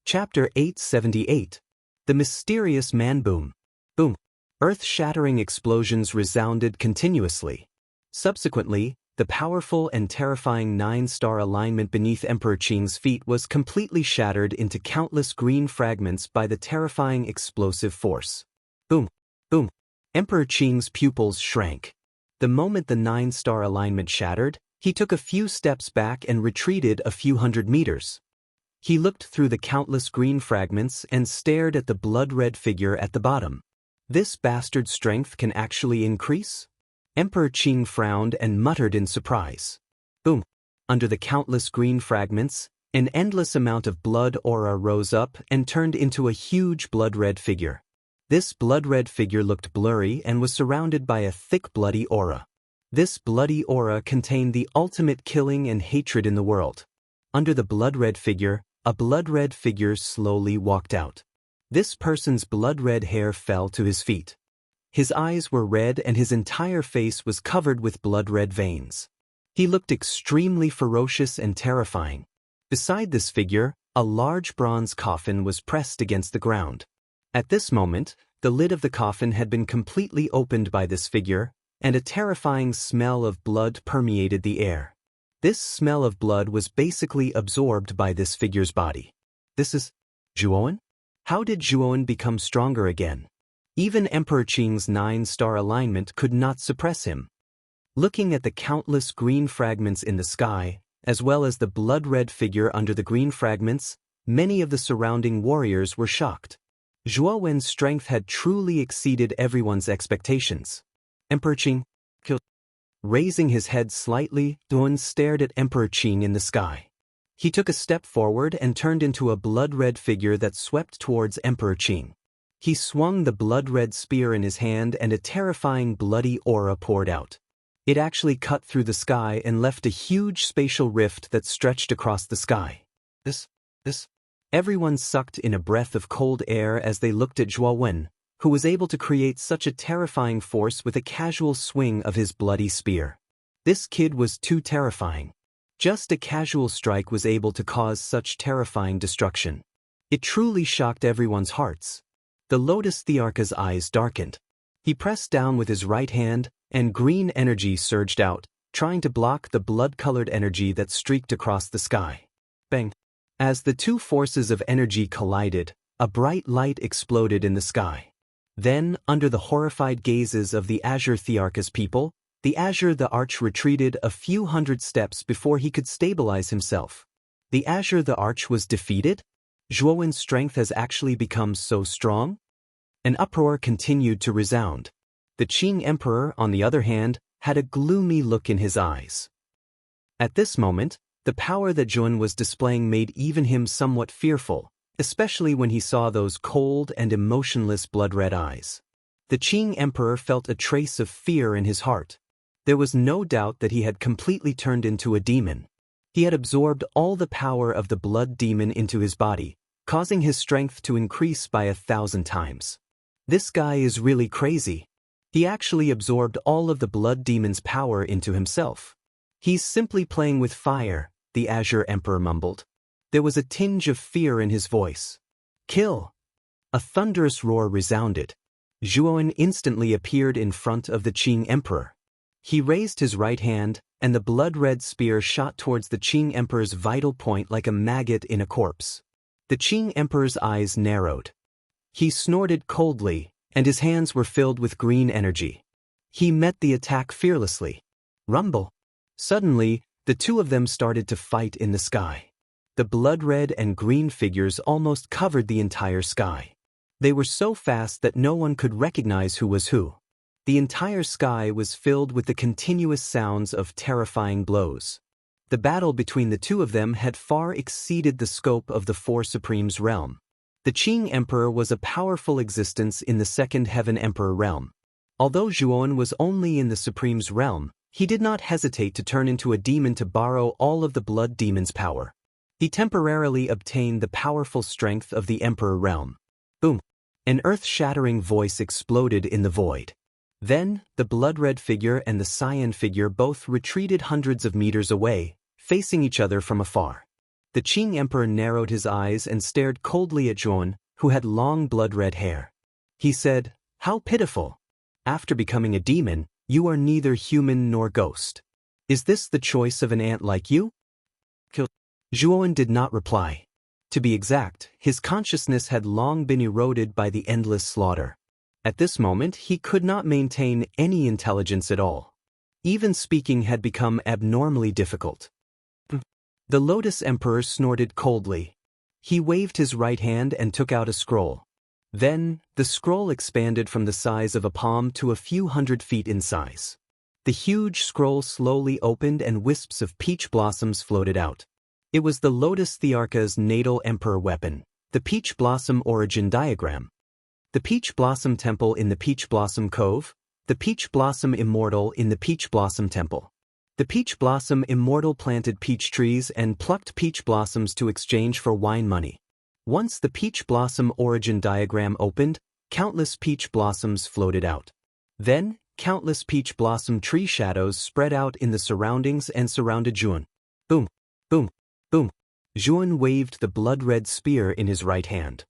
Chapter 878. The Mysterious Man Boom. Boom. Earth-shattering explosions resounded continuously. Subsequently, the powerful and terrifying 9-star alignment beneath Emperor Qing's feet was completely shattered into countless green fragments by the terrifying explosive force. Boom. Boom. Emperor Qing's pupils shrank. The moment the 9-star alignment shattered, he took a few steps back and retreated a few hundred meters. He looked through the countless green fragments and stared at the blood-red figure at the bottom. This bastard's strength can actually increase? Emperor Qing frowned and muttered in surprise. Boom! Under the countless green fragments, an endless amount of blood aura rose up and turned into a huge blood-red figure. This blood-red figure looked blurry and was surrounded by a thick bloody aura. This bloody aura contained the ultimate killing and hatred in the world. Under the blood-red figure, a blood-red figure slowly walked out. This person's blood-red hair fell to his feet. His eyes were red and his entire face was covered with blood-red veins. He looked extremely ferocious and terrifying. Beside this figure, a large bronze coffin was pressed against the ground. At this moment, the lid of the coffin had been completely opened by this figure, and a terrifying smell of blood permeated the air. This smell of blood was basically absorbed by this figure's body. This is Zhuowen? How did Zhuowen become stronger again? Even Emperor Qing's 9-star alignment could not suppress him. Looking at the countless green fragments in the sky, as well as the blood-red figure under the green fragments, many of the surrounding warriors were shocked. Zhuowen's strength had truly exceeded everyone's expectations. Emperor Qing killed. Raising his head slightly, Zhuowen stared at Emperor Qing in the sky. He took a step forward and turned into a blood-red figure that swept towards Emperor Qing. He swung the blood-red spear in his hand and a terrifying bloody aura poured out. It actually cut through the sky and left a huge spatial rift that stretched across the sky. This. Everyone sucked in a breath of cold air as they looked at Zhuowen, who was able to create such a terrifying force with a casual swing of his bloody spear. This kid was too terrifying. Just a casual strike was able to cause such terrifying destruction. It truly shocked everyone's hearts. The Lotus Thearcha's eyes darkened. He pressed down with his right hand, and green energy surged out, trying to block the blood-colored energy that streaked across the sky. Bang! As the two forces of energy collided, a bright light exploded in the sky. Then, under the horrified gazes of the Azure Thearcha's people, the Azure the Arch retreated a few hundred steps before he could stabilize himself. The Azure the Arch was defeated? Zhuowen's strength has actually become so strong? An uproar continued to resound. The Qing Emperor, on the other hand, had a gloomy look in his eyes. At this moment, the power that Zhuowen was displaying made even him somewhat fearful, especially when he saw those cold and emotionless blood-red eyes. The Qing Emperor felt a trace of fear in his heart. There was no doubt that he had completely turned into a demon. He had absorbed all the power of the blood demon into his body, causing his strength to increase by 1,000 times. This guy is really crazy. He actually absorbed all of the blood demon's power into himself. He's simply playing with fire, the Azure Emperor mumbled. There was a tinge of fear in his voice. Kill! A thunderous roar resounded. Zhuowen instantly appeared in front of the Qing Emperor. He raised his right hand, and the blood-red spear shot towards the Qing Emperor's vital point like a maggot in a corpse. The Qing Emperor's eyes narrowed. He snorted coldly, and his hands were filled with green energy. He met the attack fearlessly. Rumble! Suddenly, the two of them started to fight in the sky. The blood-red and green figures almost covered the entire sky. They were so fast that no one could recognize who was who. The entire sky was filled with the continuous sounds of terrifying blows. The battle between the two of them had far exceeded the scope of the Four Supremes realm. The Qing Emperor was a powerful existence in the Second Heaven Emperor realm. Although Zhuowen was only in the Supreme's realm, he did not hesitate to turn into a demon to borrow all of the blood demon's power. He temporarily obtained the powerful strength of the Emperor realm. Boom! An earth-shattering voice exploded in the void. Then, the blood-red figure and the cyan figure both retreated hundreds of meters away, facing each other from afar. The Qing Emperor narrowed his eyes and stared coldly at Zhuan, who had long blood-red hair. He said, "How pitiful! After becoming a demon, you are neither human nor ghost. Is this the choice of an ant like you?" Zhuan did not reply. To be exact, his consciousness had long been eroded by the endless slaughter. At this moment, he could not maintain any intelligence at all. Even speaking had become abnormally difficult. The Lotus Emperor snorted coldly. He waved his right hand and took out a scroll. Then, the scroll expanded from the size of a palm to a few hundred feet in size. The huge scroll slowly opened and wisps of peach blossoms floated out. It was the Lotus Thearka's natal emperor weapon, the Peach Blossom Origin Diagram. The Peach Blossom Temple in the Peach Blossom Cove, the Peach Blossom Immortal in the Peach Blossom Temple. The Peach Blossom Immortal planted peach trees and plucked peach blossoms to exchange for wine money. Once the Peach Blossom Origin Diagram opened, countless peach blossoms floated out. Then, countless peach blossom tree shadows spread out in the surroundings and surrounded Zhuan. Boom, boom, boom. Zhuan waved the blood-red spear in his right hand.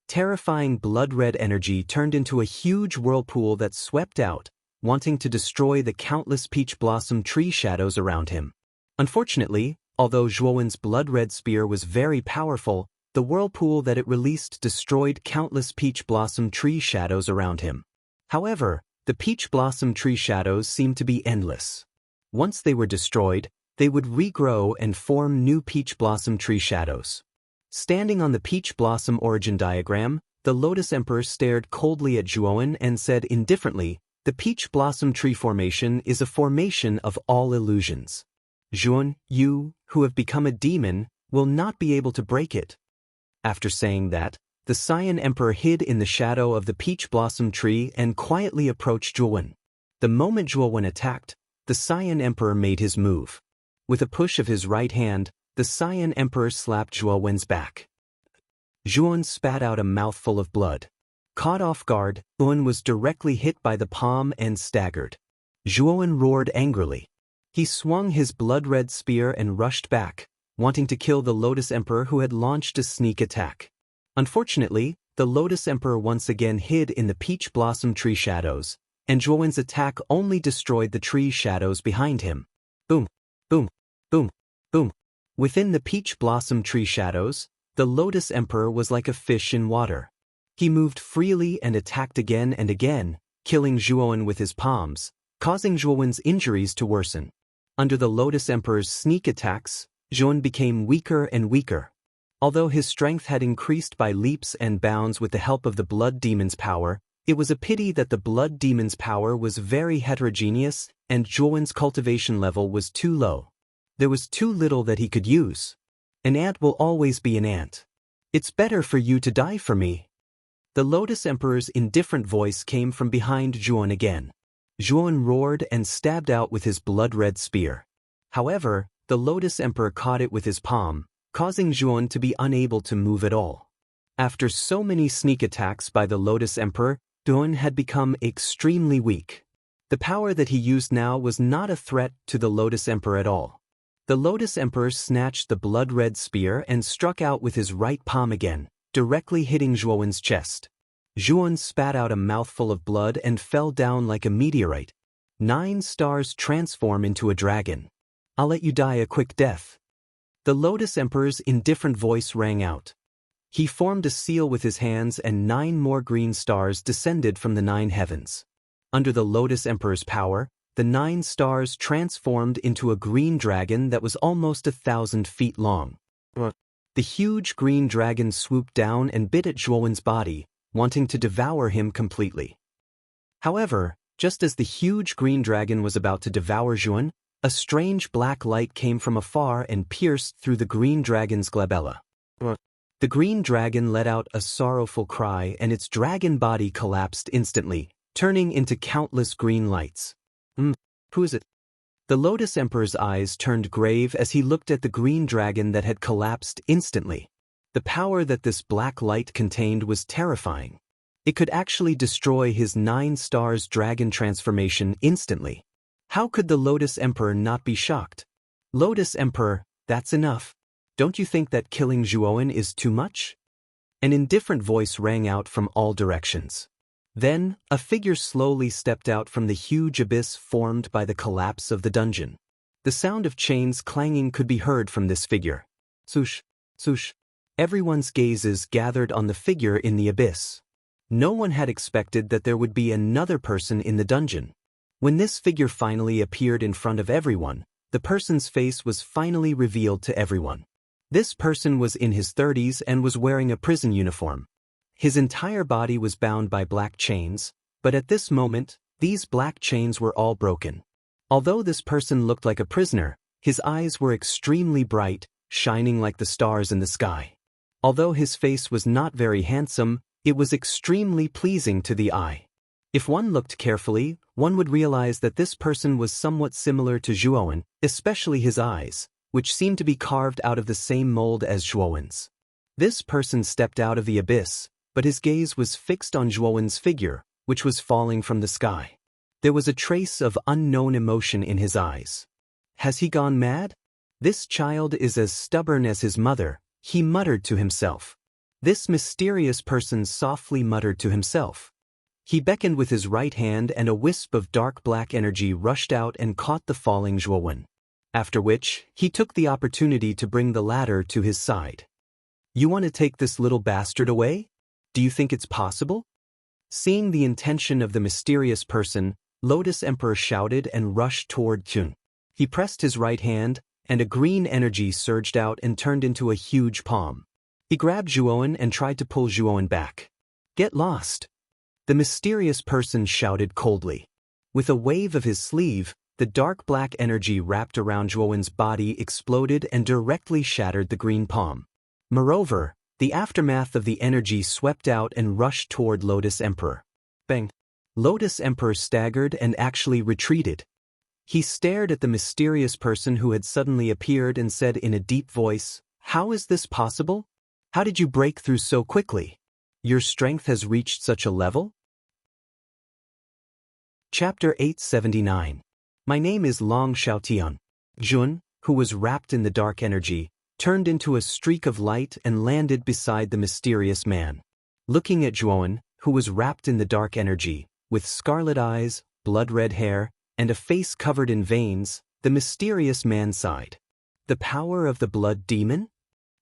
Terrifying blood-red energy turned into a huge whirlpool that swept out, wanting to destroy the countless peach blossom tree shadows around him. Unfortunately, although Zhuan's blood-red spear was very powerful, the whirlpool that it released destroyed countless peach blossom tree shadows around him. However, the peach blossom tree shadows seemed to be endless. Once they were destroyed, they would regrow and form new peach blossom tree shadows. Standing on the Peach Blossom Origin Diagram, the Lotus Emperor stared coldly at Zhuan and said indifferently, "The peach blossom tree formation is a formation of all illusions. Zhuan, you, who have become a demon, will not be able to break it." After saying that, the Cyan Emperor hid in the shadow of the peach blossom tree and quietly approached Zhuan. The moment Zhuan attacked, the Cyan Emperor made his move. With a push of his right hand, the Cyan Emperor slapped Zhuan's back. Zhuan spat out a mouthful of blood. Caught off guard, Zhuan was directly hit by the palm and staggered. Zhuan roared angrily. He swung his blood-red spear and rushed back, wanting to kill the Lotus Emperor who had launched a sneak attack. Unfortunately, the Lotus Emperor once again hid in the peach blossom tree shadows, and Zhuan's attack only destroyed the tree shadows behind him. Boom, boom, boom, boom. Within the peach blossom tree shadows, the Lotus Emperor was like a fish in water. He moved freely and attacked again and again, killing Zhuan with his palms, causing Zhuan's injuries to worsen. Under the Lotus Emperor's sneak attacks, Zhuan became weaker and weaker. Although his strength had increased by leaps and bounds with the help of the Blood Demon's power, it was a pity that the Blood Demon's power was very heterogeneous and Zhuan's cultivation level was too low. There was too little that he could use. An ant will always be an ant. It's better for you to die for me. The Lotus Emperor's indifferent voice came from behind Zhuan again. Zhuan roared and stabbed out with his blood-red spear. However, the Lotus Emperor caught it with his palm, causing Zhuan to be unable to move at all. After so many sneak attacks by the Lotus Emperor, Zhuan had become extremely weak. The power that he used now was not a threat to the Lotus Emperor at all. The Lotus Emperor snatched the blood-red spear and struck out with his right palm again, directly hitting Zhuan's chest. Zhuan spat out a mouthful of blood and fell down like a meteorite. 9 stars transform into a dragon. I'll let you die a quick death. The Lotus Emperor's indifferent voice rang out. He formed a seal with his hands and 9 more green stars descended from the 9 heavens. Under the Lotus Emperor's power, the 9 stars transformed into a green dragon that was almost 1,000 feet long. The huge green dragon swooped down and bit at Zhuan's body, wanting to devour him completely. However, just as the huge green dragon was about to devour Zhuan, a strange black light came from afar and pierced through the green dragon's glabella. The green dragon let out a sorrowful cry and its dragon body collapsed instantly, turning into countless green lights. Who is it? The Lotus Emperor's eyes turned grave as he looked at the green dragon that had collapsed instantly. The power that this black light contained was terrifying. It could actually destroy his 9 stars dragon transformation instantly. How could the Lotus Emperor not be shocked? Lotus Emperor, that's enough. Don't you think that killing Zhuowen is too much? An indifferent voice rang out from all directions. Then, a figure slowly stepped out from the huge abyss formed by the collapse of the dungeon. The sound of chains clanging could be heard from this figure. Swoosh, swoosh. Everyone's gazes gathered on the figure in the abyss. No one had expected that there would be another person in the dungeon. When this figure finally appeared in front of everyone, the person's face was finally revealed to everyone. This person was in his 30s and was wearing a prison uniform. His entire body was bound by black chains, but at this moment, these black chains were all broken. Although this person looked like a prisoner, his eyes were extremely bright, shining like the stars in the sky. Although his face was not very handsome, it was extremely pleasing to the eye. If one looked carefully, one would realize that this person was somewhat similar to Zhuowen, especially his eyes, which seemed to be carved out of the same mold as Zhuowen's. This person stepped out of the abyss, but his gaze was fixed on Zhuowen's figure, which was falling from the sky. There was a trace of unknown emotion in his eyes. Has he gone mad? This child is as stubborn as his mother, he muttered to himself. This mysterious person softly muttered to himself. He beckoned with his right hand and a wisp of dark black energy rushed out and caught the falling Zhuowen. After which, he took the opportunity to bring the ladder to his side. You want to take this little bastard away? Do you think it's possible? Seeing the intention of the mysterious person, Lotus Emperor shouted and rushed toward Jun. He pressed his right hand, and a green energy surged out and turned into a huge palm. He grabbed Zhuowen and tried to pull Zhuowen back. Get lost! The mysterious person shouted coldly. With a wave of his sleeve, the dark black energy wrapped around Zhuowen's body exploded and directly shattered the green palm. Moreover, the aftermath of the energy swept out and rushed toward Lotus Emperor. Bang! Lotus Emperor staggered and actually retreated. He stared at the mysterious person who had suddenly appeared and said in a deep voice, "How is this possible? How did you break through so quickly? Your strength has reached such a level?" Chapter 879. My name is Long Xiaotian. Jun, who was wrapped in the dark energy, turned into a streak of light and landed beside the mysterious man. Looking at Zhuowen, who was wrapped in the dark energy, with scarlet eyes, blood-red hair, and a face covered in veins, the mysterious man sighed. The power of the blood demon?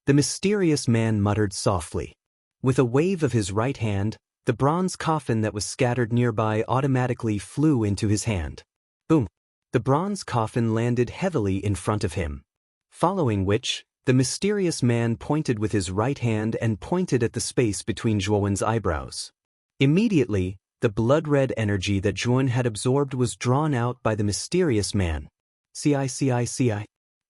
The mysterious man muttered softly. With a wave of his right hand, the bronze coffin that was scattered nearby automatically flew into his hand. Boom! The bronze coffin landed heavily in front of him. Following which, the mysterious man pointed with his right hand and pointed at the space between Zhuowen's eyebrows. Immediately, the blood-red energy that Zhuowen had absorbed was drawn out by the mysterious man. CI.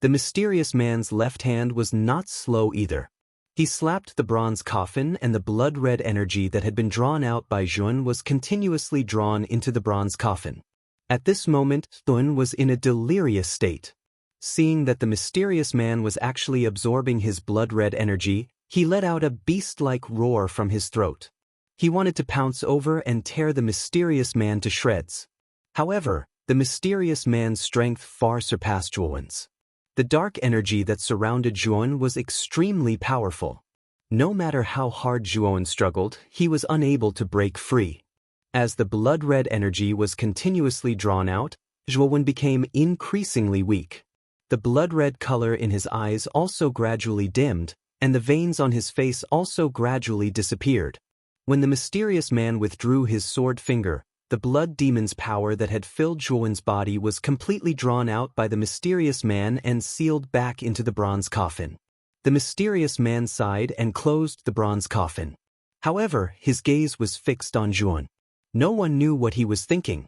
The mysterious man's left hand was not slow either. He slapped the bronze coffin and the blood-red energy that had been drawn out by Zhuowen was continuously drawn into the bronze coffin. At this moment, Zhuowen was in a delirious state. Seeing that the mysterious man was actually absorbing his blood-red energy, he let out a beast-like roar from his throat. He wanted to pounce over and tear the mysterious man to shreds. However, the mysterious man's strength far surpassed Zhuowen's. The dark energy that surrounded Zhuowen was extremely powerful. No matter how hard Zhuowen struggled, he was unable to break free. As the blood-red energy was continuously drawn out, Zhuowen became increasingly weak. The blood-red color in his eyes also gradually dimmed, and the veins on his face also gradually disappeared. When the mysterious man withdrew his sword finger, the blood demon's power that had filled Zhuowen's body was completely drawn out by the mysterious man and sealed back into the bronze coffin. The mysterious man sighed and closed the bronze coffin. However, his gaze was fixed on Zhuowen. No one knew what he was thinking.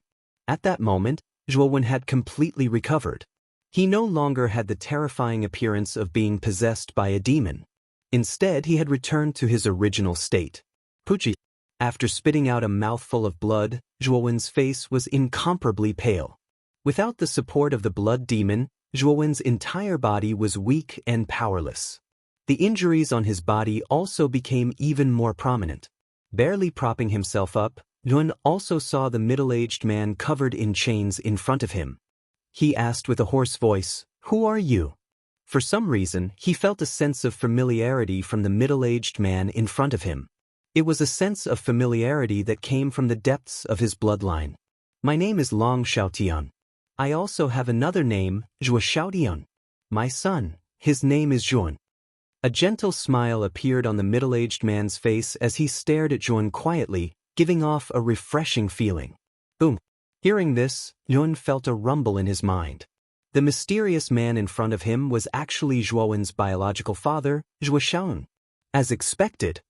At that moment, Zhuowen had completely recovered. He no longer had the terrifying appearance of being possessed by a demon. Instead, he had returned to his original state. Pucci. After spitting out a mouthful of blood, Zhuowen's face was incomparably pale. Without the support of the blood demon, Zhuowen's entire body was weak and powerless. The injuries on his body also became even more prominent. Barely propping himself up, Zhuowen also saw the middle-aged man covered in chains in front of him. He asked with a hoarse voice, "Who are you?" For some reason, he felt a sense of familiarity from the middle-aged man in front of him. It was a sense of familiarity that came from the depths of his bloodline. My name is Long Xiaotian. I also have another name, Zhuo Xiaotian. My son, his name is Zhuan. A gentle smile appeared on the middle-aged man's face as he stared at Zhuan quietly, giving off a refreshing feeling. Boom. Hearing this, Zhuan felt a rumble in his mind. The mysterious man in front of him was actually Zhuowen's biological father, Zhuo Xiaoyun. As expected.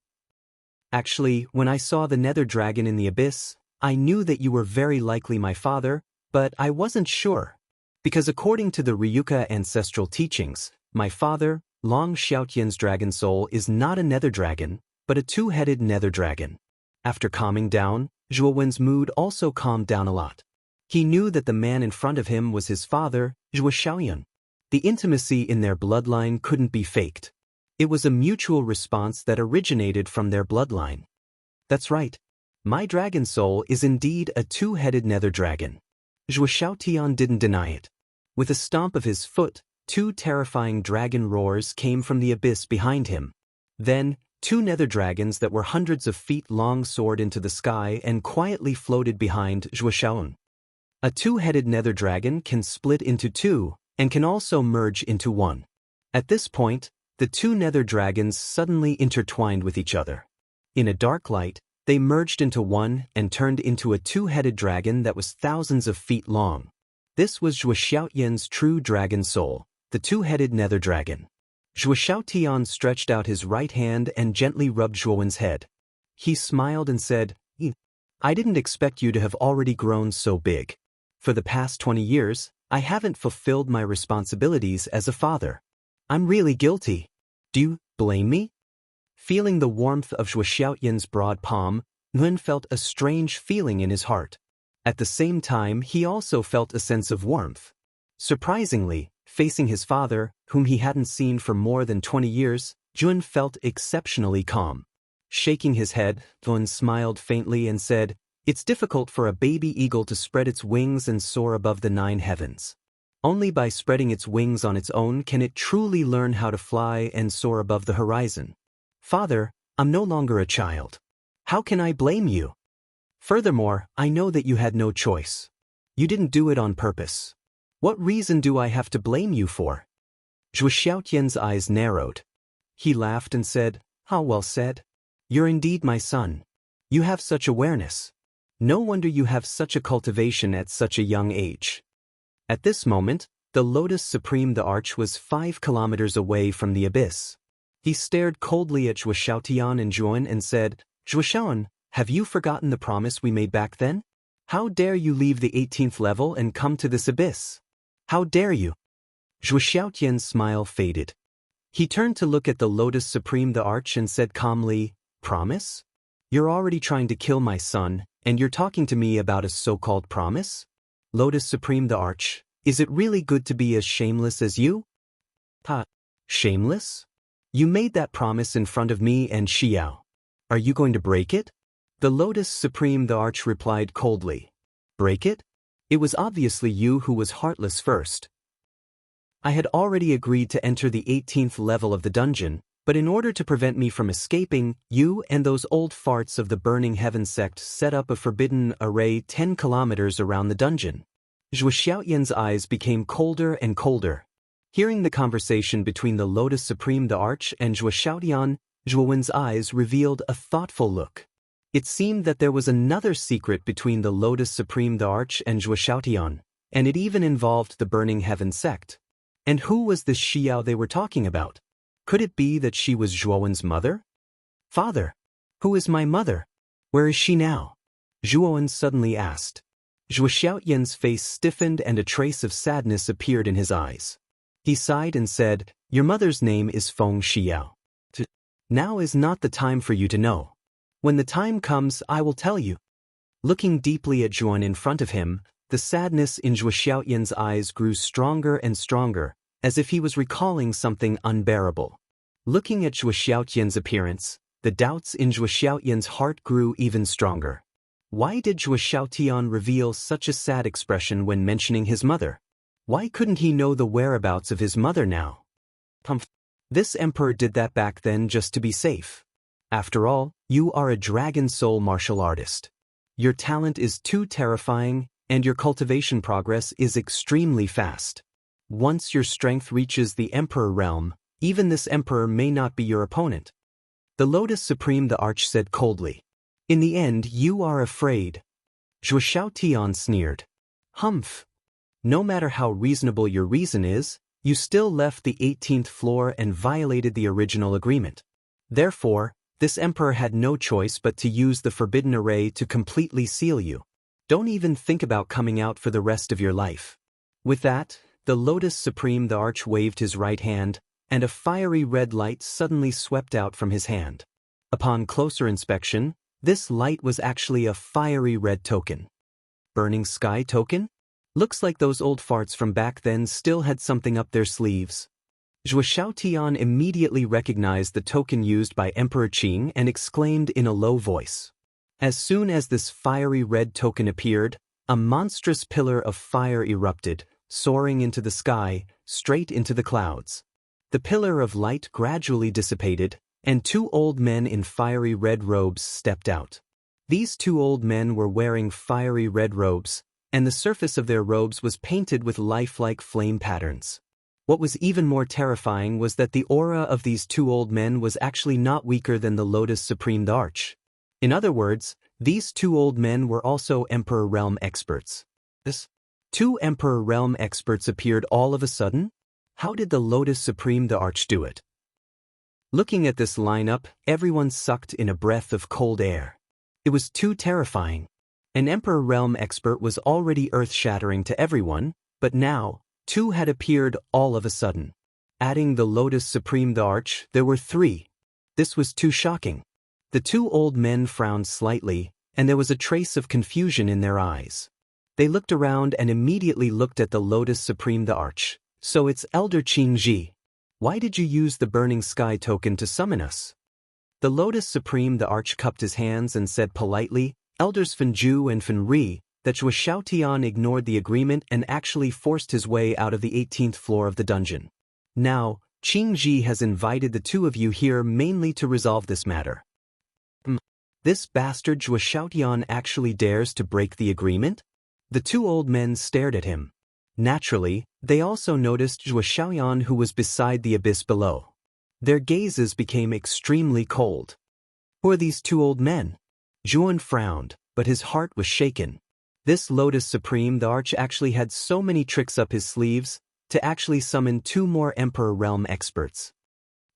Actually, when I saw the nether dragon in the abyss, I knew that you were very likely my father, but I wasn't sure. Because according to the Ryuka ancestral teachings, my father, Long Xiaotian's dragon soul is not a nether dragon, but a two-headed nether dragon. After calming down, Zhuowen's mood also calmed down a lot. He knew that the man in front of him was his father, Zhuo Xiaoyun. The intimacy in their bloodline couldn't be faked. It was a mutual response that originated from their bloodline. That's right. My dragon soul is indeed a two-headed nether dragon. Zhuo Xiaotian didn't deny it. With a stomp of his foot, two terrifying dragon roars came from the abyss behind him. Then, two nether dragons that were hundreds of feet long soared into the sky and quietly floated behind Zhuo Xiaoyun. A two-headed nether dragon can split into two, and can also merge into one. At this point, the two nether dragons suddenly intertwined with each other. In a dark light, they merged into one and turned into a two-headed dragon that was thousands of feet long. This was Zhuo Xiaotian's true dragon soul, the two-headed nether dragon. Zhuo Xiaotian stretched out his right hand and gently rubbed Zhuowen's head. He smiled and said, I didn't expect you to have already grown so big. For the past 20 years, I haven't fulfilled my responsibilities as a father. I'm really guilty. Do you blame me? Feeling the warmth of Zhuo Xiaotian's broad palm, Nguyen felt a strange feeling in his heart. At the same time, he also felt a sense of warmth. Surprisingly, facing his father, whom he hadn't seen for more than 20 years, Jun felt exceptionally calm. Shaking his head, Nguyen smiled faintly and said, It's difficult for a baby eagle to spread its wings and soar above the 9 heavens. Only by spreading its wings on its own can it truly learn how to fly and soar above the horizon. Father, I'm no longer a child. How can I blame you? Furthermore, I know that you had no choice. You didn't do it on purpose. What reason do I have to blame you for? Zhuo Xiaotian's eyes narrowed. He laughed and said, How well said. You're indeed my son. You have such awareness. No wonder you have such a cultivation at such a young age. At this moment, the Lotus Supreme the Arch was 5 kilometers away from the abyss. He stared coldly at Zhuo Xiaotian and Zhuan and said, Zhuo Xiaoan, have you forgotten the promise we made back then? How dare you leave the 18th level and come to this abyss? How dare you? Zhuo Xiaotian's smile faded. He turned to look at the Lotus Supreme the Arch and said calmly, Promise? You're already trying to kill my son, and you're talking to me about a so-called promise? Lotus Supreme the Arch, is it really good to be as shameless as you? Shameless? You made that promise in front of me and Xiao. Are you going to break it? The Lotus Supreme the Arch replied coldly. Break it? It was obviously you who was heartless first. I had already agreed to enter the 18th level of the dungeon, but in order to prevent me from escaping, you and those old farts of the Burning Heaven sect set up a forbidden array 10 kilometers around the dungeon. Zhuo Xiaotian's eyes became colder and colder. Hearing the conversation between the Lotus Supreme the Arch and Zhuo Xiaotian, Zhuowen's eyes revealed a thoughtful look. It seemed that there was another secret between the Lotus Supreme the Arch and Zhuo Xiaotian, and it even involved the Burning Heaven sect. And who was this Xiao they were talking about? Could it be that she was Zhuowen's mother? Father, who is my mother? Where is she now? Zhuowen suddenly asked. Zhuo Xiaotian's face stiffened and a trace of sadness appeared in his eyes. He sighed and said, Your mother's name is Feng Xiao. Now is not the time for you to know. When the time comes, I will tell you. Looking deeply at Zhuan in front of him, the sadness in Zhuo Xiaotian's eyes grew stronger and stronger, as if he was recalling something unbearable. Looking at Zhuo Xiaotian's appearance, the doubts in Zhuo Xiaotian's heart grew even stronger. Why did Zhuo Xiaotian reveal such a sad expression when mentioning his mother? Why couldn't he know the whereabouts of his mother now? Humph. This emperor did that back then just to be safe. After all, you are a dragon soul martial artist. Your talent is too terrifying, and your cultivation progress is extremely fast. Once your strength reaches the emperor realm, even this emperor may not be your opponent. The Lotus Supreme the Arch said coldly. In the end, you are afraid. Zhuo Xiaotian sneered. Humph. No matter how reasonable your reason is, you still left the 18th floor and violated the original agreement. Therefore, this emperor had no choice but to use the forbidden array to completely seal you. Don't even think about coming out for the rest of your life. With that, the Lotus Supreme the Arch waved his right hand, and a fiery red light suddenly swept out from his hand. Upon closer inspection, this light was actually a fiery red token. Burning Sky token? Looks like those old farts from back then still had something up their sleeves. Zhuo Xiaotian immediately recognized the token used by Emperor Qing and exclaimed in a low voice. As soon as this fiery red token appeared, a monstrous pillar of fire erupted, soaring into the sky, straight into the clouds. The pillar of light gradually dissipated, and two old men in fiery red robes stepped out. These two old men were wearing fiery red robes, and the surface of their robes was painted with lifelike flame patterns. What was even more terrifying was that the aura of these two old men was actually not weaker than the Lotus Supreme the Arch. In other words, these two old men were also Emperor Realm experts. Two Emperor Realm experts appeared all of a sudden? How did the Lotus Supreme the Arch do it? Looking at this lineup, everyone sucked in a breath of cold air. It was too terrifying. An Emperor Realm expert was already earth-shattering to everyone, but now, two had appeared all of a sudden. Adding the Lotus Supreme the Arch, there were three. This was too shocking. The two old men frowned slightly, and there was a trace of confusion in their eyes. They looked around and immediately looked at the Lotus Supreme the Arch. So it's Elder Qingji. Why did you use the Burning Sky token to summon us? The Lotus Supreme the Arch cupped his hands and said politely, Elders Fenju and Fenri, that Zhuo Xiaotian ignored the agreement and actually forced his way out of the 18th floor of the dungeon. Now, Qingji has invited the two of you here mainly to resolve this matter. This bastard Zhuo Xiaotian actually dares to break the agreement? The two old men stared at him. Naturally, they also noticed Zhuo Xiaoyan who was beside the abyss below. Their gazes became extremely cold. Who are these two old men? Zhuan frowned, but his heart was shaken. This Lotus Supreme the Arch actually had so many tricks up his sleeves to actually summon two more Emperor Realm experts.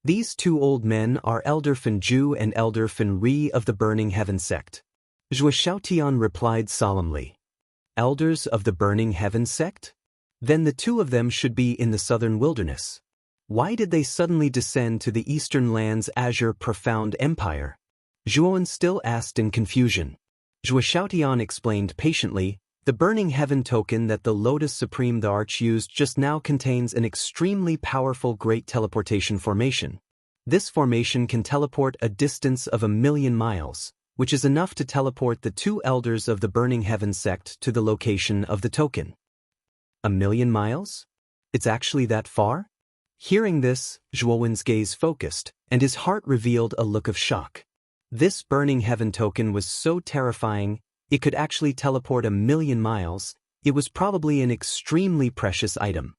These two old men are Elder Fenju and Elder Fenri of the Burning Heaven sect. Zhuo Xiaotian replied solemnly. Elders of the Burning Heaven sect? Then the two of them should be in the southern wilderness. Why did they suddenly descend to the eastern land's azure profound empire? Zhuan still asked in confusion. Zhuo Xiaotian explained patiently, the Burning Heaven token that the Lotus Supreme the Arch used just now contains an extremely powerful great teleportation formation. This formation can teleport a distance of 1,000,000 miles, which is enough to teleport the two elders of the Burning Heaven sect to the location of the token. 1,000,000 miles? It's actually that far? Hearing this, Zhuowen's gaze focused, and his heart revealed a look of shock. This Burning Heaven token was so terrifying, it could actually teleport 1,000,000 miles. It was probably an extremely precious item.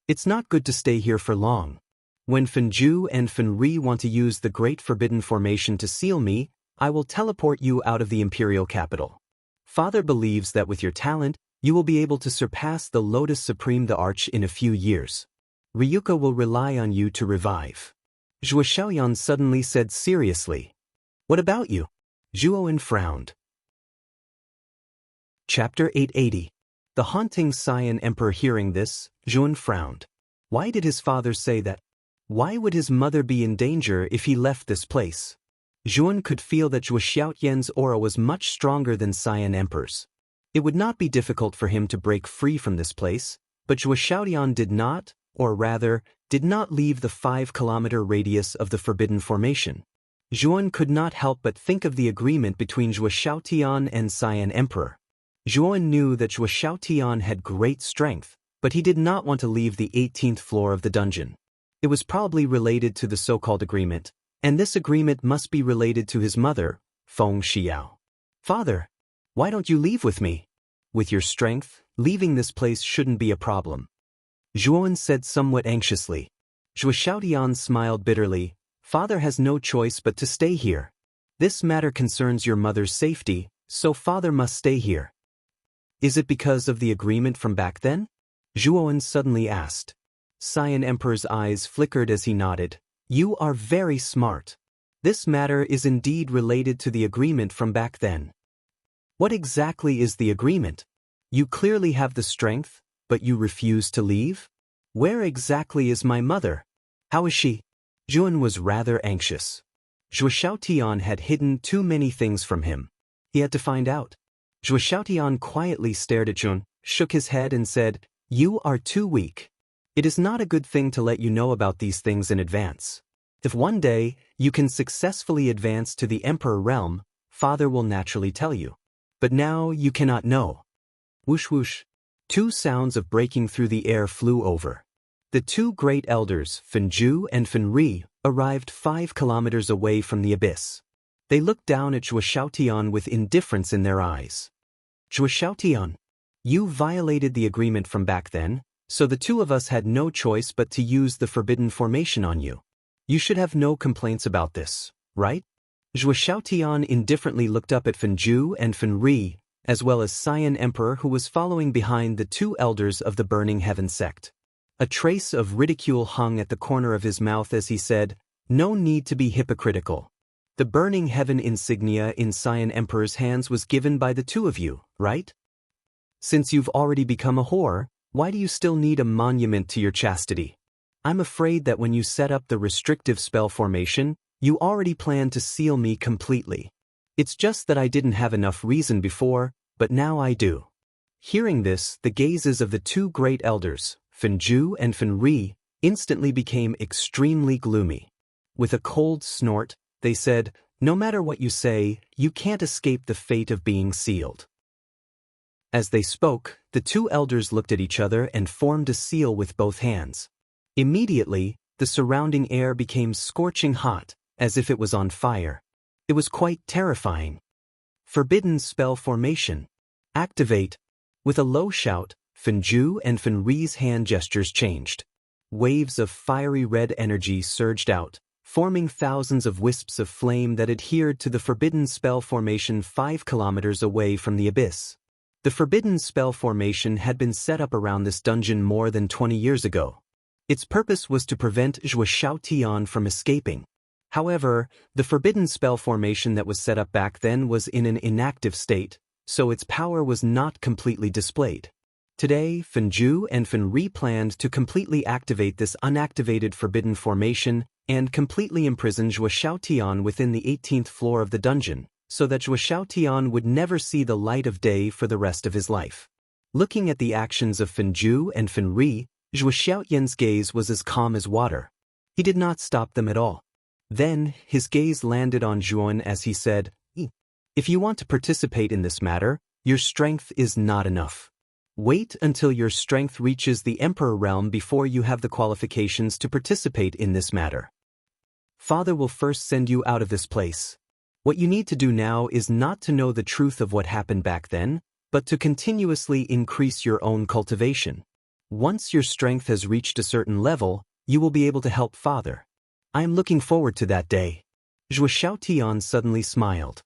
It's not good to stay here for long. When Fenju and Fenri want to use the Great Forbidden Formation to seal me, I will teleport you out of the Imperial capital. Father believes that with your talent, you will be able to surpass the Lotus Supreme the Arch in a few years. Ryuka will rely on you to revive. Zhuo Xiaoyan suddenly said seriously. What about you? Zhuowen frowned. Chapter 880. The Haunting Saiyan Emperor. Hearing this, Zhuowen frowned. Why did his father say that? Why would his mother be in danger if he left this place? Zhuowen could feel that Zhuo Xiaoyan's aura was much stronger than Saiyan Emperor's. It would not be difficult for him to break free from this place, but Zhuo Xiaoyan did not, or rather, did not leave the 5-kilometer radius of the Forbidden Formation. Zhuowen could not help but think of the agreement between Zhuo Xiaotian and Saiyan Emperor. Zhuowen knew that Zhuo Xiaotian had great strength, but he did not want to leave the 18th floor of the dungeon. It was probably related to the so-called agreement, and this agreement must be related to his mother, Feng Xiao. Father, why don't you leave with me? With your strength, leaving this place shouldn't be a problem. Zhuan said somewhat anxiously. Zhuo Xiaotian smiled bitterly. Father has no choice but to stay here. This matter concerns your mother's safety, so father must stay here. Is it because of the agreement from back then? Zhuan suddenly asked. Cyan Emperor's eyes flickered as he nodded. You are very smart. This matter is indeed related to the agreement from back then. What exactly is the agreement? You clearly have the strength, but you refuse to leave? Where exactly is my mother? How is she? Zhuan was rather anxious. Zhuo Xiaotian had hidden too many things from him. He had to find out. Zhuo Xiaotian quietly stared at Zhuan, shook his head and said, You are too weak. It is not a good thing to let you know about these things in advance. If one day you can successfully advance to the Emperor realm, father will naturally tell you. But now you cannot know. Whoosh whoosh. Two sounds of breaking through the air flew over. The two great elders, Fenju and Fenri, arrived 5 kilometers away from the abyss. They looked down at Zhuo Xiaotian with indifference in their eyes. Zhuo Xiaotian, you violated the agreement from back then, so the two of us had no choice but to use the forbidden formation on you. You should have no complaints about this, right? Zhuo Xiaotian indifferently looked up at Fenju and Fenri, as well as Cyan Emperor who was following behind the two elders of the Burning Heaven sect. A trace of ridicule hung at the corner of his mouth as he said, No need to be hypocritical. The Burning Heaven insignia in Cyan Emperor's hands was given by the two of you, right? Since you've already become a whore, why do you still need a monument to your chastity? I'm afraid that when you set up the restrictive spell formation, you already planned to seal me completely. It's just that I didn't have enough reason before, but now I do. Hearing this, the gazes of the two great elders, Fenju and Fenri, instantly became extremely gloomy. With a cold snort, they said, No matter what you say, you can't escape the fate of being sealed. As they spoke, the two elders looked at each other and formed a seal with both hands. Immediately, the surrounding air became scorching hot, as if it was on fire. It was quite terrifying. Forbidden spell formation. Activate. With a low shout, Fenju and Fenri's hand gestures changed. Waves of fiery red energy surged out, forming thousands of wisps of flame that adhered to the forbidden spell formation 5 kilometers away from the abyss. The forbidden spell formation had been set up around this dungeon more than 20 years ago. Its purpose was to prevent Zhuo Xiaotian from escaping. However, the forbidden spell formation that was set up back then was in an inactive state, so its power was not completely displayed. Today, Fenju and Fenri planned to completely activate this unactivated forbidden formation and completely imprison Zhuo Xiaotian within the 18th floor of the dungeon, so that Zhuo Xiaotian would never see the light of day for the rest of his life. Looking at the actions of Fenju and Fenri, Zhuo Xiaotian's gaze was as calm as water. He did not stop them at all. Then, his gaze landed on Zhuan as he said, If you want to participate in this matter, your strength is not enough. Wait until your strength reaches the Emperor realm before you have the qualifications to participate in this matter. Father will first send you out of this place. What you need to do now is not to know the truth of what happened back then, but to continuously increase your own cultivation. Once your strength has reached a certain level, you will be able to help Father. I am looking forward to that day. Zhuo Xiaotian suddenly smiled.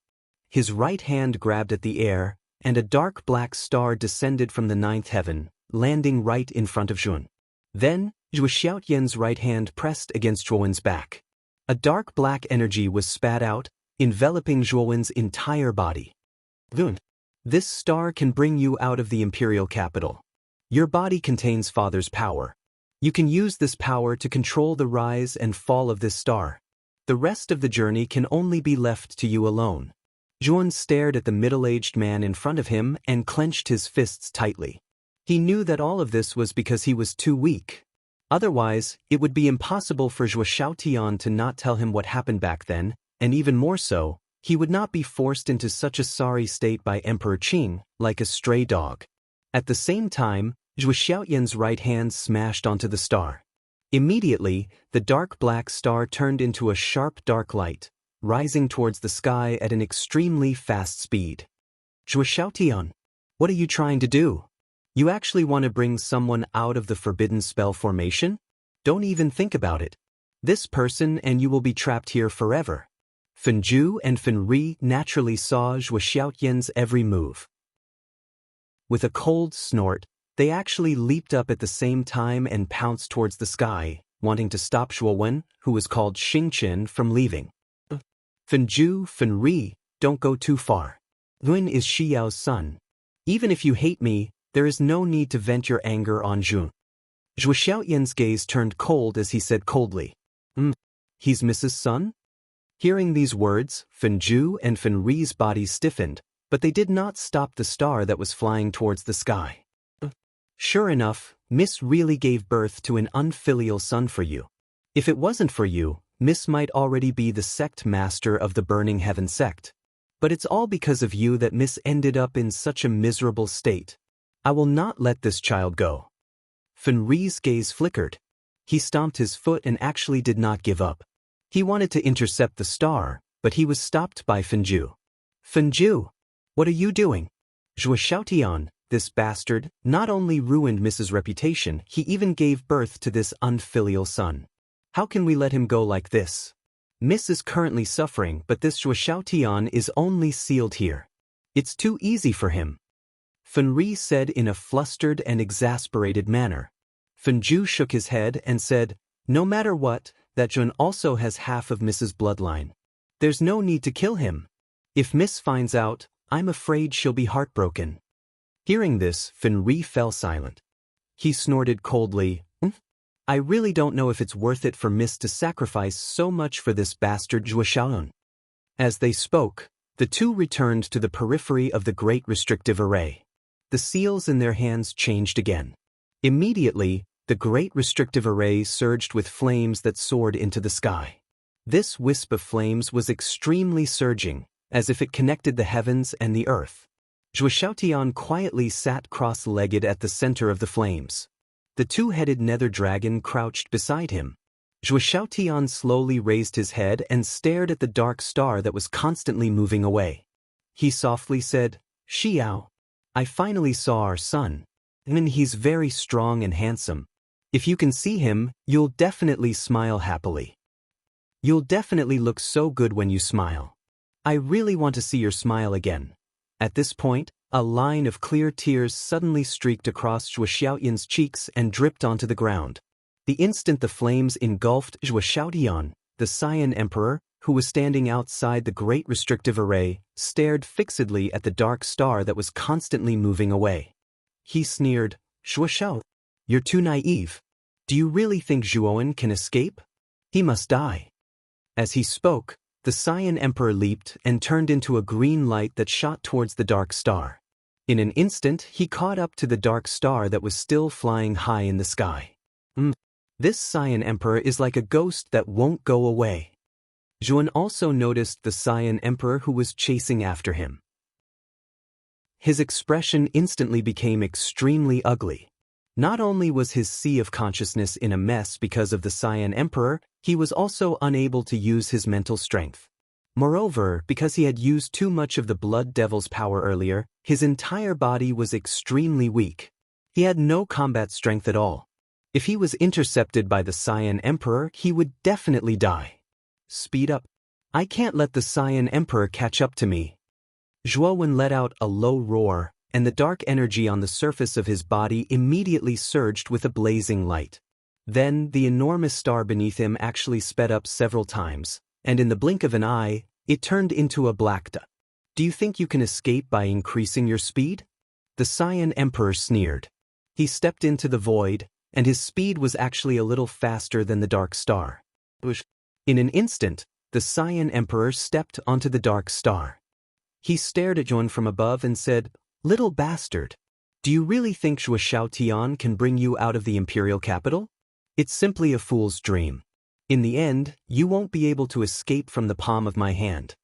His right hand grabbed at the air, and a dark black star descended from the 9th heaven, landing right in front of Zhuan. Then, Zhuo Xiaotian's right hand pressed against Zhuowen's back. A dark black energy was spat out, enveloping Zhuowen's entire body. Zhuan, this star can bring you out of the imperial capital. Your body contains Father's power. You can use this power to control the rise and fall of this star. The rest of the journey can only be left to you alone. Zhuan stared at the middle-aged man in front of him and clenched his fists tightly. He knew that all of this was because he was too weak. Otherwise, it would be impossible for Zhuo Xiaotian to not tell him what happened back then, and even more so, he would not be forced into such a sorry state by Emperor Qing, like a stray dog. At the same time, Zhuo Xiaotian's right hand smashed onto the star. Immediately, the dark black star turned into a sharp dark light, rising towards the sky at an extremely fast speed. Zhuo Xiaotian, what are you trying to do? You actually want to bring someone out of the forbidden spell formation? Don't even think about it. This person and you will be trapped here forever. Fenju and Fenri naturally saw Zhuo Xiaotian's every move. With a cold snort, they actually leaped up at the same time and pounced towards the sky, wanting to stop Zhuowen, who was called Xingqian, from leaving. Fenju, Fenri, don't go too far. Yun is Xiao's son. Even if you hate me, there is no need to vent your anger on Jun. Zhuo Xiaotian's gaze turned cold as he said coldly, He's Mrs. Sun? Hearing these words, Fenju and Fenri's bodies stiffened, but they did not stop the star that was flying towards the sky. Sure enough, Miss really gave birth to an unfilial son for you. If it wasn't for you, Miss might already be the sect master of the Burning Heaven sect. But it's all because of you that Miss ended up in such a miserable state. I will not let this child go. Fenri's gaze flickered. He stomped his foot and actually did not give up. He wanted to intercept the star, but he was stopped by Fenju. Fenju, what are you doing? Zhuo Xiaotian, this bastard, not only ruined Mrs.'s reputation, he even gave birth to this unfilial son. How can we let him go like this? Miss is currently suffering, but this Zhuo Xiaotian is only sealed here. It's too easy for him. Fenri said in a flustered and exasperated manner. Fenju shook his head and said, no matter what, that Jun also has half of Mrs.'s bloodline. There's no need to kill him. If Miss finds out, I'm afraid she'll be heartbroken. Hearing this, Fenri fell silent. He snorted coldly, I really don't know if it's worth it for Miss to sacrifice so much for this bastard Zhuo Xiaotian. As they spoke, the two returned to the periphery of the Great Restrictive Array. The seals in their hands changed again. Immediately, the Great Restrictive Array surged with flames that soared into the sky. This wisp of flames was extremely surging, as if it connected the heavens and the earth. Zhuo Xiaotian quietly sat cross-legged at the center of the flames. The two-headed nether dragon crouched beside him. Zhuo Xiaotian slowly raised his head and stared at the dark star that was constantly moving away. He softly said, Xiao, I finally saw our son. And he's very strong and handsome. If you can see him, you'll definitely smile happily. You'll definitely look so good when you smile. I really want to see your smile again. At this point, a line of clear tears suddenly streaked across Zhuo Xiaotian's cheeks and dripped onto the ground. The instant the flames engulfed Zhuo Xiaotian, the Cyan Emperor, who was standing outside the Great Restrictive Array, stared fixedly at the dark star that was constantly moving away. He sneered, Zhuo Xiao, you're too naive. Do you really think Zhuowen can escape? He must die. As he spoke, the Cyan Emperor leaped and turned into a green light that shot towards the dark star. In an instant, he caught up to the dark star that was still flying high in the sky. This Cyan Emperor is like a ghost that won't go away. Zhuan also noticed the Cyan Emperor who was chasing after him. His expression instantly became extremely ugly. Not only was his sea of consciousness in a mess because of the Cyan Emperor, he was also unable to use his mental strength. Moreover, because he had used too much of the Blood Devil's power earlier, his entire body was extremely weak. He had no combat strength at all. If he was intercepted by the Cyan Emperor, he would definitely die. Speed up. I can't let the Cyan Emperor catch up to me. Zhuowen let out a low roar, and the dark energy on the surface of his body immediately surged with a blazing light. Then, the enormous star beneath him actually sped up several times, and in the blink of an eye, it turned into a black dot. Do you think you can escape by increasing your speed? The Cyan Emperor sneered. He stepped into the void, and his speed was actually a little faster than the dark star. In an instant, the Cyan Emperor stepped onto the dark star. He stared at Zhuan from above and said, Little bastard, do you really think Zhuo Xiaotian can bring you out of the imperial capital? It's simply a fool's dream. In the end, you won't be able to escape from the palm of my hand.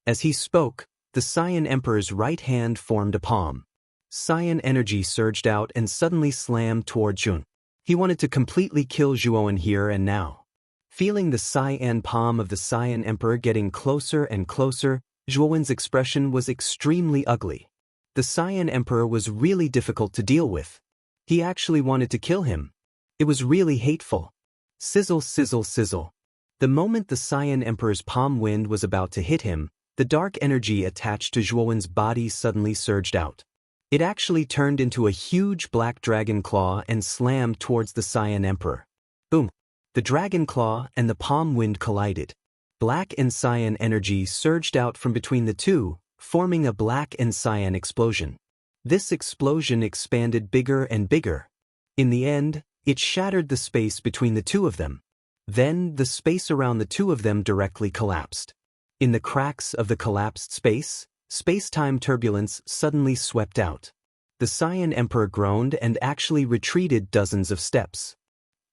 As he spoke, the Cyan Emperor's right hand formed a palm. Cyan energy surged out and suddenly slammed toward Zhuan. He wanted to completely kill Zhuowen here and now. Feeling the cyan palm of the Cyan Emperor getting closer and closer, Zhuowen's expression was extremely ugly. The Cyan Emperor was really difficult to deal with. He actually wanted to kill him. It was really hateful. Sizzle, sizzle, sizzle. The moment the Cyan Emperor's palm wind was about to hit him, the dark energy attached to Zhuowen's body suddenly surged out. It actually turned into a huge black dragon claw and slammed towards the Cyan Emperor. Boom! The dragon claw and the palm wind collided. Black and cyan energy surged out from between the two, forming a black and cyan explosion. This explosion expanded bigger and bigger. In the end, it shattered the space between the two of them. Then, the space around the two of them directly collapsed. In the cracks of the collapsed space, space-time turbulence suddenly swept out. The Cyan Emperor groaned and actually retreated dozens of steps.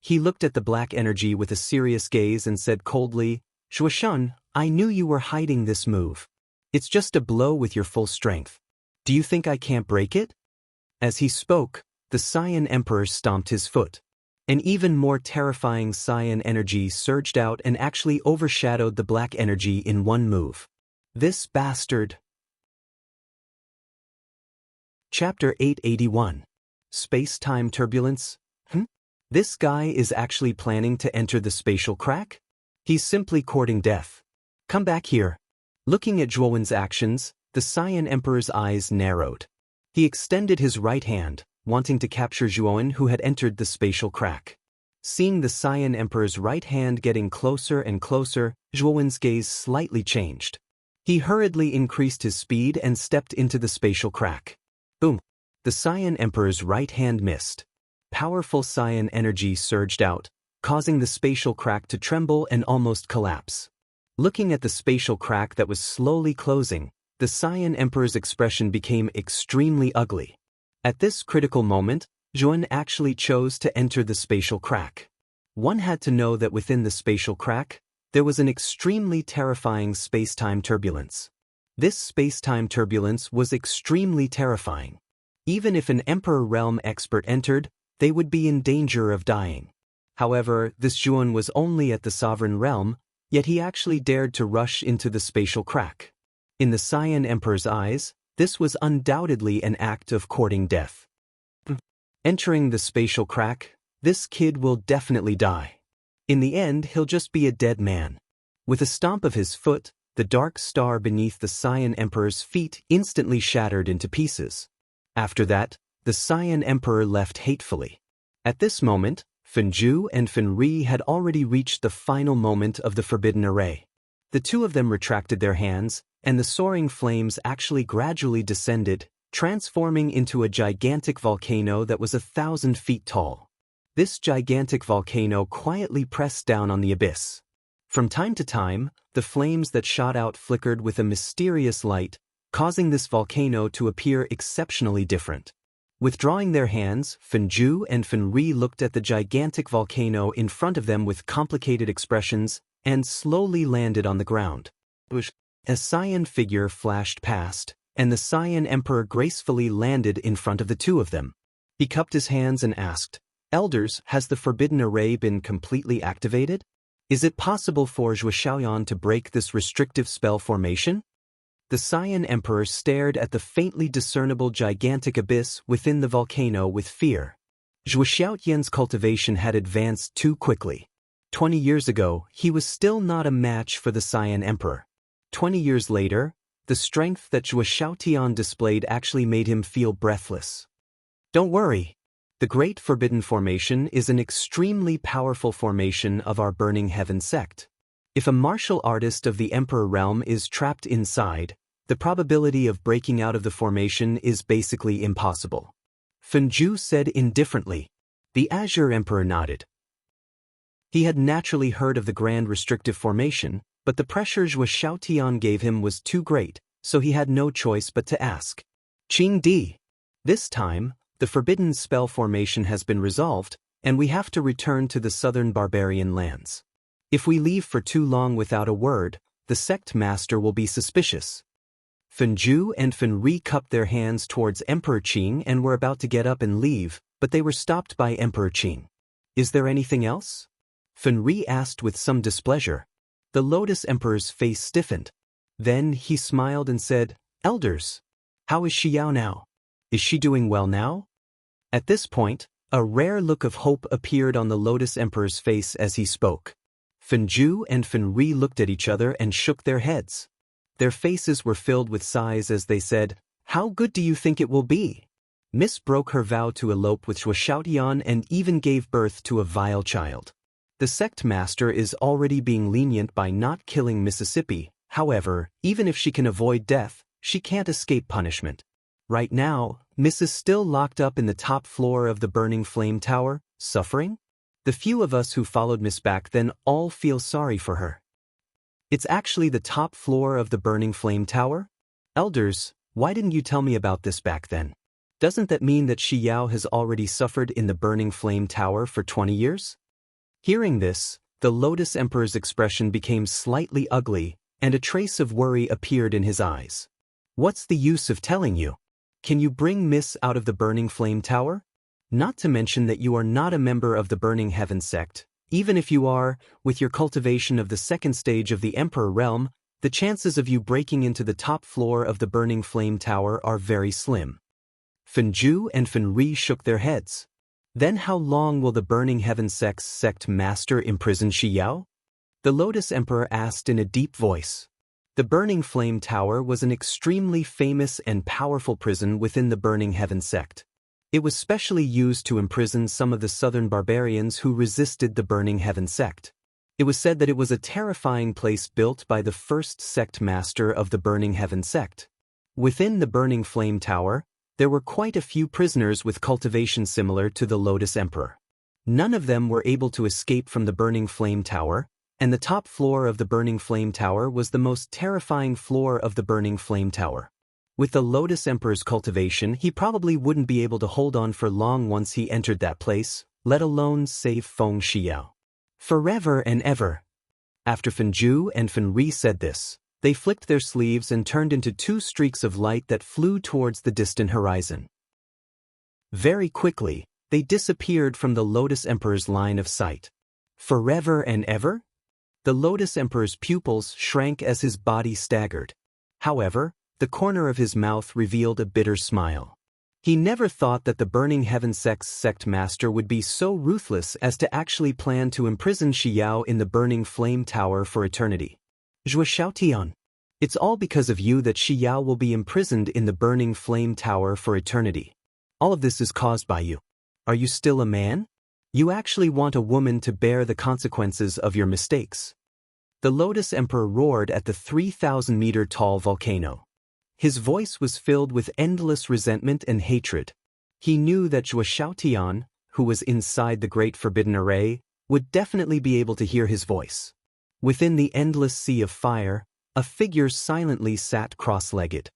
He looked at the black energy with a serious gaze and said coldly, "Zhuoshun, I knew you were hiding this move. It's just a blow with your full strength. Do you think I can't break it?" As he spoke, the Cyan Emperor stomped his foot. An even more terrifying cyan energy surged out and actually overshadowed the black energy in one move. This bastard. Chapter 881. Space-Time Turbulence? This guy is actually planning to enter the spatial crack? He's simply courting death. Come back here. Looking at Zhuowen's actions, the Cyan Emperor's eyes narrowed. He extended his right hand, wanting to capture Zhuowen who had entered the spatial crack. Seeing the Cyan Emperor's right hand getting closer and closer, Zhuowen's gaze slightly changed. He hurriedly increased his speed and stepped into the spatial crack. Boom! The Cyan Emperor's right hand missed. Powerful cyan energy surged out, causing the spatial crack to tremble and almost collapse. Looking at the spatial crack that was slowly closing, the Cyan Emperor's expression became extremely ugly. At this critical moment, Zhuowen actually chose to enter the spatial crack. One had to know that within the spatial crack, there was an extremely terrifying space-time turbulence. This space-time turbulence was extremely terrifying. Even if an Emperor Realm expert entered, they would be in danger of dying. However, this Zhuowen was only at the Sovereign Realm, yet he actually dared to rush into the spatial crack. In the Cyan Emperor's eyes, this was undoubtedly an act of courting death. Entering the spatial crack, this kid will definitely die. In the end, he'll just be a dead man. With a stomp of his foot, the dark star beneath the Cyan Emperor's feet instantly shattered into pieces. After that, the Cyan Emperor left hatefully. At this moment, Fenju and Fenri had already reached the final moment of the forbidden array. The two of them retracted their hands, and the soaring flames actually gradually descended, transforming into a gigantic volcano that was 1,000 feet tall. This gigantic volcano quietly pressed down on the abyss. From time to time, the flames that shot out flickered with a mysterious light, causing this volcano to appear exceptionally different. Withdrawing their hands, Fenju and Fenri looked at the gigantic volcano in front of them with complicated expressions and slowly landed on the ground. A cyan figure flashed past, and the Cyan Emperor gracefully landed in front of the two of them. He cupped his hands and asked, "Elders, has the forbidden array been completely activated? Is it possible for Zhuoxiaoyan to break this restrictive spell formation?" The Cyan Emperor stared at the faintly discernible gigantic abyss within the volcano with fear. Zhuoxiaoyan's cultivation had advanced too quickly. 20 years ago, he was still not a match for the Cyan Emperor. 20 years later, the strength that Zhuoxiaoyan displayed actually made him feel breathless. Don't worry. The Great Forbidden Formation is an extremely powerful formation of our Burning Heaven sect. If a martial artist of the Emperor Realm is trapped inside, the probability of breaking out of the formation is basically impossible. Fenju said indifferently. The Azure Emperor nodded. He had naturally heard of the Grand Restrictive Formation, but the pressure Zhuoxiaoyan gave him was too great, so he had no choice but to ask. Qing Di. This time, the Forbidden Spell Formation has been resolved, and we have to return to the southern barbarian lands. If we leave for too long without a word, the sect master will be suspicious. Fenju and Fenri cupped their hands towards Emperor Qing and were about to get up and leave, but they were stopped by Emperor Qing. Is there anything else? Fenri asked with some displeasure. The Lotus Emperor's face stiffened. Then he smiled and said, Elders, how is Xiao now? Is she doing well now? At this point, a rare look of hope appeared on the Lotus Emperor's face as he spoke. Fenju and Fenri looked at each other and shook their heads. Their faces were filled with sighs as they said, How good do you think it will be? Miss broke her vow to elope with Shuashaotian and even gave birth to a vile child. The sect master is already being lenient by not killing Mississippi. However, even if she can avoid death, she can't escape punishment. Right now, Miss is still locked up in the top floor of the burning flame tower, suffering? The few of us who followed Miss back then all feel sorry for her. It's actually the top floor of the burning flame tower? Elders, why didn't you tell me about this back then? Doesn't that mean that Shi Yao has already suffered in the burning flame tower for 20 years? Hearing this, the Lotus Emperor's expression became slightly ugly, and a trace of worry appeared in his eyes. What's the use of telling you? Can you bring Miss out of the burning flame tower? Not to mention that you are not a member of the Burning Heaven sect. Even if you are, with your cultivation of the second stage of the Emperor realm, the chances of you breaking into the top floor of the burning flame tower are very slim. Fenju and Fenri shook their heads. Then how long will the Burning Heaven sect's sect master imprison Shi Yao? The Lotus Emperor asked in a deep voice. The Burning Flame Tower was an extremely famous and powerful prison within the Burning Heaven sect. It was specially used to imprison some of the southern barbarians who resisted the Burning Heaven sect. It was said that it was a terrifying place built by the first sect master of the Burning Heaven sect. Within the Burning Flame Tower, there were quite a few prisoners with cultivation similar to the Lotus Emperor. None of them were able to escape from the Burning Flame Tower, and the top floor of the Burning Flame Tower was the most terrifying floor of the Burning Flame Tower. With the Lotus Emperor's cultivation, he probably wouldn't be able to hold on for long once he entered that place, let alone save Feng Xiao. Forever and ever. After Fenju and Fenri said this, they flicked their sleeves and turned into two streaks of light that flew towards the distant horizon. Very quickly, they disappeared from the Lotus Emperor's line of sight. Forever and ever? The Lotus Emperor's pupils shrank as his body staggered. However, the corner of his mouth revealed a bitter smile. He never thought that the Burning Heaven sect's sect master would be so ruthless as to actually plan to imprison Shi Yao in the Burning Flame Tower for eternity. Zhua Xiaotian, it's all because of you that Shi Yao will be imprisoned in the Burning Flame Tower for eternity. All of this is caused by you. Are you still a man? You actually want a woman to bear the consequences of your mistakes. The Lotus Emperor roared at the 3,000-meter-tall volcano. His voice was filled with endless resentment and hatred. He knew that Zhua Xiaotian, who was inside the Great Forbidden Array, would definitely be able to hear his voice. Within the endless sea of fire, a figure silently sat cross-legged.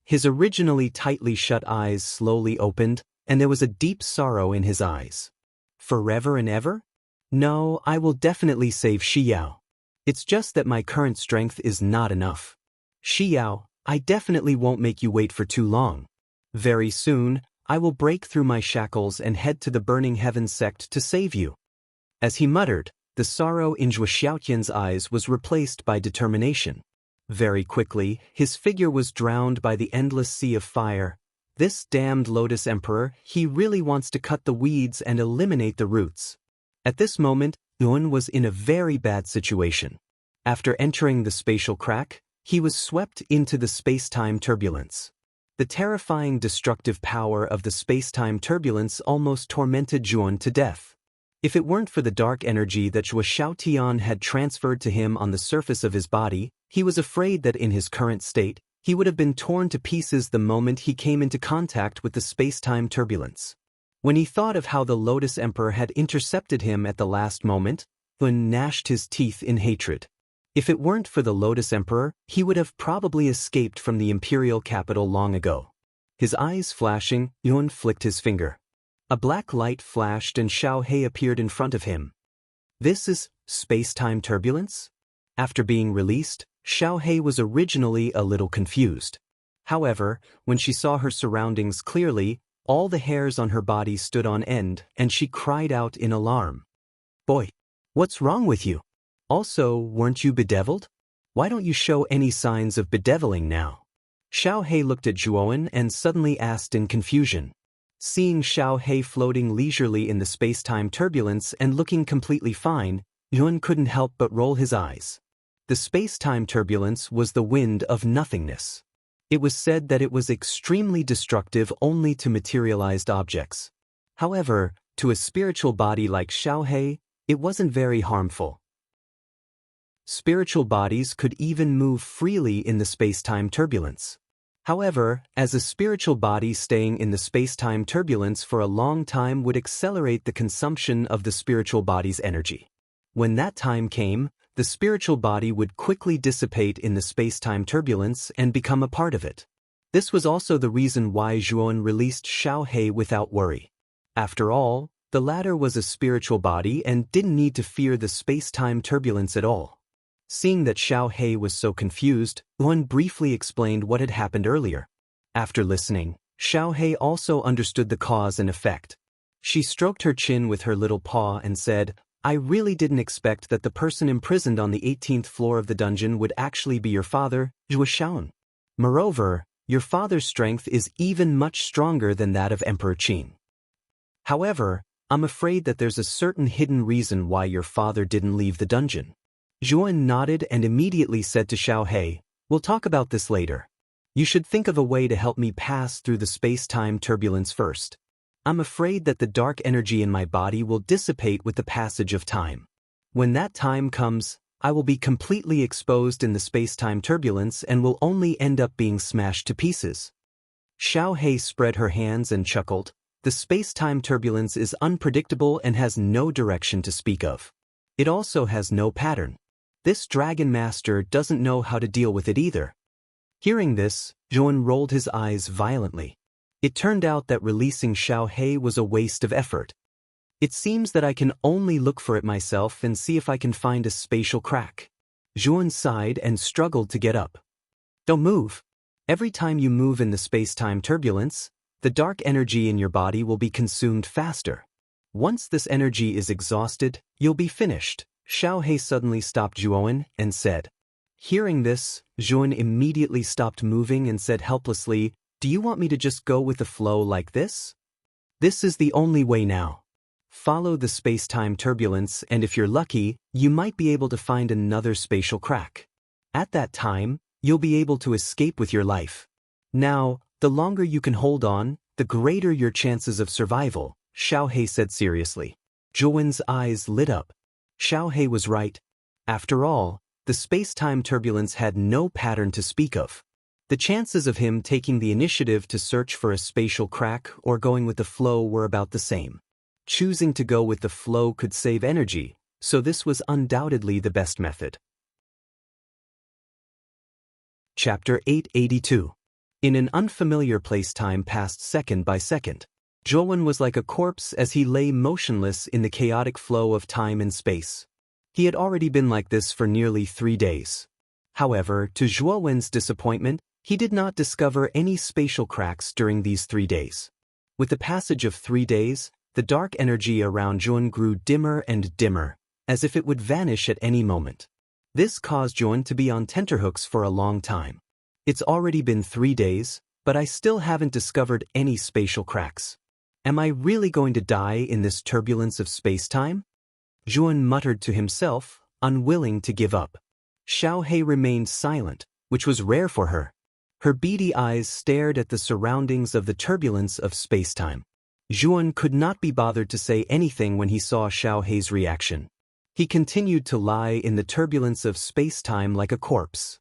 His originally tightly shut eyes slowly opened, and there was a deep sorrow in his eyes. Forever and ever? No, I will definitely save Shi Yao. It's just that my current strength is not enough. Shi Yao, I definitely won't make you wait for too long. Very soon, I will break through my shackles and head to the Burning Heaven sect to save you. As he muttered, the sorrow in Zhua Xiaotian's eyes was replaced by determination. Very quickly, his figure was drowned by the endless sea of fire. This damned Lotus Emperor, he really wants to cut the weeds and eliminate the roots. At this moment, Yun was in a very bad situation. After entering the spatial crack, he was swept into the space-time turbulence. The terrifying destructive power of the space-time turbulence almost tormented Zhuan to death. If it weren't for the dark energy that Zhua Xiaotian had transferred to him on the surface of his body, he was afraid that in his current state, he would have been torn to pieces the moment he came into contact with the space-time turbulence. When he thought of how the Lotus Emperor had intercepted him at the last moment, Yun gnashed his teeth in hatred. If it weren't for the Lotus Emperor, he would have probably escaped from the imperial capital long ago. His eyes flashing, Yun flicked his finger. A black light flashed and Xiao He appeared in front of him. This is space-time turbulence? After being released, Xiao He was originally a little confused. However, when she saw her surroundings clearly, All the hairs on her body stood on end, and she cried out in alarm. "Boy, what's wrong with you? Also, weren't you bedeviled? Why don't you show any signs of bedeviling now?" Xiao He looked at Zhuowen and suddenly asked in confusion. Seeing Xiao He floating leisurely in the space-time turbulence and looking completely fine, Yuan couldn't help but roll his eyes. The space-time turbulence was the wind of nothingness. It was said that it was extremely destructive only to materialized objects. However, to a spiritual body like Xiao He, it wasn't very harmful. Spiritual bodies could even move freely in the space-time turbulence. However, as a spiritual body staying in the space-time turbulence for a long time would accelerate the consumption of the spiritual body's energy. When that time came, the spiritual body would quickly dissipate in the space-time turbulence and become a part of it. This was also the reason why Zhuowen released Xiao He without worry. After all, the latter was a spiritual body and didn't need to fear the space-time turbulence at all. Seeing that Xiao He was so confused, Yuan briefly explained what had happened earlier. After listening, Xiao He also understood the cause and effect. She stroked her chin with her little paw and said, "I really didn't expect that the person imprisoned on the 18th floor of the dungeon would actually be your father, Zhuo Shaon. Moreover, your father's strength is even much stronger than that of Emperor Qin. However, I'm afraid that there's a certain hidden reason why your father didn't leave the dungeon." Zhuowen nodded and immediately said to Xiao He, "We'll talk about this later. You should think of a way to help me pass through the space-time turbulence first. I'm afraid that the dark energy in my body will dissipate with the passage of time. When that time comes, I will be completely exposed in the space-time turbulence and will only end up being smashed to pieces." Xiao He spread her hands and chuckled. The space-time turbulence is unpredictable and has no direction to speak of. It also has no pattern. This dragon master doesn't know how to deal with it either. Hearing this, Zhuowen rolled his eyes violently. It turned out that releasing Xiao He was a waste of effort. It seems that I can only look for it myself and see if I can find a spatial crack. Zhuowen sighed and struggled to get up. "Don't move. Every time you move in the space-time turbulence, the dark energy in your body will be consumed faster. Once this energy is exhausted, you'll be finished." Xiao He suddenly stopped Zhuowen and said. Hearing this, Zhuowen immediately stopped moving and said helplessly, "Do you want me to just go with the flow like this? This is the only way now. Follow the space-time turbulence, and if you're lucky, you might be able to find another spatial crack. At that time, you'll be able to escape with your life. Now, the longer you can hold on, the greater your chances of survival," Xiao He said seriously. Zhuowen's eyes lit up. Xiao He was right. After all, the space-time turbulence had no pattern to speak of. The chances of him taking the initiative to search for a spatial crack or going with the flow were about the same. Choosing to go with the flow could save energy, so this was undoubtedly the best method. Chapter 882. In an unfamiliar place, time passed second by second. Zhuowen was like a corpse as he lay motionless in the chaotic flow of time and space. He had already been like this for nearly 3 days. However, to Zhuowen's disappointment, he did not discover any spatial cracks during these 3 days. With the passage of 3 days, the dark energy around Zhuowen grew dimmer and dimmer, as if it would vanish at any moment. This caused Zhuowen to be on tenterhooks for a long time. "It's already been 3 days, but I still haven't discovered any spatial cracks. Am I really going to die in this turbulence of space-time?" Zhuowen muttered to himself, unwilling to give up. Xiao He remained silent, which was rare for her. Her beady eyes stared at the surroundings of the turbulence of space-time. Zhuowen could not be bothered to say anything when he saw Xiao He's reaction. He continued to lie in the turbulence of space-time like a corpse.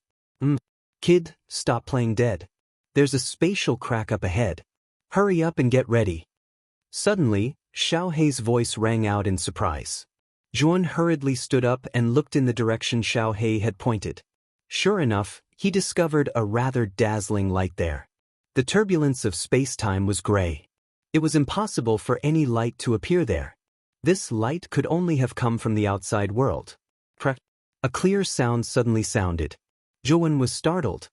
Kid, stop playing dead. There's a spatial crack up ahead. Hurry up and get ready." Suddenly, Xiao He's voice rang out in surprise. Zhuowen hurriedly stood up and looked in the direction Xiao He had pointed. Sure enough, he discovered a rather dazzling light there. The turbulence of space-time was gray. It was impossible for any light to appear there. This light could only have come from the outside world. A clear sound suddenly sounded. Zhuowen was startled.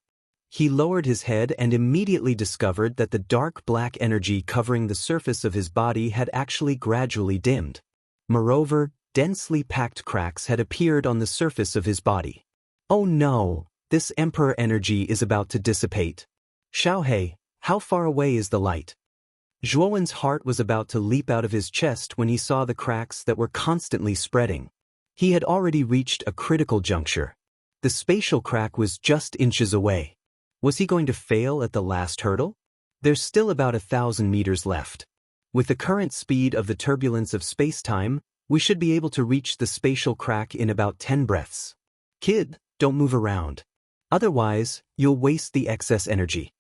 He lowered his head and immediately discovered that the dark black energy covering the surface of his body had actually gradually dimmed. Moreover, densely packed cracks had appeared on the surface of his body. Oh no, this emperor energy is about to dissipate. Xiaohei, how far away is the light? Zhuowen's heart was about to leap out of his chest when he saw the cracks that were constantly spreading. He had already reached a critical juncture. The spatial crack was just inches away. Was he going to fail at the last hurdle? There's still about 1,000 meters left. With the current speed of the turbulence of space-time, we should be able to reach the spatial crack in about 10 breaths. Kid, don't move around. Otherwise, you'll waste the excess energy.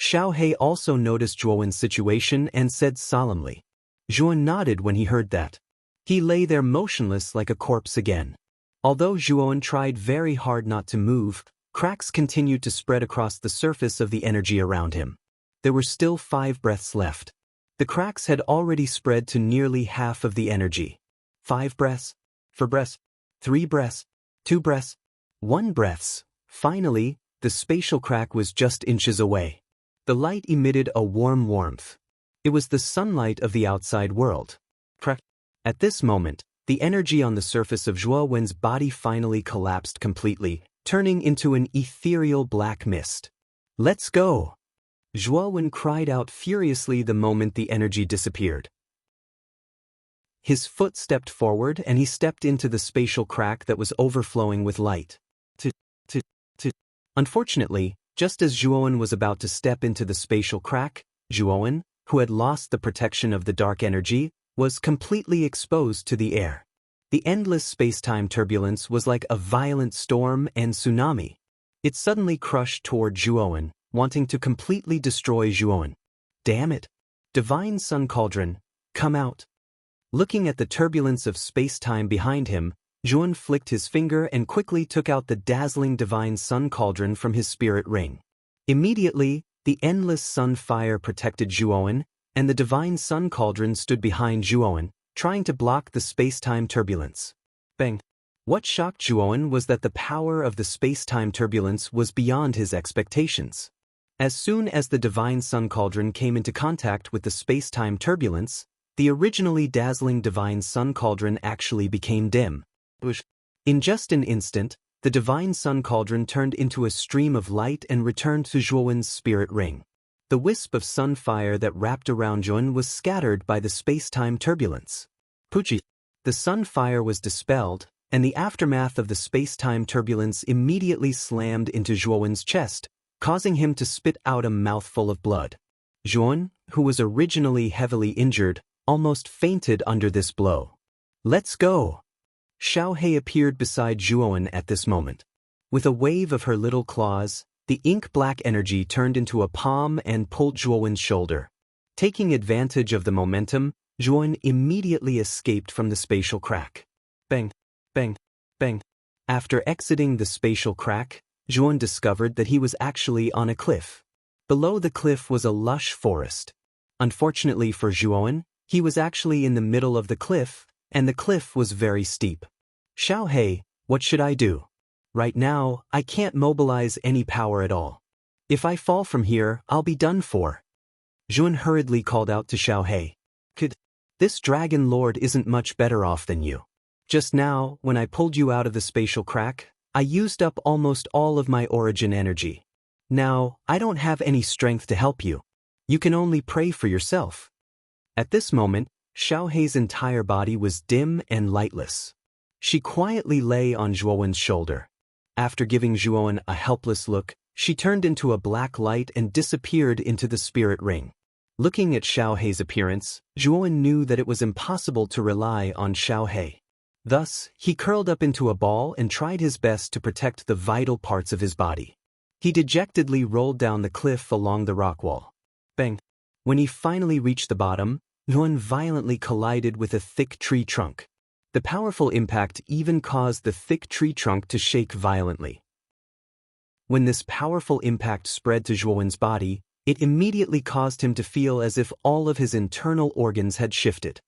Xiaohei also noticed Zhuowen's situation and said solemnly. Zhuowen nodded when he heard that. He lay there motionless like a corpse again. Although Zhuowen tried very hard not to move, cracks continued to spread across the surface of the energy around him. There were still 5 breaths left. The cracks had already spread to nearly half of the energy. 5 breaths, 4 breaths, 3 breaths, 2 breaths, 1 breaths. Finally, the spatial crack was just inches away. The light emitted a warm warmth. It was the sunlight of the outside world. Crack. At this moment, the energy on the surface of Zhuowen's body finally collapsed completely, turning into an ethereal black mist. Let's go! Zhuowen cried out furiously the moment the energy disappeared. His foot stepped forward and he stepped into the spatial crack that was overflowing with light. Unfortunately, just as Zhuowen was about to step into the spatial crack, Zhuowen, who had lost the protection of the dark energy, was completely exposed to the air. The endless space-time turbulence was like a violent storm and tsunami. It suddenly crushed toward Zhuowen, wanting to completely destroy Zhuowen. Damn it! Divine Sun Cauldron, come out! Looking at the turbulence of space-time behind him, Zhuowen flicked his finger and quickly took out the dazzling Divine Sun Cauldron from his spirit ring. Immediately, the endless sun fire protected Zhuowen, and the Divine Sun Cauldron stood behind Zhuowen, trying to block the space-time turbulence. Bang! What shocked Zhuowen was that the power of the space-time turbulence was beyond his expectations. As soon as the Divine Sun Cauldron came into contact with the space-time turbulence, the originally dazzling Divine Sun Cauldron actually became dim. In just an instant, the Divine Sun Cauldron turned into a stream of light and returned to Zhuowen's spirit ring. The wisp of sun fire that wrapped around Zhuowen was scattered by the space-time turbulence. Puchi! The sun fire was dispelled, and the aftermath of the space-time turbulence immediately slammed into Zhuowen's chest, causing him to spit out a mouthful of blood. Zhuowen, who was originally heavily injured, almost fainted under this blow. Let's go! Xiaohei appeared beside Zhuowen at this moment. With a wave of her little claws, the ink-black energy turned into a palm and pulled Zhuowen's shoulder. Taking advantage of the momentum, Zhuowen immediately escaped from the spatial crack. Bang! Bang! Bang! After exiting the spatial crack, Zhuowen discovered that he was actually on a cliff. Below the cliff was a lush forest. Unfortunately for Zhuowen, he was actually in the middle of the cliff, and the cliff was very steep. Xiaohei, what should I do? Right now, I can't mobilize any power at all. If I fall from here, I'll be done for. Zhuowen hurriedly called out to Xiaohei. This dragon lord isn't much better off than you. Just now, when I pulled you out of the spatial crack, I used up almost all of my origin energy. Now, I don't have any strength to help you. You can only pray for yourself. At this moment, Xiaohei's entire body was dim and lightless. She quietly lay on Zhuowen's shoulder. After giving Zhuowen a helpless look, she turned into a black light and disappeared into the spirit ring. Looking at Xiaohei's appearance, Zhuowen knew that it was impossible to rely on Xiaohei. Thus, he curled up into a ball and tried his best to protect the vital parts of his body. He dejectedly rolled down the cliff along the rock wall. Bang! When he finally reached the bottom, Zhuowen violently collided with a thick tree trunk. The powerful impact even caused the thick tree trunk to shake violently. When this powerful impact spread to Zhuowen's body, it immediately caused him to feel as if all of his internal organs had shifted.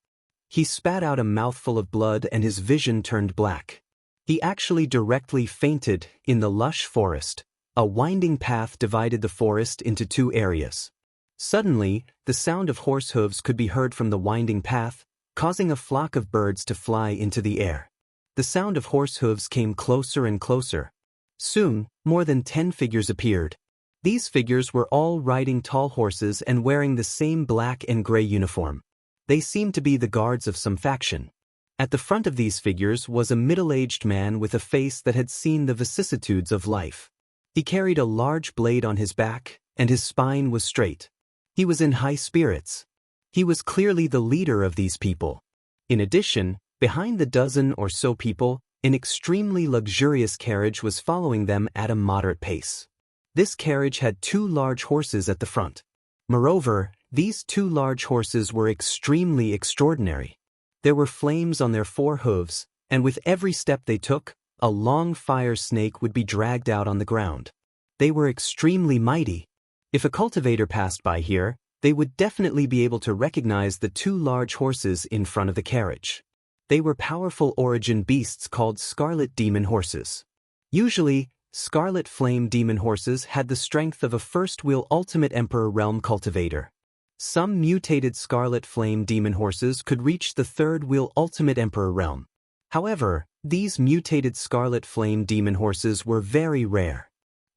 He spat out a mouthful of blood and his vision turned black. He actually directly fainted in the lush forest, A winding path divided the forest into two areas. Suddenly, the sound of horse hooves could be heard from the winding path, causing a flock of birds to fly into the air. The sound of horse hooves came closer and closer. Soon, more than 10 figures appeared. These figures were all riding tall horses and wearing the same black and gray uniform. They seemed to be the guards of some faction. At the front of these figures was a middle-aged man with a face that had seen the vicissitudes of life. He carried a large blade on his back, and his spine was straight. He was in high spirits. He was clearly the leader of these people. In addition, behind the dozen or so people, an extremely luxurious carriage was following them at a moderate pace. This carriage had 2 large horses at the front. Moreover, these 2 large horses were extremely extraordinary. There were flames on their 4 hooves, and with every step they took, a long fire snake would be dragged out on the ground. They were extremely mighty. If a cultivator passed by here, they would definitely be able to recognize the 2 large horses in front of the carriage. They were powerful origin beasts called scarlet demon horses. Usually, scarlet flame demon horses had the strength of a first-wheel ultimate emperor realm cultivator. Some mutated scarlet flame demon horses could reach the third-wheel ultimate emperor realm. However, these mutated scarlet flame demon horses were very rare.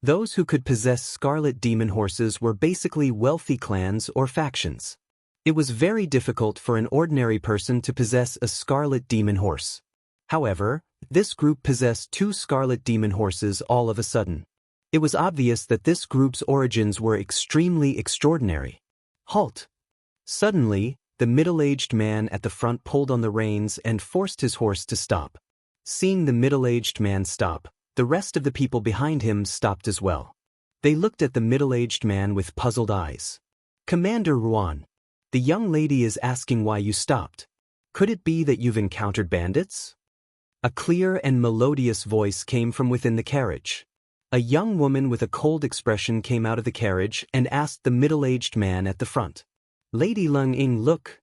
Those who could possess scarlet demon horses were basically wealthy clans or factions. It was very difficult for an ordinary person to possess a scarlet demon horse. However, this group possessed 2 scarlet demon horses all of a sudden. It was obvious that this group's origins were extremely extraordinary. Halt! Suddenly, the middle-aged man at the front pulled on the reins and forced his horse to stop. Seeing the middle-aged man stop, the rest of the people behind him stopped as well. They looked at the middle-aged man with puzzled eyes. "Commander Ruan, the young lady is asking why you stopped. Could it be that you've encountered bandits?" A clear and melodious voice came from within the carriage. A young woman with a cold expression came out of the carriage and asked the middle-aged man at the front. "Lady Lung Ying, look."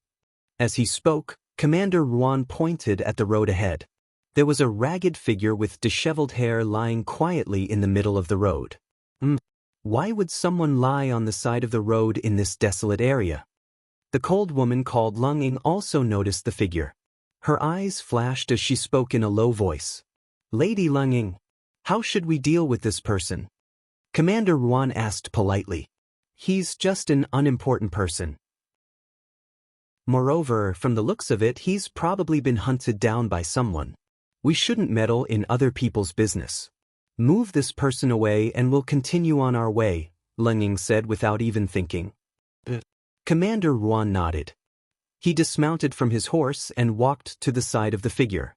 As he spoke, Commander Ruan pointed at the road ahead. There was a ragged figure with disheveled hair lying quietly in the middle of the road. Why would someone lie on the side of the road in this desolate area? The cold woman called Lung Ying also noticed the figure. Her eyes flashed as she spoke in a low voice. "Lady Lung Ying, how should we deal with this person?" Commander Ruan asked politely. "He's just an unimportant person. Moreover, from the looks of it, he's probably been hunted down by someone. We shouldn't meddle in other people's business. Move this person away and we'll continue on our way," Lung Ying said without even thinking. Commander Ruan nodded. He dismounted from his horse and walked to the side of the figure.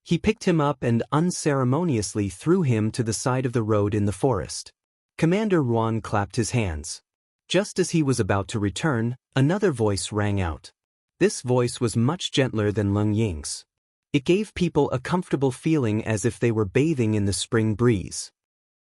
He picked him up and unceremoniously threw him to the side of the road in the forest. Commander Ruan clapped his hands. Just as he was about to return, another voice rang out. This voice was much gentler than Lung Ying's. It gave people a comfortable feeling as if they were bathing in the spring breeze.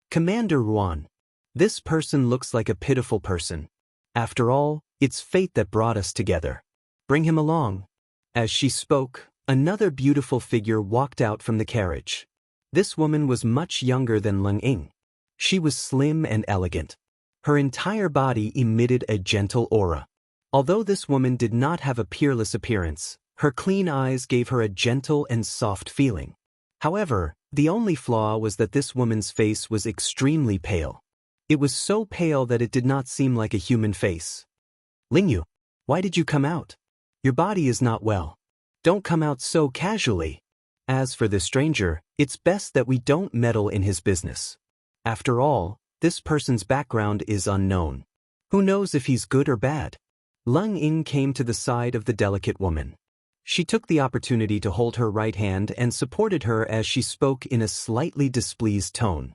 "Commander Ruan, this person looks like a pitiful person. After all, it's fate that brought us together. Bring him along." As she spoke, another beautiful figure walked out from the carriage. This woman was much younger than Lung Ying. She was slim and elegant. Her entire body emitted a gentle aura. Although this woman did not have a peerless appearance, her clean eyes gave her a gentle and soft feeling. However, the only flaw was that this woman's face was extremely pale. It was so pale that it did not seem like a human face. "Lingyu, why did you come out? Your body is not well. Don't come out so casually. As for this stranger, it's best that we don't meddle in his business. After all, this person's background is unknown. Who knows if he's good or bad?" Lung Ying came to the side of the delicate woman. She took the opportunity to hold her right hand and supported her as she spoke in a slightly displeased tone.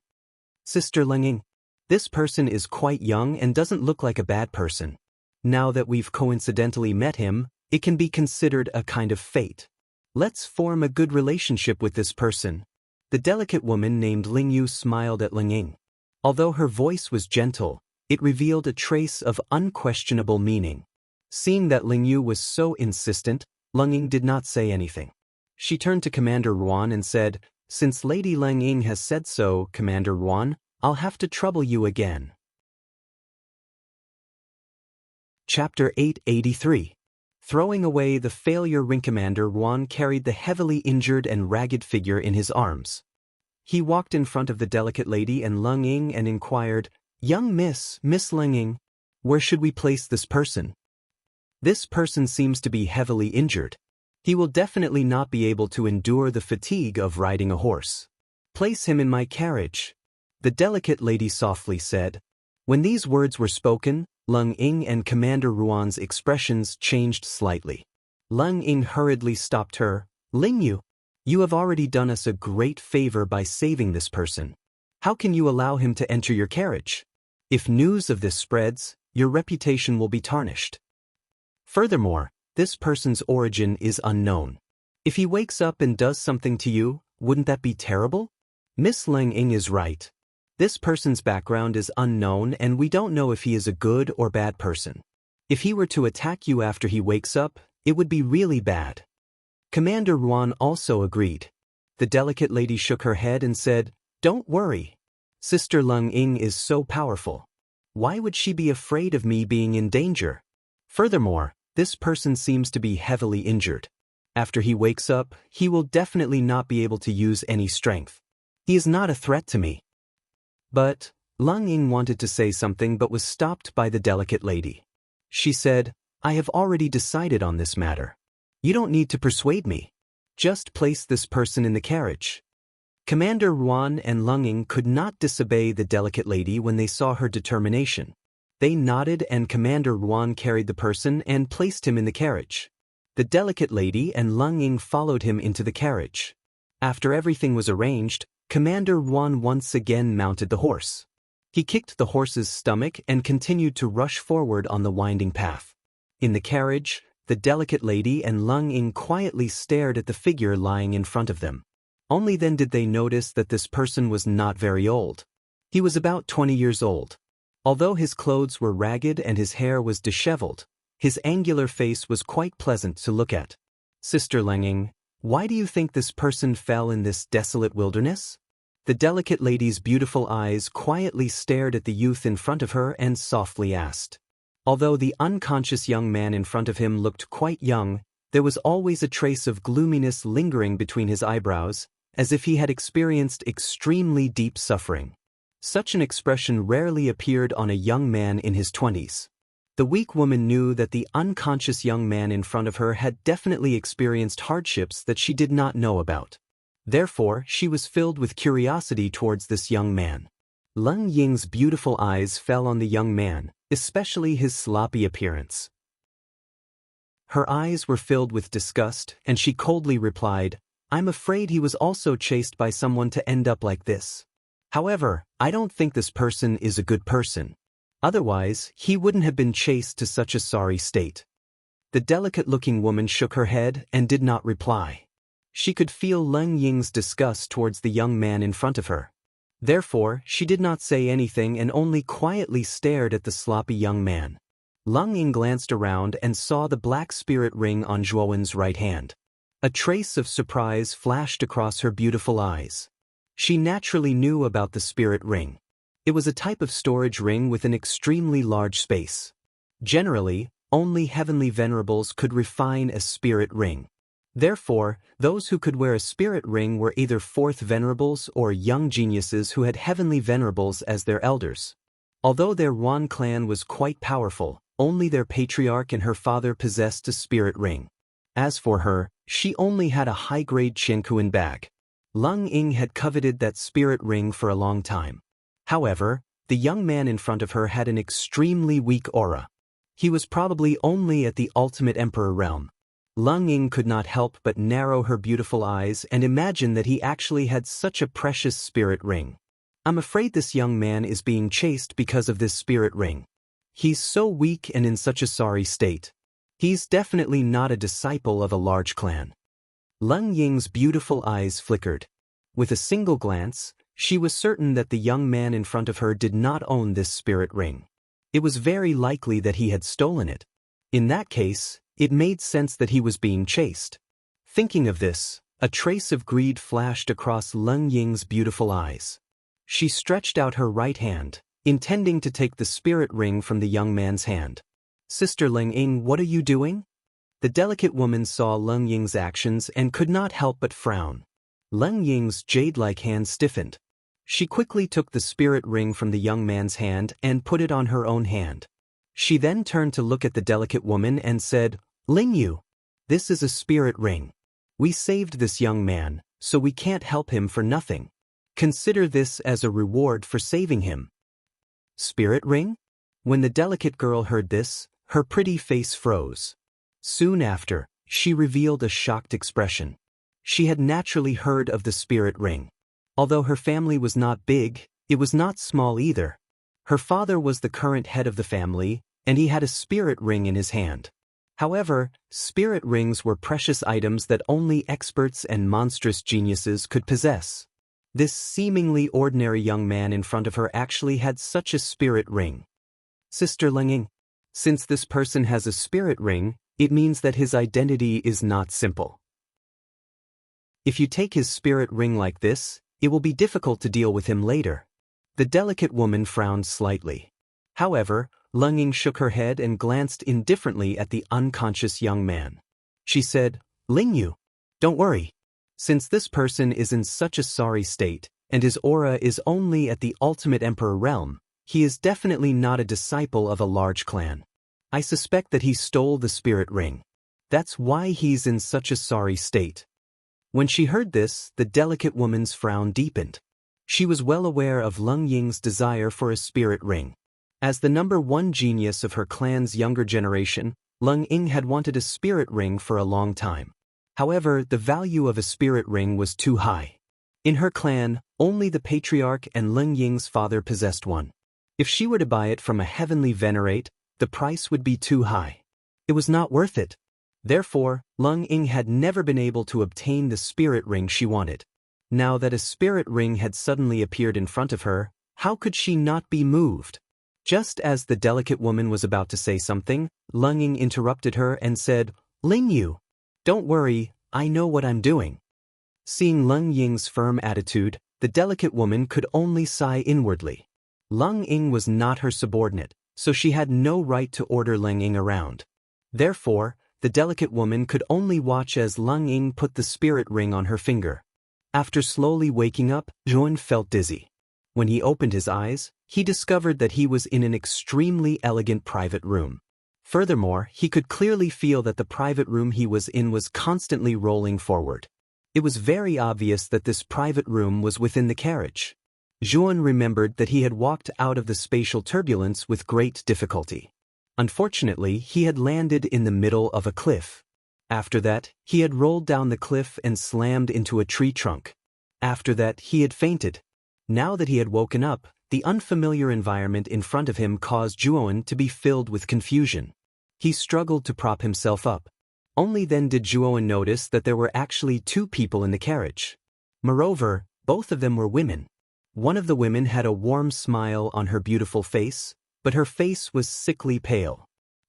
"Sister Lung Ying, this person is quite young and doesn't look like a bad person. Now that we've coincidentally met him, it can be considered a kind of fate. Let's form a good relationship with this person." The delicate woman named Lingyu smiled at Lung Ying. Although her voice was gentle, it revealed a trace of unquestionable meaning. Seeing that Lingyu was so insistent, Lung Ying did not say anything. She turned to Commander Ruan and said, "Since Lady Lung Ying has said so, Commander Ruan, I'll have to trouble you again. Chapter 883. Throwing away the failure, Ring Commander Yuan carried the heavily injured and ragged figure in his arms. He walked in front of the delicate lady and Lung Ying and inquired, "Young Miss Lung Ying, where should we place this person? This person seems to be heavily injured. He will definitely not be able to endure the fatigue of riding a horse. Place him in my carriage," the delicate lady softly said. When these words were spoken, Lung Ying and Commander Yuan's expressions changed slightly. Lung Ying hurriedly stopped her. "Ling Yu, you have already done us a great favor by saving this person. How can you allow him to enter your carriage? If news of this spreads, your reputation will be tarnished. Furthermore, this person's origin is unknown. If he wakes up and does something to you, wouldn't that be terrible?" Miss Lung Ying is right. This person's background is unknown and we don't know if he is a good or bad person. If he were to attack you after he wakes up, it would be really bad. Commander Yuan also agreed. The delicate lady shook her head and said, "Don't worry. Sister Lung Ying is so powerful. Why would she be afraid of me being in danger? Furthermore, this person seems to be heavily injured. After he wakes up, he will definitely not be able to use any strength. He is not a threat to me." But Lung Ying wanted to say something but was stopped by the delicate lady. She said, "I have already decided on this matter. You don't need to persuade me. Just place this person in the carriage." Commander Yuan and Lung Ying could not disobey the delicate lady when they saw her determination. They nodded and Commander Yuan carried the person and placed him in the carriage. The delicate lady and Lung Ying followed him into the carriage. After everything was arranged, Commander Yuan once again mounted the horse. He kicked the horse's stomach and continued to rush forward on the winding path. In the carriage, the delicate lady and Lung Ying quietly stared at the figure lying in front of them. Only then did they notice that this person was not very old. He was about 20 years old. Although his clothes were ragged and his hair was disheveled, his angular face was quite pleasant to look at. "Sister Lung Ying, why do you think this person fell in this desolate wilderness?" The delicate lady's beautiful eyes quietly stared at the youth in front of her and softly asked. Although the unconscious young man in front of him looked quite young, there was always a trace of gloominess lingering between his eyebrows, as if he had experienced extremely deep suffering. Such an expression rarely appeared on a young man in his 20s. The weak woman knew that the unconscious young man in front of her had definitely experienced hardships that she did not know about. Therefore, she was filled with curiosity towards this young man. Lung Ying's beautiful eyes fell on the young man, especially his sloppy appearance. Her eyes were filled with disgust, and she coldly replied, "I'm afraid he was also chased by someone to end up like this. However, I don't think this person is a good person. Otherwise, he wouldn't have been chased to such a sorry state." The delicate-looking woman shook her head and did not reply. She could feel Lung Ying's disgust towards the young man in front of her. Therefore, she did not say anything and only quietly stared at the sloppy young man. Lung Ying glanced around and saw the black spirit ring on Zhuowen's right hand. A trace of surprise flashed across her beautiful eyes. She naturally knew about the spirit ring. It was a type of storage ring with an extremely large space. Generally, only heavenly venerables could refine a spirit ring. Therefore, those who could wear a spirit ring were either fourth venerables or young geniuses who had heavenly venerables as their elders. Although their Yuan clan was quite powerful, only their patriarch and her father possessed a spirit ring. As for her, she only had a high-grade Qiankuan bag. Lung Ying had coveted that spirit ring for a long time. However, the young man in front of her had an extremely weak aura. He was probably only at the ultimate emperor realm. Lung Ying could not help but narrow her beautiful eyes and imagine that he actually had such a precious spirit ring. "I'm afraid this young man is being chased because of this spirit ring. He's so weak and in such a sorry state. He's definitely not a disciple of a large clan." Lung Ying's beautiful eyes flickered. With a single glance, she was certain that the young man in front of her did not own this spirit ring. It was very likely that he had stolen it. In that case, it made sense that he was being chased. Thinking of this, a trace of greed flashed across Lung Ying's beautiful eyes. She stretched out her right hand, intending to take the spirit ring from the young man's hand. "Sister Ling Ying, what are you doing?" The delicate woman saw Leng Ying's actions and could not help but frown. Leng Ying's jade-like hand stiffened. She quickly took the spirit ring from the young man's hand and put it on her own hand. She then turned to look at the delicate woman and said, "Ling Yu, this is a spirit ring. We saved this young man, so we can't help him for nothing. Consider this as a reward for saving him." Spirit ring? When the delicate girl heard this, her pretty face froze. Soon after, she revealed a shocked expression. She had naturally heard of the spirit ring. Although her family was not big, it was not small either. Her father was the current head of the family, and he had a spirit ring in his hand. However, spirit rings were precious items that only experts and monstrous geniuses could possess. This seemingly ordinary young man in front of her actually had such a spirit ring. "Sister Ling Ying, since this person has a spirit ring, it means that his identity is not simple. If you take his spirit ring like this, it will be difficult to deal with him later." The delicate woman frowned slightly. However, Leng Ying shook her head and glanced indifferently at the unconscious young man. She said, "Ling Yu, don't worry. Since this person is in such a sorry state, and his aura is only at the ultimate emperor realm, he is definitely not a disciple of a large clan. I suspect that he stole the spirit ring. That's why he's in such a sorry state." When she heard this, the delicate woman's frown deepened. She was well aware of Leng Ying's desire for a spirit ring. As the #1 genius of her clan's younger generation, Leng Ying had wanted a spirit ring for a long time. However, the value of a spirit ring was too high. In her clan, only the patriarch and Leng Ying's father possessed one. If she were to buy it from a heavenly venerate, the price would be too high. It was not worth it. Therefore, Leng Ying had never been able to obtain the spirit ring she wanted. Now that a spirit ring had suddenly appeared in front of her, how could she not be moved? Just as the delicate woman was about to say something, Leng Ying interrupted her and said, "Ling Yu, don't worry, I know what I'm doing." Seeing Leng Ying's firm attitude, the delicate woman could only sigh inwardly. Leng Ying was not her subordinate, so she had no right to order Leng Ying around. Therefore, the delicate woman could only watch as Leng Ying put the spirit ring on her finger. After slowly waking up, Zhuan felt dizzy. When he opened his eyes, he discovered that he was in an extremely elegant private room. Furthermore, he could clearly feel that the private room he was in was constantly rolling forward. It was very obvious that this private room was within the carriage. Zhuan remembered that he had walked out of the spatial turbulence with great difficulty. Unfortunately, he had landed in the middle of a cliff. After that, he had rolled down the cliff and slammed into a tree trunk. After that, he had fainted. Now that he had woken up, the unfamiliar environment in front of him caused Zhuan to be filled with confusion. He struggled to prop himself up. Only then did Zhuan notice that there were actually 2 people in the carriage. Moreover, both of them were women. One of the women had a warm smile on her beautiful face, but her face was sickly pale.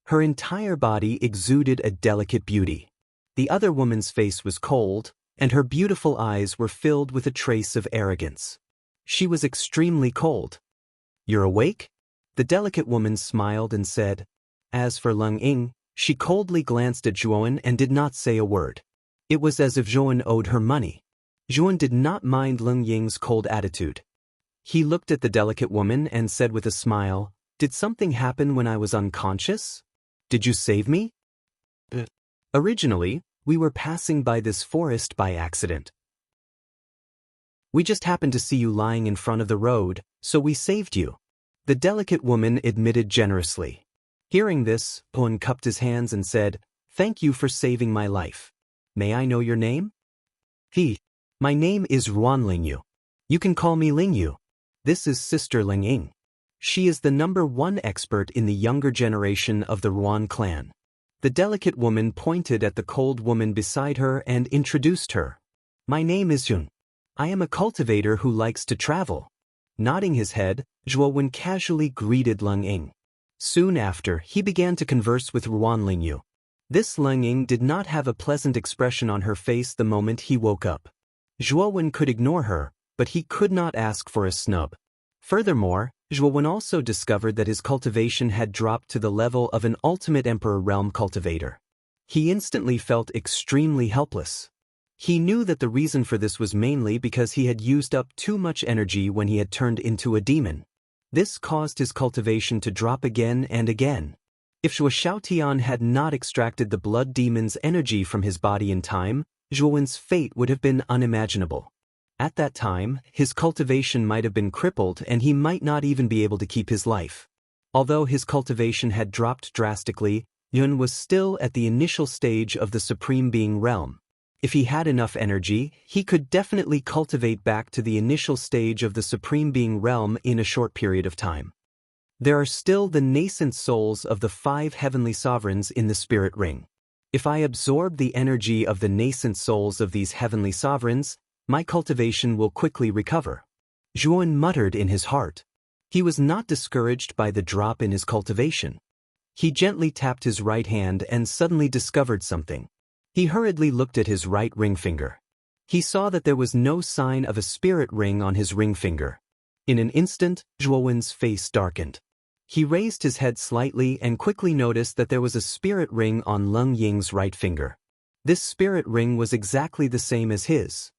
Her entire body exuded a delicate beauty. The other woman's face was cold, and her beautiful eyes were filled with a trace of arrogance. She was extremely cold. "You're awake?" The delicate woman smiled and said. As for Leng Ying, she coldly glanced at Zhuan and did not say a word. It was as if Zhuan owed her money. Zhuan did not mind Leng Ying's cold attitude. He looked at the delicate woman and said with a smile, "Did something happen when I was unconscious? Did you save me?" "Originally, we were passing by this forest by accident. We just happened to see you lying in front of the road, so we saved you," the delicate woman admitted generously. Hearing this, Zhuan cupped his hands and said, "Thank you for saving my life. May I know your name?" My name is Ruan Lingyu. You can call me Lingyu. This is Sister Ling Ying. She is the #1 expert in the younger generation of the Ruan clan." The delicate woman pointed at the cold woman beside her and introduced her. "My name is Yun. I am a cultivator who likes to travel." Nodding his head, Zhuo casually greeted Leng Ying. Soon after, he began to converse with Ruan Lingyu. This Leng Ying did not have a pleasant expression on her face the moment he woke up. Zhuo could ignore her, but he could not ask for a snub. Furthermore, Zhuowen also discovered that his cultivation had dropped to the level of an ultimate Emperor realm cultivator. He instantly felt extremely helpless. He knew that the reason for this was mainly because he had used up too much energy when he had turned into a demon. This caused his cultivation to drop again and again. If Zhuo Xiaotian had not extracted the blood demon's energy from his body in time, Zhuowen's fate would have been unimaginable. At that time, his cultivation might have been crippled and he might not even be able to keep his life. Although his cultivation had dropped drastically, Yun was still at the initial stage of the Supreme Being realm. If he had enough energy, he could definitely cultivate back to the initial stage of the Supreme Being realm in a short period of time. There are still the nascent souls of the 5 heavenly sovereigns in the spirit ring. If I absorb the energy of the nascent souls of these heavenly sovereigns, my cultivation will quickly recover. Zhuowen muttered in his heart. He was not discouraged by the drop in his cultivation. He gently tapped his right hand and suddenly discovered something. He hurriedly looked at his right ring finger. He saw that there was no sign of a spirit ring on his ring finger. In an instant, Zhuowen's face darkened. He raised his head slightly and quickly noticed that there was a spirit ring on Leng Ying's right finger. This spirit ring was exactly the same as his.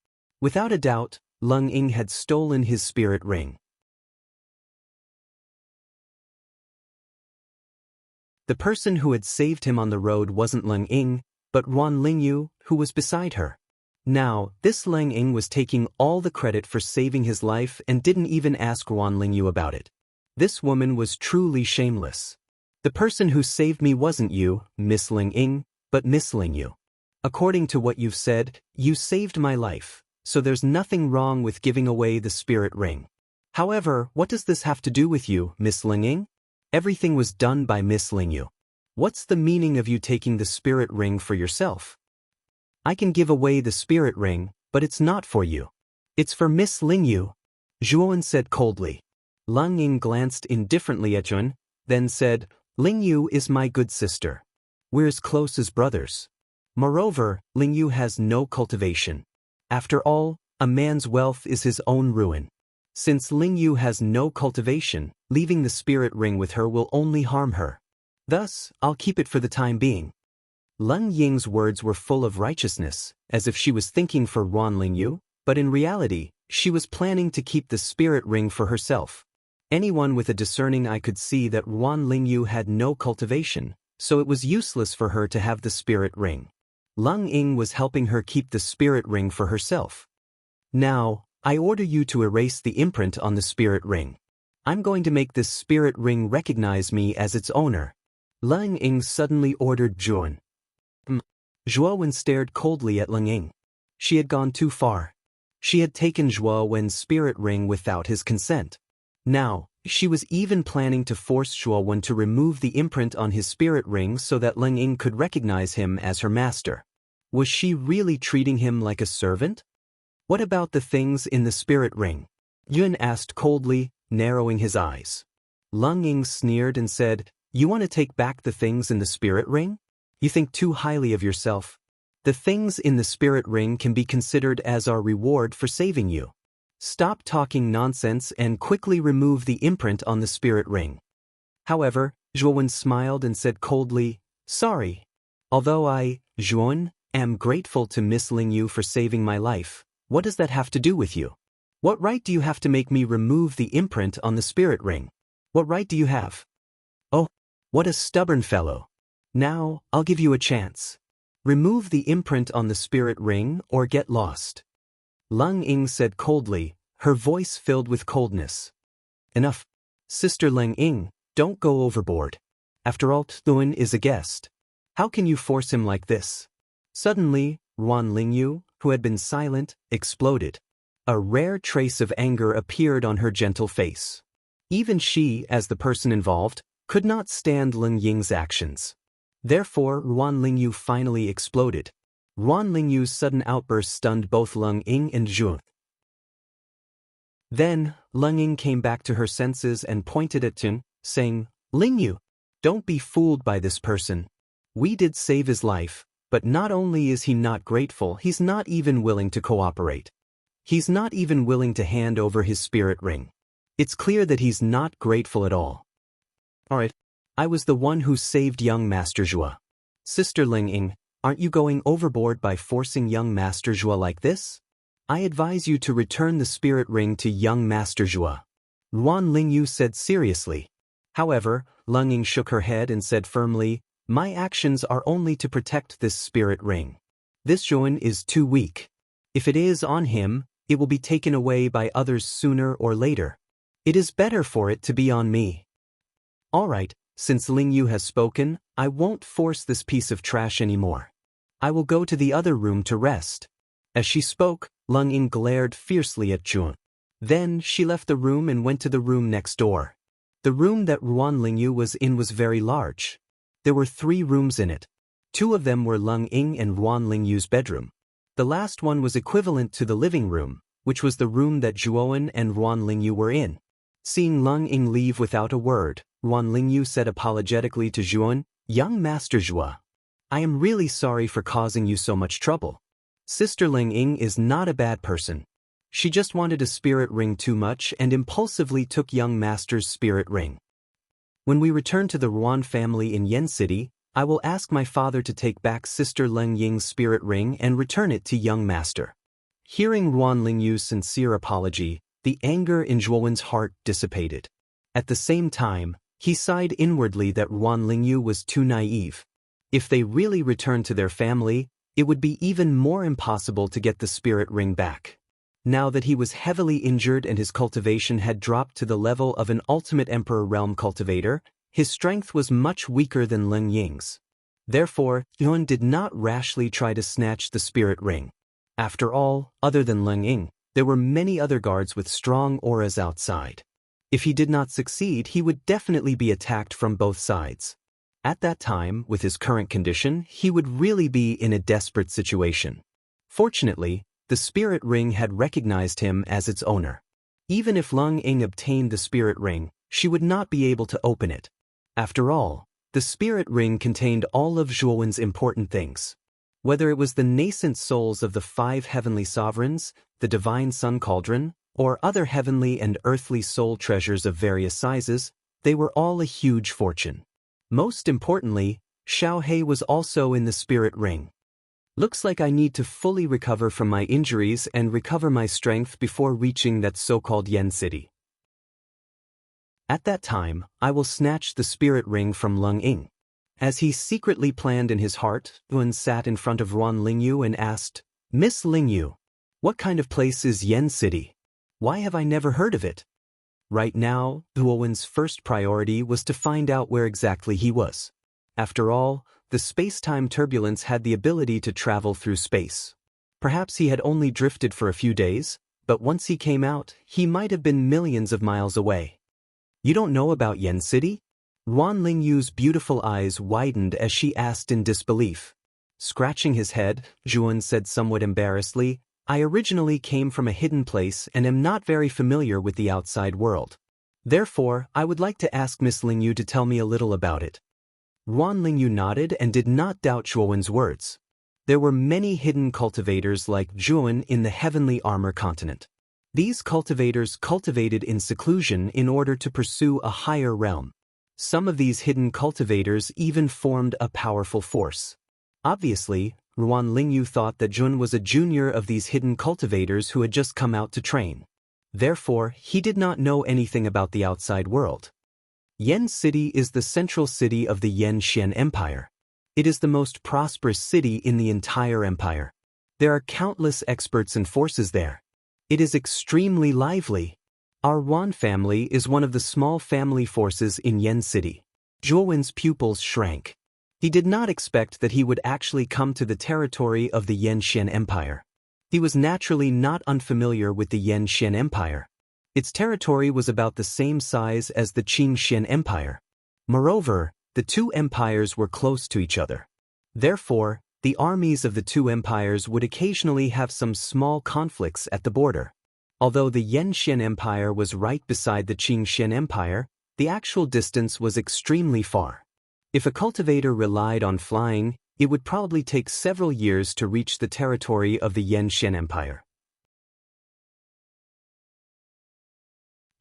Without a doubt, Leng Ying had stolen his spirit ring. The person who had saved him on the road wasn't Leng Ying, but Ruan Lingyu, who was beside her. Now, this Leng Ying was taking all the credit for saving his life and didn't even ask Ruan Lingyu about it. This woman was truly shameless. The person who saved me wasn't you, Miss Leng Ying, but Miss Lingyu. According to what you've said, you saved my life. So there's nothing wrong with giving away the spirit ring. However, what does this have to do with you, Miss Leng Ying? Everything was done by Miss Lingyu. What's the meaning of you taking the spirit ring for yourself? I can give away the spirit ring, but it's not for you. It's for Miss Lingyu, Zhuowen said coldly. Leng Ying glanced indifferently at Yun, then said, Lingyu is my good sister. We're as close as brothers. Moreover, Lingyu has no cultivation. After all, a man's wealth is his own ruin. Since Lingyu has no cultivation, leaving the spirit ring with her will only harm her. Thus, I'll keep it for the time being. Leng Ying's words were full of righteousness, as if she was thinking for Ruan Lingyu, but in reality, she was planning to keep the spirit ring for herself. Anyone with a discerning eye could see that Ruan Lingyu had no cultivation, so it was useless for her to have the spirit ring. Leng Ying was helping her keep the spirit ring for herself. Now, I order you to erase the imprint on the spirit ring. I'm going to make this spirit ring recognize me as its owner. Leng Ying suddenly ordered Zhuowen. Zhuowen stared coldly at Leng Ying. She had gone too far. She had taken Zhuowen's spirit ring without his consent. Now, she was even planning to force Zhuowen to remove the imprint on his spirit ring so that Leng Ying could recognize him as her master. Was she really treating him like a servant? What about the things in the spirit ring? Yun asked coldly, narrowing his eyes. Leng Ying sneered and said, You want to take back the things in the spirit ring? You think too highly of yourself. The things in the spirit ring can be considered as our reward for saving you. Stop talking nonsense and quickly remove the imprint on the spirit ring. However, Zhuowen smiled and said coldly, Sorry. Although I, Zhuowen, am grateful to Miss Lingyu for saving my life, what does that have to do with you? What right do you have to make me remove the imprint on the spirit ring? What right do you have? Oh, what a stubborn fellow. Now, I'll give you a chance. Remove the imprint on the spirit ring or get lost. Leng Ying said coldly, her voice filled with coldness. Enough. Sister Leng Ying, don't go overboard. After all, Thuan is a guest. How can you force him like this? Suddenly, Ruan Lingyu, who had been silent, exploded. A rare trace of anger appeared on her gentle face. Even she, as the person involved, could not stand Leng Ying's actions. Therefore, Ruan Lingyu finally exploded. Ruan Lingyu's sudden outburst stunned both Leng Ying and Zhu. Then, Leng Ying came back to her senses and pointed at Jun, saying, Lingyu, don't be fooled by this person. We did save his life, but not only is he not grateful, he's not even willing to cooperate. He's not even willing to hand over his spirit ring. It's clear that he's not grateful at all. Alright, I was the one who saved young Master Zhua. Sister Ling Ying, aren't you going overboard by forcing young Master Zhua like this? I advise you to return the spirit ring to young Master Zhua. Ruan Lingyu said seriously. However, Leng Ying shook her head and said firmly, my actions are only to protect this spirit ring. This Zhuan is too weak. If it is on him, it will be taken away by others sooner or later. It is better for it to be on me. Alright, since Lingyu has spoken, I won't force this piece of trash anymore. I will go to the other room to rest. As she spoke, Leng Ying glared fiercely at Zhuan. Then she left the room and went to the room next door. The room that Ruan Lingyu was in was very large. There were 3 rooms in it. 2 of them were Leng Ying and Ruan Lingyu's bedroom. The last one was equivalent to the living room, which was the room that Zhuowen and Ruan Lingyu were in. Seeing Leng Ying leave without a word, Ruan Lingyu said apologetically to Zhuowen, young Master Zhua, I am really sorry for causing you so much trouble. Sister Ling Ying is not a bad person. She just wanted a spirit ring too much and impulsively took young Master's spirit ring. When we return to the Ruan family in Yen City, I will ask my father to take back Sister Leng Ying's spirit ring and return it to young Master. Hearing Ruan Lingyu's sincere apology, the anger in Zhuowen's heart dissipated. At the same time, he sighed inwardly that Ruan Lingyu was too naive. If they really returned to their family, it would be even more impossible to get the spirit ring back. Now that he was heavily injured and his cultivation had dropped to the level of an ultimate Emperor Realm cultivator, his strength was much weaker than Leng Ying's. Therefore, Yuan did not rashly try to snatch the spirit ring. After all, other than Leng Ying, there were many other guards with strong auras outside. If he did not succeed, he would definitely be attacked from both sides. At that time, with his current condition, he would really be in a desperate situation. Fortunately, the spirit ring had recognized him as its owner. Even if Leng Ying obtained the spirit ring, she would not be able to open it. After all, the spirit ring contained all of Zhuowen's important things. Whether it was the nascent souls of the 5 heavenly sovereigns, the divine sun cauldron, or other heavenly and earthly soul treasures of various sizes, they were all a huge fortune. Most importantly, Xiao He was also in the spirit ring. Looks like I need to fully recover from my injuries and recover my strength before reaching that so-called Yen City. At that time, I will snatch the spirit ring from Leng Ying. As he secretly planned in his heart, Yuan sat in front of Ruan Lingyu and asked, Miss Lingyu, what kind of place is Yen City? Why have I never heard of it? Right now, Yuan's first priority was to find out where exactly he was. After all, the space-time turbulence had the ability to travel through space. Perhaps he had only drifted for a few days, but once he came out, he might have been millions of miles away. You don't know about Yen City? Ruan Lingyu's beautiful eyes widened as she asked in disbelief. Scratching his head, Zhuan said somewhat embarrassedly, I originally came from a hidden place and am not very familiar with the outside world. Therefore, I would like to ask Miss Lingyu to tell me a little about it. Ruan Lingyu nodded and did not doubt Zhuowen's words. There were many hidden cultivators like Zhuowen in the heavenly armor continent. These cultivators cultivated in seclusion in order to pursue a higher realm. Some of these hidden cultivators even formed a powerful force. Obviously, Ruan Lingyu thought that Zhuan was a junior of these hidden cultivators who had just come out to train. Therefore, he did not know anything about the outside world. Yen City is the central city of the Yen Xian Empire. It is the most prosperous city in the entire empire. There are countless experts and forces there. It is extremely lively. Our Ruan family is one of the small family forces in Yen City. Zhuowen's pupils shrank. He did not expect that he would actually come to the territory of the Yen Xian Empire. He was naturally not unfamiliar with the Yen Xian Empire. Its territory was about the same size as the Qing Xian Empire. Moreover, the 2 empires were close to each other. Therefore, the armies of the 2 empires would occasionally have some small conflicts at the border. Although the Yen Xian Empire was right beside the Qing Xian Empire, the actual distance was extremely far. If a cultivator relied on flying, it would probably take several years to reach the territory of the Yen Xian Empire.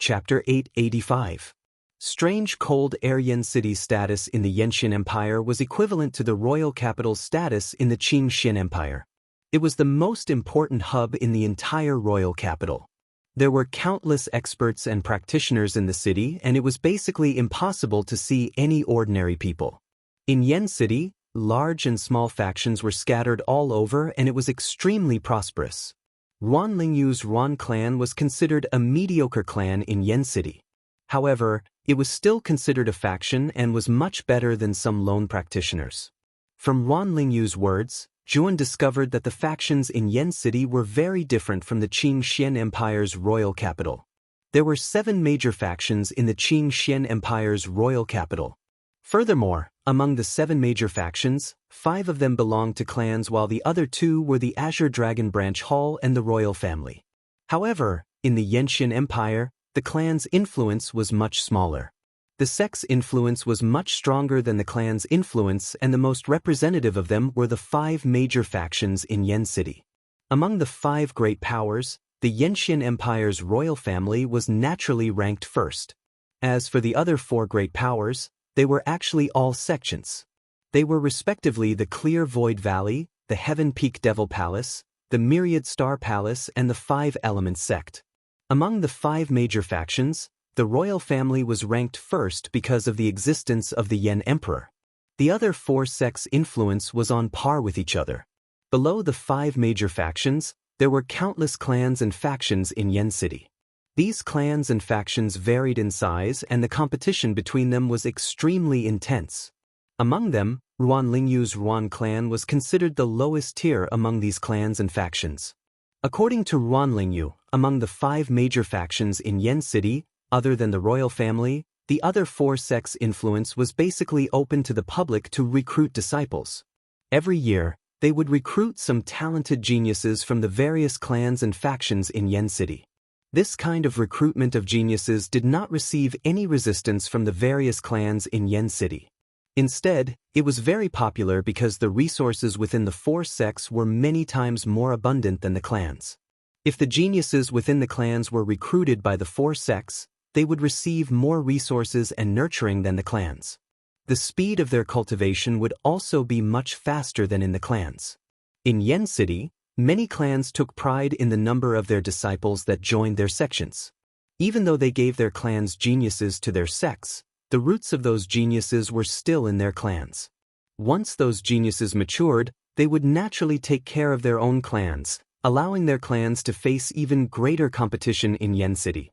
Chapter 885. Strange cold air. Yen City's status in the Yenxian Empire was equivalent to the royal capital's status in the Qing Xin Empire. It was the most important hub in the entire royal capital. There were countless experts and practitioners in the city, and it was basically impossible to see any ordinary people. In Yen City, large and small factions were scattered all over, and it was extremely prosperous. Ruan Lingyu's Ruan clan was considered a mediocre clan in Yen City. However, it was still considered a faction and was much better than some lone practitioners. From Ruan Lingyu's words, Zhuan discovered that the factions in Yen City were very different from the Qing Xian Empire's royal capital. There were 7 major factions in the Qing Xian Empire's royal capital. Furthermore, among the 7 major factions, 5 of them belonged to clans while the other 2 were the Azure Dragon Branch Hall and the royal family. However, in the Yenxian Empire, the clan's influence was much smaller. The sect's influence was much stronger than the clan's influence, and the most representative of them were the 5 major factions in Yen City. Among the 5 great powers, the Yenxian Empire's royal family was naturally ranked first. As for the other 4 great powers, they were actually all sections. They were respectively the Clear Void Valley, the Heaven Peak Devil Palace, the Myriad Star Palace, and the 5 Elements sect. Among the 5 major factions, the royal family was ranked first because of the existence of the Yen Emperor. The other 4 sects' influence was on par with each other. Below the 5 major factions, there were countless clans and factions in Yen City. These clans and factions varied in size, and the competition between them was extremely intense. Among them, Ruan Lingyu's Ruan clan was considered the lowest tier among these clans and factions. According to Ruan Lingyu, among the 5 major factions in Yen City, other than the royal family, the other 4 sects' influence was basically open to the public to recruit disciples. Every year, they would recruit some talented geniuses from the various clans and factions in Yen City. This kind of recruitment of geniuses did not receive any resistance from the various clans in Yen City. Instead, it was very popular because the resources within the 4 sects were many times more abundant than the clans. If the geniuses within the clans were recruited by the 4 sects, they would receive more resources and nurturing than the clans. The speed of their cultivation would also be much faster than in the clans. In Yen City, many clans took pride in the number of their disciples that joined their sections. Even though they gave their clans geniuses to their sects, the roots of those geniuses were still in their clans. Once those geniuses matured, they would naturally take care of their own clans, allowing their clans to face even greater competition in Yen City.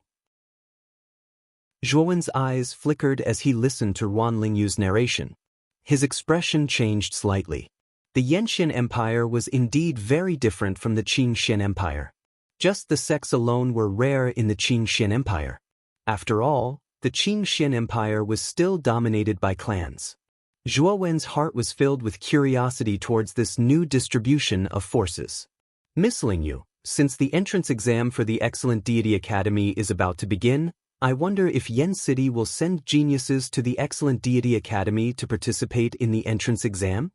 Zhuowen's eyes flickered as he listened to Ruan Lingyu's narration. His expression changed slightly. The Yenxian Empire was indeed very different from the Qing Xian Empire. Just the sects alone were rare in the Qing Xian Empire. After all, the Qing Xian Empire was still dominated by clans. Zhuowen's heart was filled with curiosity towards this new distribution of forces. Miss Lingyu, since the entrance exam for the Excellent Deity Academy is about to begin, I wonder if Yen City will send geniuses to the Excellent Deity Academy to participate in the entrance exam?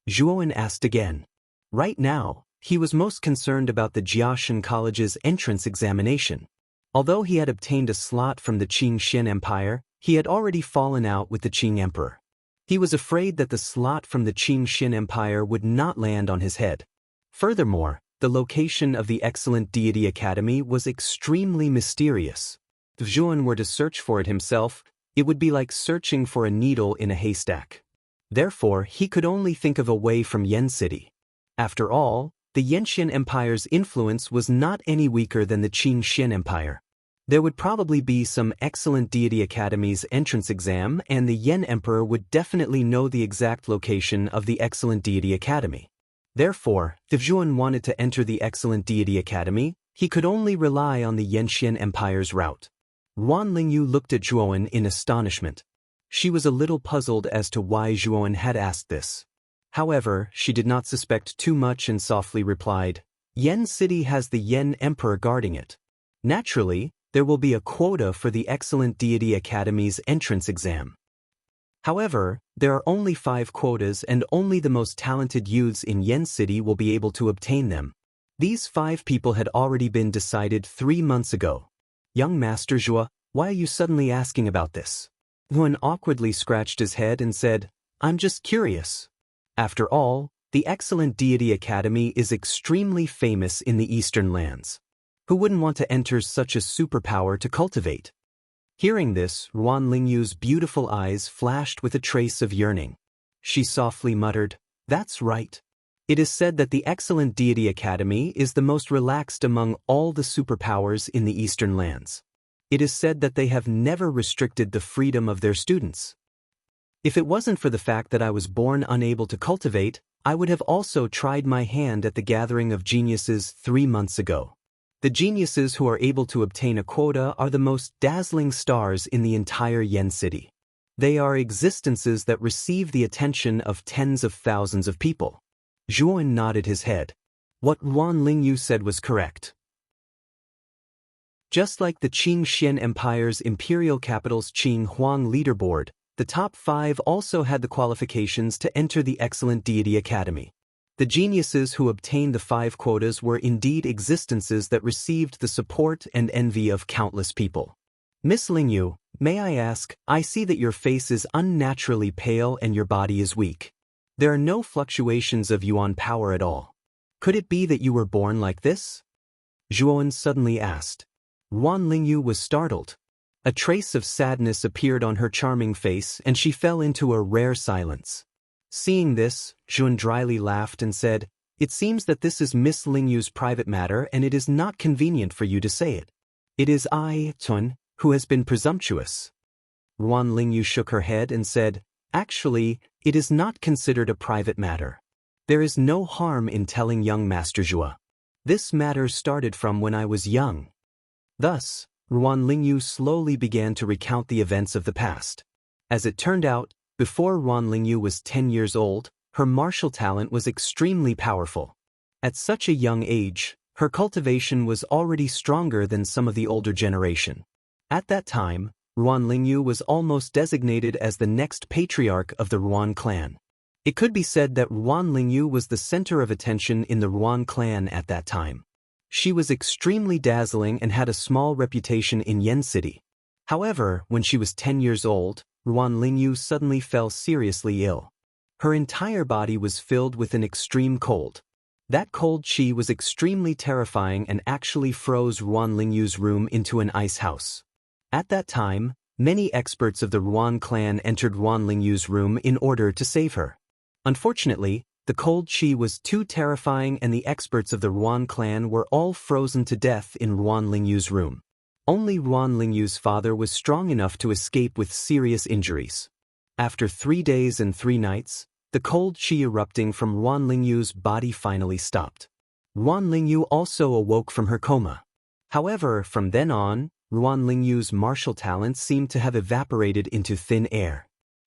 Zhuowen asked again. Right now, he was most concerned about the Jiaxin College's entrance examination. Although he had obtained a slot from the Qing Xian Empire, he had already fallen out with the Qing Emperor. He was afraid that the slot from the Qing Xin Empire would not land on his head. Furthermore, the location of the Excellent Deity Academy was extremely mysterious. If Zhuan were to search for it himself, it would be like searching for a needle in a haystack. Therefore, he could only think of a way from Yen City. After all, the Yenxian Empire's influence was not any weaker than the Qing Xian Empire. There would probably be some Excellent Deity Academy's entrance exam, and the Yen Emperor would definitely know the exact location of the Excellent Deity Academy. Therefore, if Zhuan wanted to enter the Excellent Deity Academy, he could only rely on the Yenxian Empire's route. Ruan Lingyu looked at Zhuowen in astonishment. She was a little puzzled as to why Zhuowen had asked this. However, she did not suspect too much and softly replied, Yen City has the Yen Emperor guarding it. Naturally, there will be a quota for the Excellent Deity Academy's entrance exam. However, there are only 5 quotas and only the most talented youths in Yen City will be able to obtain them. These 5 people had already been decided 3 months ago. Young Master Zhuo, why are you suddenly asking about this? Yuan awkwardly scratched his head and said, I'm just curious. After all, the excellent deity academy is extremely famous in the eastern lands. Who wouldn't want to enter such a superpower to cultivate? Hearing this, Ruan Lingyu's beautiful eyes flashed with a trace of yearning. She softly muttered, That's right. It is said that the excellent deity academy is the most relaxed among all the superpowers in the eastern lands. It is said that they have never restricted the freedom of their students. If it wasn't for the fact that I was born unable to cultivate, I would have also tried my hand at the gathering of geniuses 3 months ago. The geniuses who are able to obtain a quota are the most dazzling stars in the entire Yen city. They are existences that receive the attention of tens of thousands of people. Zhuan nodded his head. What Ruan Lingyu said was correct. Just like the Qing Xian Empire's imperial capital's Qing Huang leaderboard, the top 5 also had the qualifications to enter the Excellent Deity Academy. The geniuses who obtained the 5 quotas were indeed existences that received the support and envy of countless people. Miss Lingyu, may I ask, I see that your face is unnaturally pale and your body is weak. There are no fluctuations of yuan power at all. Could it be that you were born like this? Zhuan suddenly asked. Ruan Lingyu was startled. A trace of sadness appeared on her charming face and she fell into a rare silence. Seeing this, Zhuan dryly laughed and said, It seems that this is Miss Lingyu's private matter and it is not convenient for you to say it. It is I, Tun, who has been presumptuous. Ruan Lingyu shook her head and said, Actually, it is not considered a private matter. There is no harm in telling young Master Zhuo. This matter started from when I was young. Thus, Ruan Lingyu slowly began to recount the events of the past. As it turned out, before Ruan Lingyu was 10 years old, her martial talent was extremely powerful. At such a young age, her cultivation was already stronger than some of the older generation. At that time, Ruan Lingyu was almost designated as the next patriarch of the Ruan clan. It could be said that Ruan Lingyu was the center of attention in the Ruan clan at that time. She was extremely dazzling and had a small reputation in Yen City. However, when she was 10 years old, Ruan Lingyu suddenly fell seriously ill. Her entire body was filled with an extreme cold. That cold qi was extremely terrifying and actually froze Ruan Lingyu's room into an ice house. At that time, many experts of the Ruan clan entered Ruan Lingyu's room in order to save her. Unfortunately, the cold qi was too terrifying and the experts of the Ruan clan were all frozen to death in Ruan Lingyu's room. Only Ruan Lingyu's father was strong enough to escape with serious injuries. After 3 days and 3 nights, the cold qi erupting from Ruan Lingyu's body finally stopped. Ruan Lingyu also awoke from her coma. However, from then on, Ruan Lingyu's martial talents seemed to have evaporated into thin air.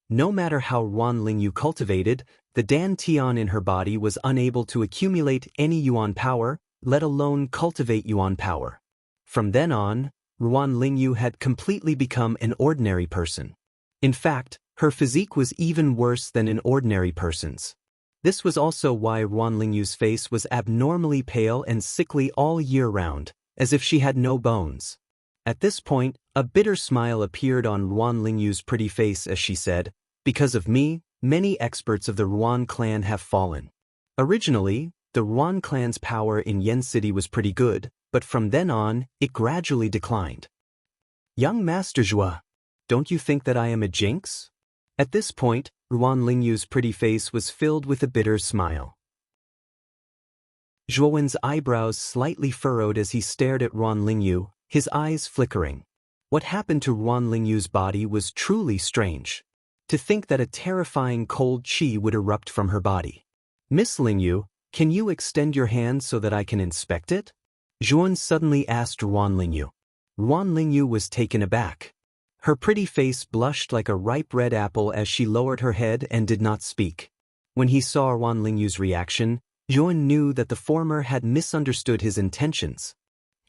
No matter how Ruan Lingyu cultivated, the Dan Tian in her body was unable to accumulate any yuan power, let alone cultivate yuan power. From then on, Ruan Lingyu had completely become an ordinary person. In fact, her physique was even worse than an ordinary person's. This was also why Ruan Lingyu's face was abnormally pale and sickly all year round, as if she had no bones. At this point, a bitter smile appeared on Ruan Lingyu's pretty face as she said, Because of me, many experts of the Ruan clan have fallen. Originally, the Ruan clan's power in Yen City was pretty good, but from then on, it gradually declined. Young Master Zhuo, don't you think that I am a jinx? At this point, Ruan Lingyu's pretty face was filled with a bitter smile. Zhuowen's eyebrows slightly furrowed as he stared at Ruan Lingyu, his eyes flickering. What happened to Ruan Lingyu's body was truly strange. To think that a terrifying cold qi would erupt from her body. Miss Lingyu, can you extend your hand so that I can inspect it? Zhuan suddenly asked Ruan Lingyu. Ruan Lingyu was taken aback. Her pretty face blushed like a ripe red apple as she lowered her head and did not speak. When he saw Ruan Lingyu's reaction, Zhuan knew that the former had misunderstood his intentions.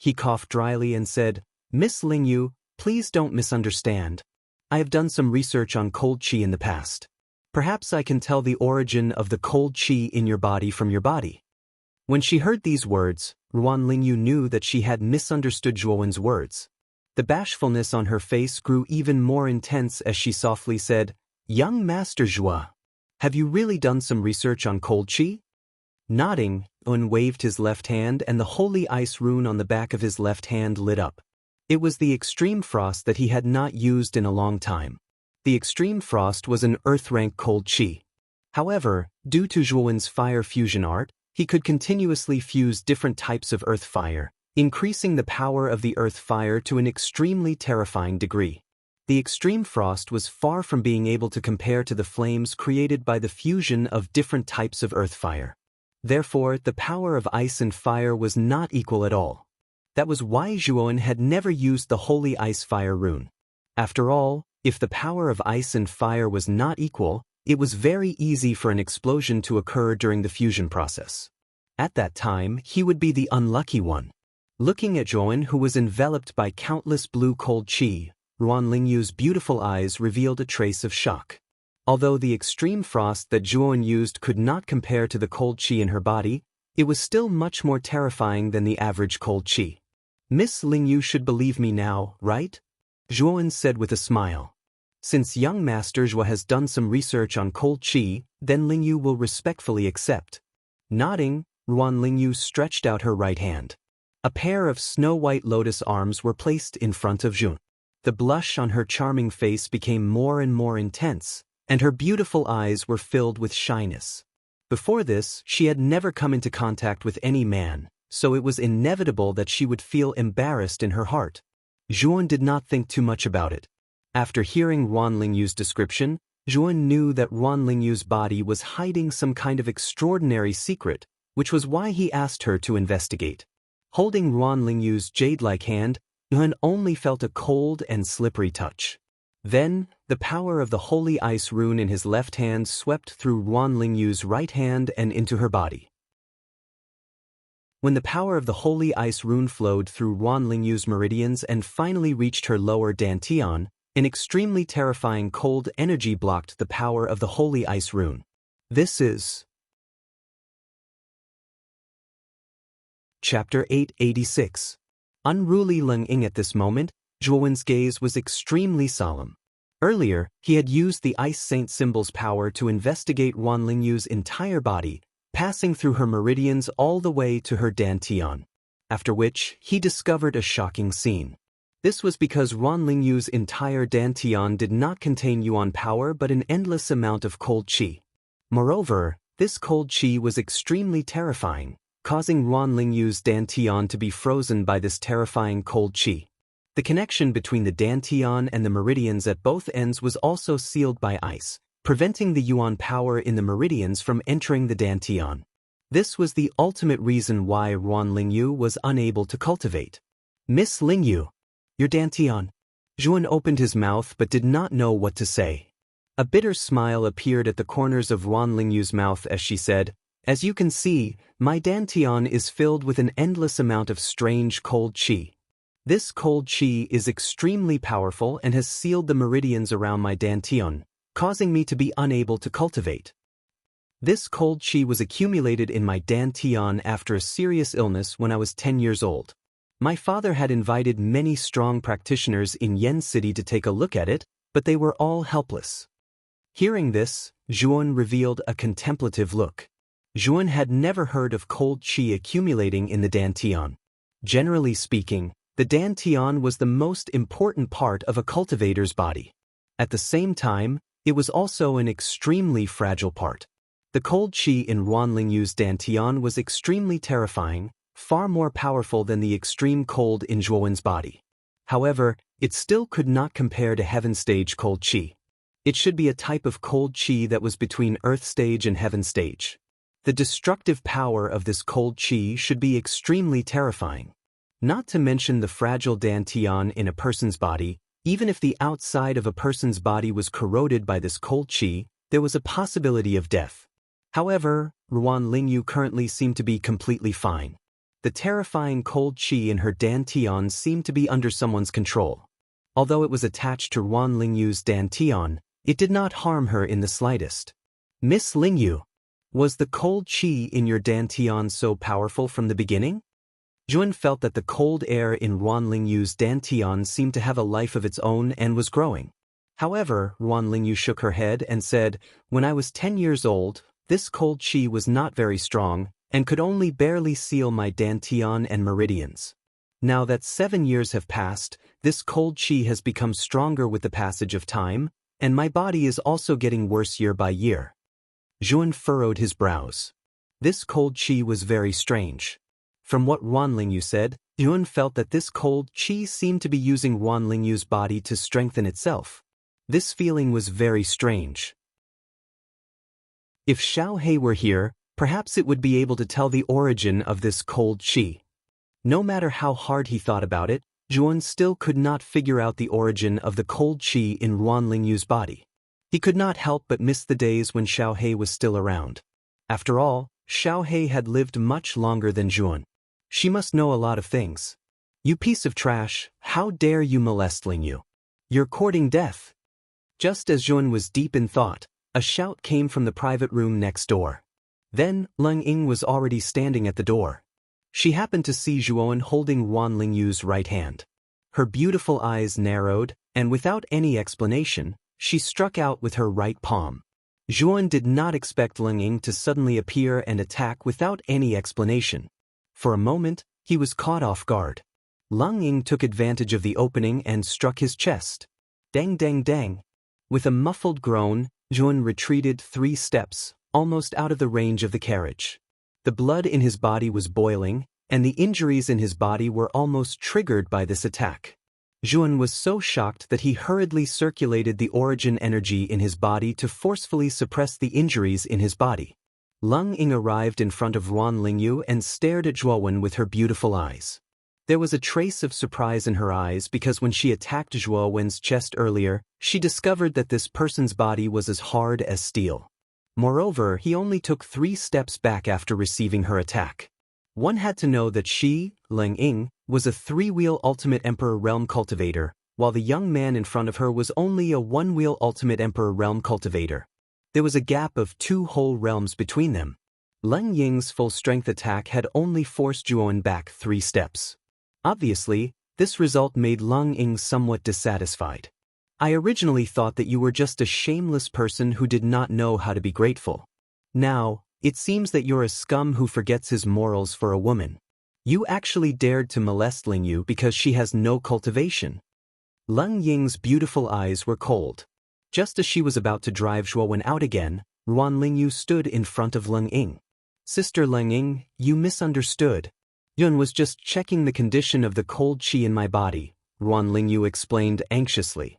He coughed dryly and said, Miss Lingyu, please don't misunderstand. I have done some research on cold qi in the past. Perhaps I can tell the origin of the cold qi in your body from your body. When she heard these words, Ruan Lingyu knew that she had misunderstood Zhuowen's words. The bashfulness on her face grew even more intense as she softly said, "Young Master Zhuo, have you really done some research on cold qi?" Nodding, Un waved his left hand and the holy ice rune on the back of his left hand lit up. It was the extreme frost that he had not used in a long time. The extreme frost was an earth-rank cold qi. However, due to Zhuowen's fire fusion art, he could continuously fuse different types of earth fire, increasing the power of the earth fire to an extremely terrifying degree. The extreme frost was far from being able to compare to the flames created by the fusion of different types of earth fire. Therefore, the power of ice and fire was not equal at all. That was why Zhuowen had never used the holy ice fire rune. After all, if the power of ice and fire was not equal, it was very easy for an explosion to occur during the fusion process. At that time, he would be the unlucky one. Looking at Zhuowen, who was enveloped by countless blue cold qi, Ruan Lingyu's beautiful eyes revealed a trace of shock. Although the extreme frost that Zhuowen used could not compare to the cold qi in her body, it was still much more terrifying than the average cold qi. "Miss Lingyu should believe me now, right?" Zhuowen said with a smile. "Since young Master Zhuo has done some research on cold qi, then Lingyu will respectfully accept." Nodding, Ruan Lingyu stretched out her right hand. A pair of snow-white lotus arms were placed in front of Zhuowen. The blush on her charming face became more and more intense, and her beautiful eyes were filled with shyness. Before this, she had never come into contact with any man, so it was inevitable that she would feel embarrassed in her heart. Zhuowen did not think too much about it. After hearing Ruan Lingyu's description, Zhuowen knew that Ruan Lingyu's body was hiding some kind of extraordinary secret, which was why he asked her to investigate. Holding Ruan Lingyu's jade-like hand, Zhuowen only felt a cold and slippery touch. Then, the power of the holy ice rune in his left hand swept through Ruan Lingyu's right hand and into her body. When the power of the holy ice rune flowed through Ruan Lingyu's meridians and finally reached her lower dantian, an extremely terrifying cold energy blocked the power of the holy ice rune. This is Chapter 886. Unruly Leng Ying. At this moment, Zhuowen's gaze was extremely solemn. Earlier, he had used the Ice Saint symbol's power to investigate Ruan Lingyu's entire body, passing through her meridians all the way to her dantian. After which, he discovered a shocking scene. This was because Ruan Lingyu's entire dantian did not contain yuan power but an endless amount of cold qi. Moreover, this cold qi was extremely terrifying, causing Ruan Lingyu's dantian to be frozen by this terrifying cold qi. The connection between the dantian and the meridians at both ends was also sealed by ice, preventing the yuan power in the meridians from entering the dantian. This was the ultimate reason why Ruan Lingyu was unable to cultivate. "Miss Lingyu, your dantian." Zhuowen opened his mouth but did not know what to say. A bitter smile appeared at the corners of Ruan Lingyu's mouth as she said, "As you can see, my dantian is filled with an endless amount of strange cold qi. This cold qi is extremely powerful and has sealed the meridians around my dantian, causing me to be unable to cultivate. This cold qi was accumulated in my dantian after a serious illness when I was 10 years old. My father had invited many strong practitioners in Yen City to take a look at it, but they were all helpless." Hearing this, Zhuowen revealed a contemplative look. Zhuowen had never heard of cold qi accumulating in the dantian. Generally speaking, the dantian was the most important part of a cultivator's body. At the same time, it was also an extremely fragile part. The cold qi in Ruan Lingyu's dantian was extremely terrifying, far more powerful than the extreme cold in Zhuowen's body. However, it still could not compare to heaven stage cold qi. It should be a type of cold qi that was between earth stage and heaven stage. The destructive power of this cold qi should be extremely terrifying. Not to mention the fragile dantian in a person's body, even if the outside of a person's body was corroded by this cold qi, there was a possibility of death. However, Ruan Lingyu currently seemed to be completely fine. The terrifying cold qi in her dantian seemed to be under someone's control. Although it was attached to Ruan Lingyu's dantian, it did not harm her in the slightest. "Miss Lingyu, was the cold qi in your dantian so powerful from the beginning?" Juan felt that the cold air in Ruan Lingyu's dantian seemed to have a life of its own and was growing. However, Ruan Lingyu shook her head and said, "When I was 10 years old, this cold qi was not very strong and could only barely seal my dantian and meridians. Now that 7 years have passed, this cold qi has become stronger with the passage of time, and my body is also getting worse year by year." Juan furrowed his brows. This cold qi was very strange. From what Ruan Lingyu said, Juan felt that this cold qi seemed to be using Ruan Lingyu's body to strengthen itself. This feeling was very strange. If Xiao He were here, perhaps it would be able to tell the origin of this cold qi. No matter how hard he thought about it, Juan still could not figure out the origin of the cold qi in Ruan Lingyu's body. He could not help but miss the days when Xiao He was still around. After all, Xiao He had lived much longer than Juan. She must know a lot of things. "You piece of trash, how dare you molest Lingyu? You're courting death." Just as Juan was deep in thought, a shout came from the private room next door. Then, Leng Ying was already standing at the door. She happened to see Zhuan holding Ruan Lingyu's right hand. Her beautiful eyes narrowed, and without any explanation, she struck out with her right palm. Zhuan did not expect Leng Ying to suddenly appear and attack without any explanation. For a moment, he was caught off guard. Leng Ying took advantage of the opening and struck his chest. Dang dang dang. With a muffled groan, Zhuan retreated 3 steps, almost out of the range of the carriage. The blood in his body was boiling, and the injuries in his body were almost triggered by this attack. Zhuan was so shocked that he hurriedly circulated the origin energy in his body to forcefully suppress the injuries in his body. Leng Ying arrived in front of Ruan Lingyu and stared at Zhuowen with her beautiful eyes. There was a trace of surprise in her eyes because when she attacked Zhuowen's chest earlier, she discovered that this person's body was as hard as steel. Moreover, he only took 3 steps back after receiving her attack. One had to know that she, Leng Ying, was a 3-wheel Ultimate Emperor Realm Cultivator, while the young man in front of her was only a 1-wheel Ultimate Emperor Realm Cultivator. There was a gap of 2 whole realms between them. Leng Ying's full-strength attack had only forced Zhuowen back 3 steps. Obviously, this result made Leng Ying somewhat dissatisfied. "I originally thought that you were just a shameless person who did not know how to be grateful. Now, it seems that you're a scum who forgets his morals for a woman. You actually dared to molest Lingyu because she has no cultivation." Leng Ying's beautiful eyes were cold. Just as she was about to drive Zhuowen out again, Ruan Lingyu stood in front of Leng Ying. "Sister Leng Ying, you misunderstood. Yun was just checking the condition of the cold qi in my body," Ruan Lingyu explained anxiously.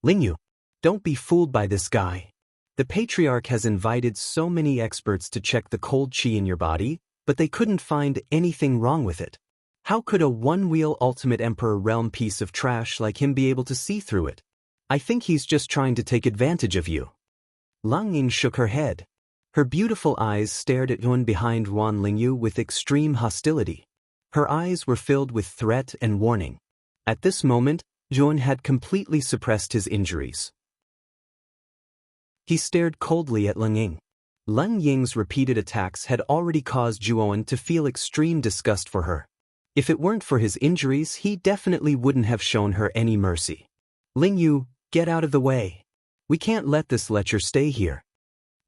"Lingyu, don't be fooled by this guy. The Patriarch has invited so many experts to check the cold qi in your body, but they couldn't find anything wrong with it. How could a 1-wheel Ultimate Emperor Realm piece of trash like him be able to see through it? I think he's just trying to take advantage of you." Leng Ying shook her head. Her beautiful eyes stared at Yun behind Ruan Lingyu with extreme hostility. Her eyes were filled with threat and warning. At this moment, Yun had completely suppressed his injuries. He stared coldly at Leng Ying. Leng Ying's repeated attacks had already caused Zhuowen to feel extreme disgust for her. If it weren't for his injuries, he definitely wouldn't have shown her any mercy. "Lingyu, get out of the way. We can't let this lecher stay here."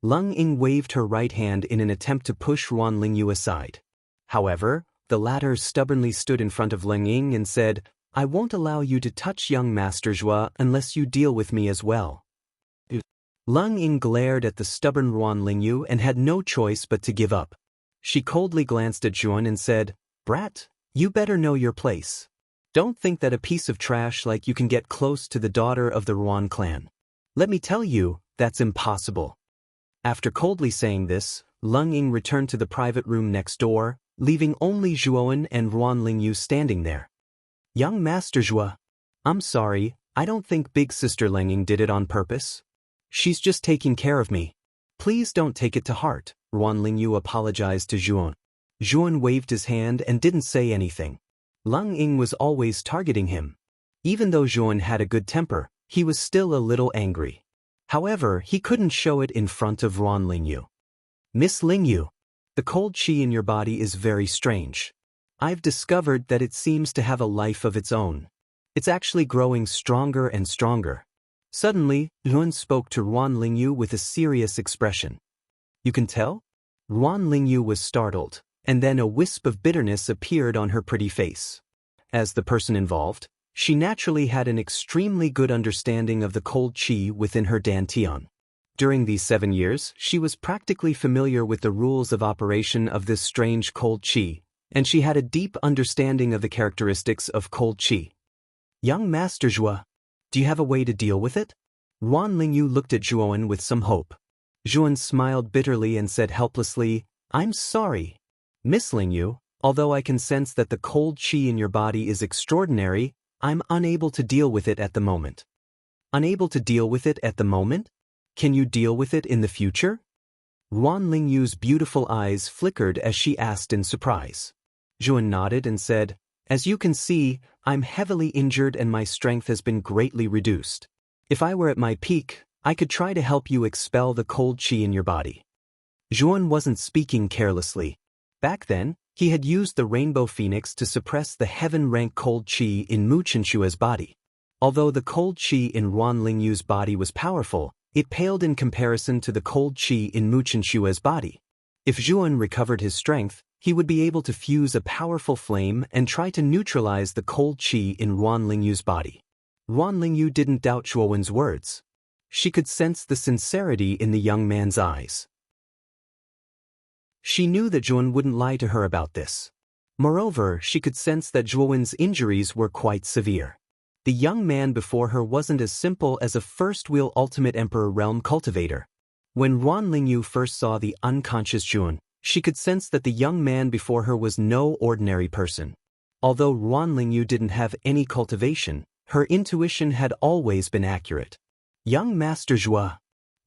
Leng Ying waved her right hand in an attempt to push Ruan Lingyu aside. However, the latter stubbornly stood in front of Leng Ying and said, "I won't allow you to touch young Master Zhua unless you deal with me as well." Leng Ying glared at the stubborn Ruan Lingyu and had no choice but to give up. She coldly glanced at Zhuan and said, "Brat, you better know your place. Don't think that a piece of trash like you can get close to the daughter of the Ruan clan. Let me tell you, that's impossible." After coldly saying this, Leng Ying returned to the private room next door, leaving only Zhuowen and Ruan Lingyu standing there. "Young Master Zhua, I'm sorry, I don't think Big Sister Leng Ying did it on purpose. She's just taking care of me. Please don't take it to heart," Ruan Lingyu apologized to Zhuowen. Zhuowen waved his hand and didn't say anything. Leng Ying was always targeting him. Even though Zhuowen had a good temper, he was still a little angry. However, he couldn't show it in front of Ruan Lingyu. "Miss Lingyu, the cold qi in your body is very strange. I've discovered that it seems to have a life of its own. It's actually growing stronger and stronger. Suddenly, Yuan spoke to Ruan Lingyu with a serious expression. You can tell? Ruan Lingyu was startled, and then a wisp of bitterness appeared on her pretty face. As the person involved, she naturally had an extremely good understanding of the cold qi within her dantian. During these 7 years, she was practically familiar with the rules of operation of this strange cold qi, and she had a deep understanding of the characteristics of cold qi. Young Master Zhuo, do you have a way to deal with it? Ruan Lingyu looked at Zhuan with some hope. Zhuan smiled bitterly and said helplessly, I'm sorry. Miss Lingyu, although I can sense that the cold qi in your body is extraordinary, I'm unable to deal with it at the moment. Unable to deal with it at the moment? Can you deal with it in the future? Ruan Lingyu's beautiful eyes flickered as she asked in surprise. Zhuan nodded and said, As you can see, I'm heavily injured and my strength has been greatly reduced. If I were at my peak, I could try to help you expel the cold qi in your body. Zhuan wasn't speaking carelessly. Back then, he had used the rainbow phoenix to suppress the heaven-rank cold qi in Mu Qinshue's body. Although the cold qi in Ruan Lingyu's body was powerful, it paled in comparison to the cold qi in Mu Qinshue's body. If Zhuan recovered his strength, he would be able to fuse a powerful flame and try to neutralize the cold qi in Ruan Lingyu's body. Ruan Lingyu didn't doubt Zhuowen's words. She could sense the sincerity in the young man's eyes. She knew that Zhuan wouldn't lie to her about this. Moreover, she could sense that Zhuowen's injuries were quite severe. The young man before her wasn't as simple as a first-wheel ultimate emperor realm cultivator. When Ruan Lingyu first saw the unconscious Zhuan, she could sense that the young man before her was no ordinary person. Although Ruan Lingyu didn't have any cultivation, her intuition had always been accurate. Young Master Zhuo,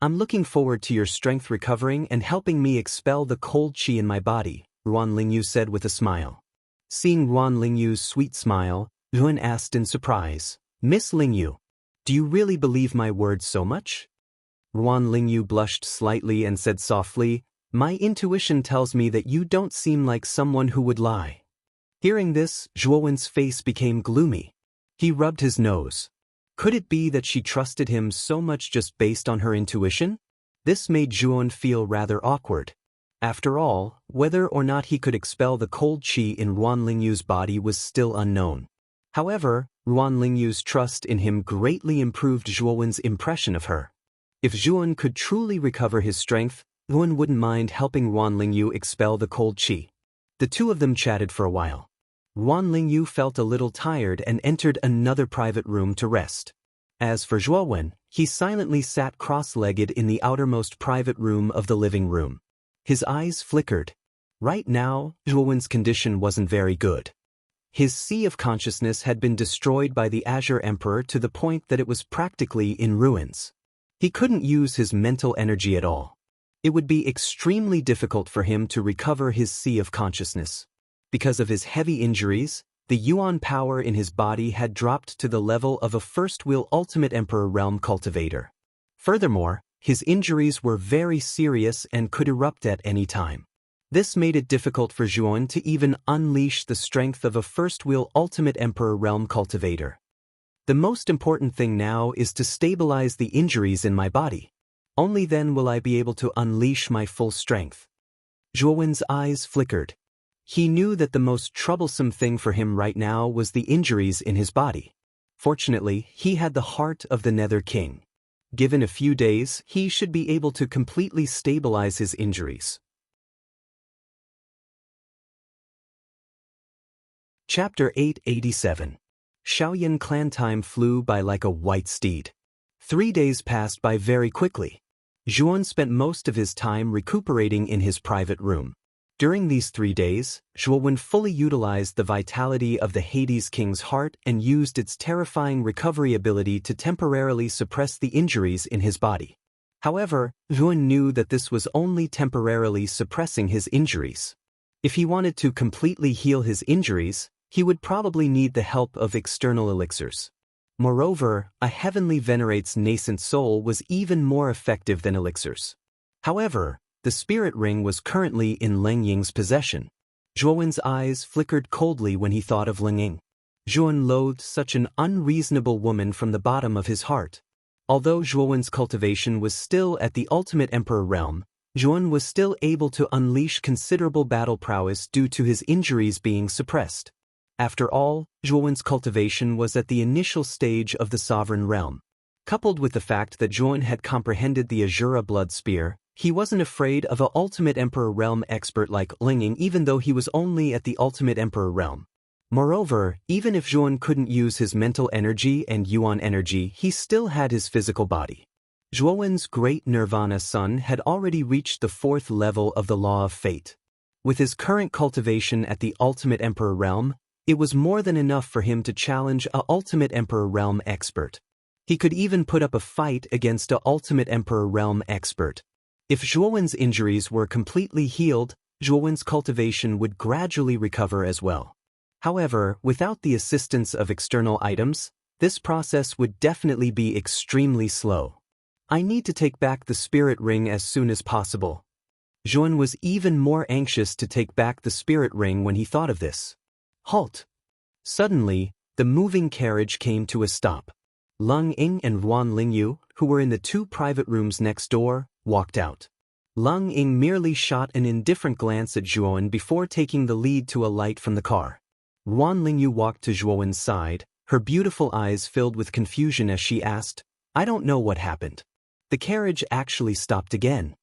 I'm looking forward to your strength recovering and helping me expel the cold qi in my body, Ruan Lingyu said with a smile. Seeing Ruan Lingyu's sweet smile, Zhuan asked in surprise, Miss Lingyu, do you really believe my words so much? Ruan Lingyu blushed slightly and said softly, My intuition tells me that you don't seem like someone who would lie. Hearing this, Zhuowen's face became gloomy. He rubbed his nose. Could it be that she trusted him so much just based on her intuition? This made Zhuan feel rather awkward. After all, whether or not he could expel the cold qi in Ruan Lingyu's body was still unknown. However, Ruan Lingyu's trust in him greatly improved Zhuowen's impression of her. If Zhuan could truly recover his strength, Zhuan wouldn't mind helping Ruan Lingyu expel the cold qi. The two of them chatted for a while. Ruan Lingyu felt a little tired and entered another private room to rest. As for Zhuowen, he silently sat cross-legged in the outermost private room of the living room. His eyes flickered. Right now, Zhuowen's condition wasn't very good. His sea of consciousness had been destroyed by the Azure Emperor to the point that it was practically in ruins. He couldn't use his mental energy at all. It would be extremely difficult for him to recover his sea of consciousness. Because of his heavy injuries, the Yuan power in his body had dropped to the level of a first-wheel ultimate emperor realm cultivator. Furthermore, his injuries were very serious and could erupt at any time. This made it difficult for Zhuan to even unleash the strength of a first-wheel ultimate emperor realm cultivator. The most important thing now is to stabilize the injuries in my body. Only then will I be able to unleash my full strength. Zhuowen's eyes flickered. He knew that the most troublesome thing for him right now was the injuries in his body. Fortunately, he had the heart of the Nether King. Given a few days, he should be able to completely stabilize his injuries. Chapter 887. Shaoyan clan time flew by like a white steed. 3 days passed by very quickly. Zhuan spent most of his time recuperating in his private room. During these 3 days, Zhuowen fully utilized the vitality of the Hades King's heart and used its terrifying recovery ability to temporarily suppress the injuries in his body. However, Zhuowen knew that this was only temporarily suppressing his injuries. If he wanted to completely heal his injuries, he would probably need the help of external elixirs. Moreover, a heavenly venerate's nascent soul was even more effective than elixirs. However, the spirit ring was currently in Leng Ying's possession. Zhuowen's eyes flickered coldly when he thought of Ling Ying. Zhuowen loathed such an unreasonable woman from the bottom of his heart. Although Zhuowen's cultivation was still at the ultimate emperor realm, Zhuowen was still able to unleash considerable battle prowess due to his injuries being suppressed. After all, Zhuowen's cultivation was at the initial stage of the sovereign realm. Coupled with the fact that Zhuowen had comprehended the Azura blood spear, he wasn't afraid of a ultimate emperor realm expert like Ling Ying even though he was only at the ultimate emperor realm. Moreover, even if Zhuowen couldn't use his mental energy and yuan energy, he still had his physical body. Zhuowen's great nirvana son had already reached the 4th level of the law of fate. With his current cultivation at the ultimate emperor realm, it was more than enough for him to challenge a ultimate emperor realm expert. He could even put up a fight against a ultimate emperor realm expert. If Zhuowen's injuries were completely healed, Zhuowen's cultivation would gradually recover as well. However, without the assistance of external items, this process would definitely be extremely slow. I need to take back the spirit ring as soon as possible. Zhuowen was even more anxious to take back the spirit ring when he thought of this. Halt! Suddenly, the moving carriage came to a stop. Ling Ying and Ruan Lingyu, who were in the 2 private rooms next door, walked out. Ling Ying merely shot an indifferent glance at Zhuowen before taking the lead to alight from the car. Ruan Lingyu walked to Zhuowen's side, her beautiful eyes filled with confusion as she asked, "I don't know what happened. The carriage actually stopped again."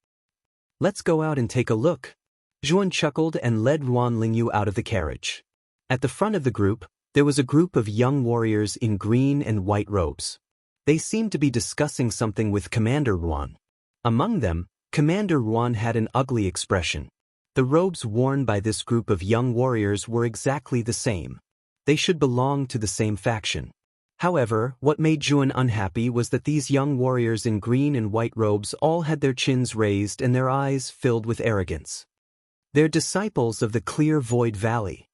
"Let's go out and take a look." Zhuowen chuckled and led Ruan Lingyu out of the carriage. At the front of the group, there was a group of young warriors in green and white robes. They seemed to be discussing something with Commander Ruan. Among them, Commander Ruan had an ugly expression. The robes worn by this group of young warriors were exactly the same. They should belong to the same faction. However, what made Zhuowen unhappy was that these young warriors in green and white robes all had their chins raised and their eyes filled with arrogance. They're disciples of the Clear Void Valley.